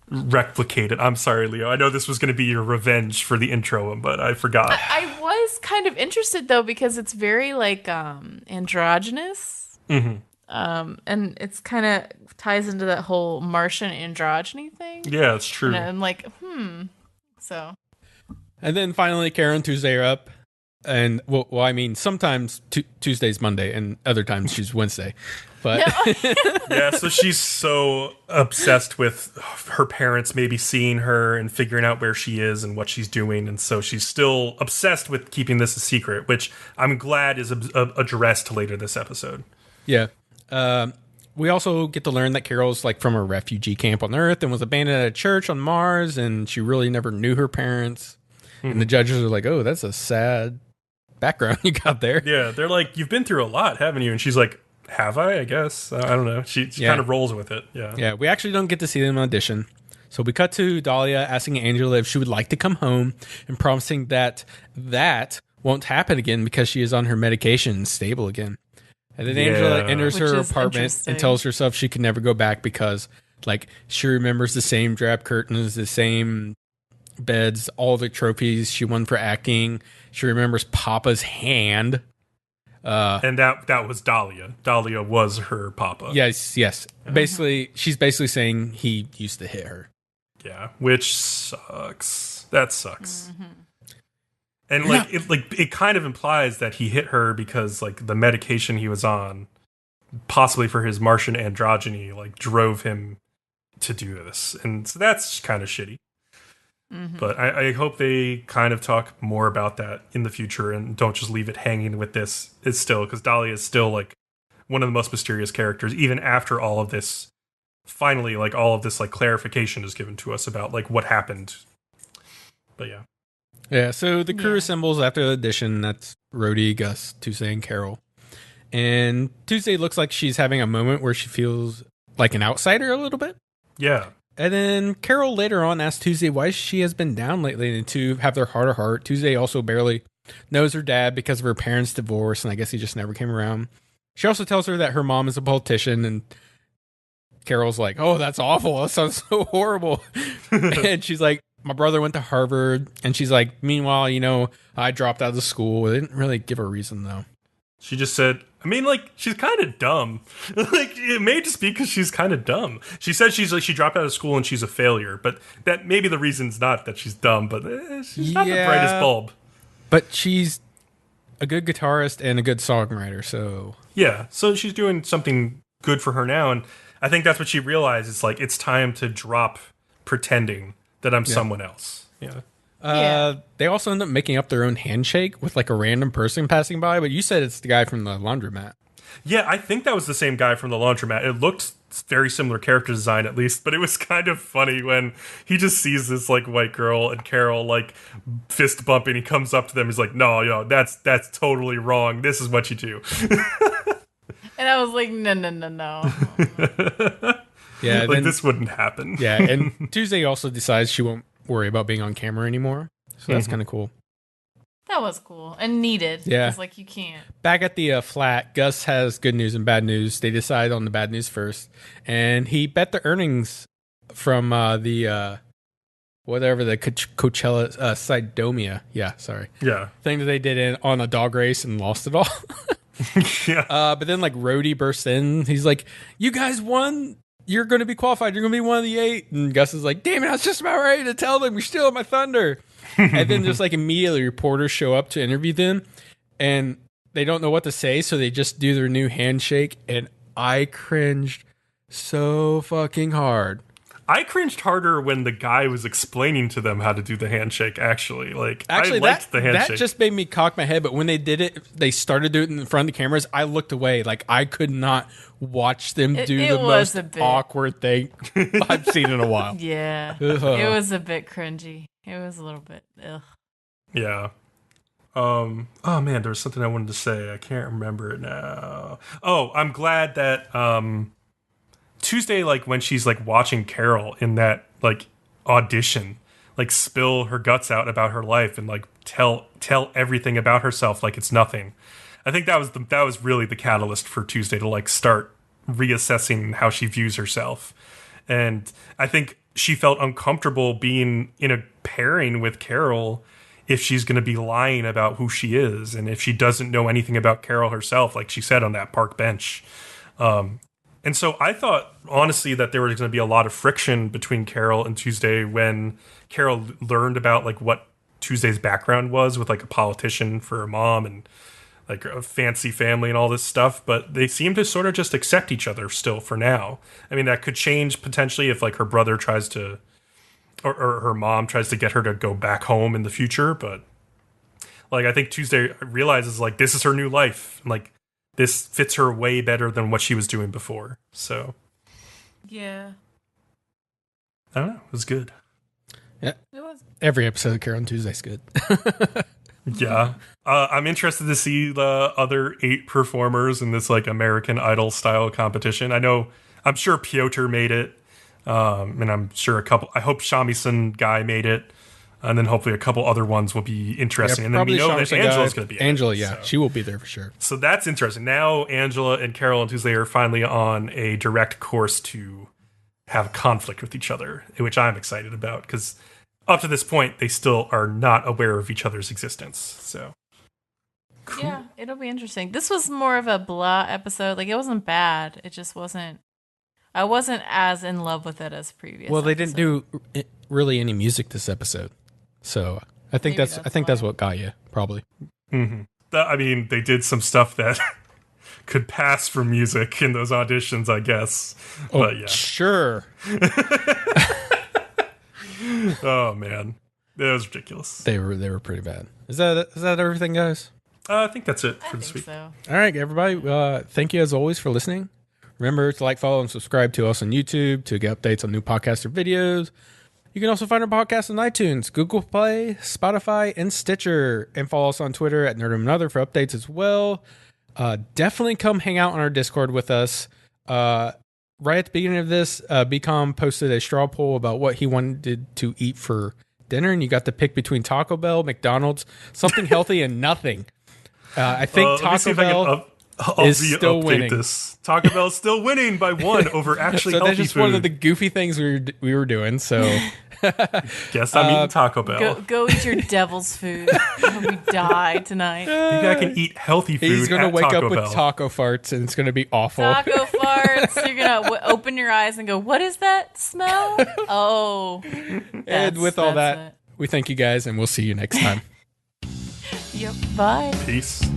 replicate it. I'm sorry, Leo. I know this was going to be your revenge for the intro, but I forgot. I was kind of interested though because it's very like androgynous, and it's kind of ties into that whole Martian androgyny thing. Yeah, it's true. And I'm like, so. And then finally, Carole and Tuesday are up. And, well I mean, sometimes Tuesday's Monday, and other times she's Wednesday. But yeah, so she's so obsessed with her parents maybe seeing her and figuring out where she is and what she's doing. And so she's still obsessed with keeping this a secret, which I'm glad is addressed later this episode. Yeah. We also get to learn that Carole's like from a refugee camp on Earth and was abandoned at a church on Mars, and she really never knew her parents. And the judges are like, oh, that's a sad background you got there. Yeah, they're like, you've been through a lot, haven't you? And she's like, have I guess? I don't know. She kind of rolls with it. Yeah. Yeah, we actually don't get to see them audition. So we cut to Dahlia asking Angela if she would like to come home and promising that won't happen again because she is on her medication and stable again. And then Angela enters her apartment and tells herself she can never go back because like she remembers the same drab curtains, the same beds, all the trophies she won for acting. She remembers Papa's hand. And that was Dahlia. Dahlia was her Papa. Yes. Basically, she's basically saying he used to hit her. Yeah, which sucks. That sucks. And it kind of implies that he hit her because like the medication he was on, possibly for his Martian androgyny, like drove him to do this. And so that's kind of shitty. But I hope they kind of talk more about that in the future and don't just leave it hanging with this. It's still, because Dahlia is still like one of the most mysterious characters, even after all of this. Finally, like all of this like clarification is given to us about like what happened. But yeah. Yeah, so the crew assembles after the audition. That's Rhodey, Gus, Tuesday, and Carole. And Tuesday looks like she's having a moment where she feels like an outsider a little bit. Yeah. And then Carole later on asks Tuesday why she has been down lately, and to have their heart to heart. Tuesday also barely knows her dad because of her parents' divorce, and I guess he just never came around. She also tells her that her mom is a politician, and Carole's like, oh, that's awful. That sounds so horrible. And she's like, my brother went to Harvard. And she's like, meanwhile, I dropped out of the school. They didn't really give her a reason, though. She just said, I mean, like, she's kind of dumb. Like, it may just be because she's kind of dumb. She said she dropped out of school and she's a failure, but that maybe the reason's not that she's dumb, but she's not the brightest bulb. But she's a good guitarist and a good songwriter, so... Yeah, so she's doing something good for her now, and I think that's what she realized. It's like, it's time to drop pretending that I'm someone else. Yeah. They also end up making up their own handshake with like a random person passing by, but you said it's the guy from the laundromat. Yeah, I think that was the same guy from the laundromat. It looked very similar character design, at least, but it was kind of funny when he just sees this like white girl and Carole like fist bumping. He comes up to them. He's like, "No, that's totally wrong. This is what you do." And I was like, no. Yeah, like this wouldn't happen. Yeah, and Tuesday also decides she won't worry about being on camera anymore, so that's kind of cool. That was cool and needed. Yeah, it's like you can't. Back at the flat, Gus has good news and bad news. They decide on the bad news first, and he bet the earnings from the whatever the Coachella Sidomia, thing that they did on a dog race and lost it all. Yeah. But then like Rhodey bursts in. He's like, "You guys won. You're going to be qualified. You're going to be one of the 8." And Gus is like, "Damn it, I was just about ready to tell them you're stealing my thunder." And then just like immediately reporters show up to interview them and they don't know what to say. So they just do their new handshake. And I cringed so fucking hard. I cringed harder when the guy was explaining to them how to do the handshake, actually. I liked the handshake. That just made me cock my head, but when they did it, they started doing it in front of the cameras, I looked away. Like, I could not watch them do the most awkward thing I've seen in a while. Yeah. It was a bit cringy. It was a little bit, ugh. Yeah. Oh, man, there was something I wanted to say. I can't remember it now. Oh, I'm glad that... Tuesday, like when she's like watching Carole in that like audition, like spill her guts out about her life and like tell everything about herself like it's nothing. I think that was really the catalyst for Tuesday to like start reassessing how she views herself. And I think she felt uncomfortable being in a pairing with Carole if she's going to be lying about who she is and if she doesn't know anything about Carole herself, like she said on that park bench. And so I thought, honestly, that there was going to be a lot of friction between Carole and Tuesday when Carole learned about like what Tuesday's background was with like a politician for her mom and like a fancy family and all this stuff. But they seem to sort of just accept each other still for now. I mean, that could change potentially if like her brother tries to, or her mom tries to get her to go back home in the future. But like, I think Tuesday realizes like this is her new life. Like, this fits her way better than what she was doing before. So, yeah. I don't know. It was good. Yeah. It was. Every episode of Carole Tuesday's good. Yeah. I'm interested to see the other 8 performers in this like American Idol style competition. I'm sure Piotr made it. And I'm sure I hope Shamisen guy made it. And then hopefully a couple other ones will be interesting. And then we know that Angela's going to be Angela, yeah. So. She will be there for sure. So that's interesting. Now Angela and Carole and Tuesday are finally on a direct course to have conflict with each other, which I'm excited about. Because up to this point, they still are not aware of each other's existence. So cool. Yeah, it'll be interesting. This was more of a blah episode. Like, it wasn't bad. It just wasn't... I wasn't as in love with it as previous. Well, they didn't do really any music this episode. So I think that's what got you, probably. Mm-hmm. I mean, they did some stuff that could pass for music in those auditions, I guess. Oh, but yeah. Sure. Oh man, that was ridiculous. They were pretty bad. Is that everything, guys? I think that's it for this week. So. All right, everybody. Thank you as always for listening. Remember to like, follow, and subscribe to us on YouTube to get updates on new podcasts or videos. You can also find our podcast on iTunes, Google Play, Spotify, and Stitcher. And follow us on Twitter at Nerdom and Other for updates as well. Definitely come hang out on our Discord with us. Right at the beginning of this, Bcom posted a straw poll about what he wanted to eat for dinner. And you got to pick between Taco Bell, McDonald's, something healthy, and nothing. I think Taco Bell... is still winning. This. Taco Bell's still winning by 1 over actually so healthy that's just food. one of the goofy things we were doing. So guess I'm eating Taco Bell. Go eat your devil's food. We die tonight. Maybe I can eat healthy food. He's gonna wake Taco up with Bell. taco farts, and it's gonna be awful. Taco farts. You're gonna open your eyes and go, "What is that smell?" Oh, and with all that, we thank you guys, and we'll see you next time. Yep. Bye. Peace.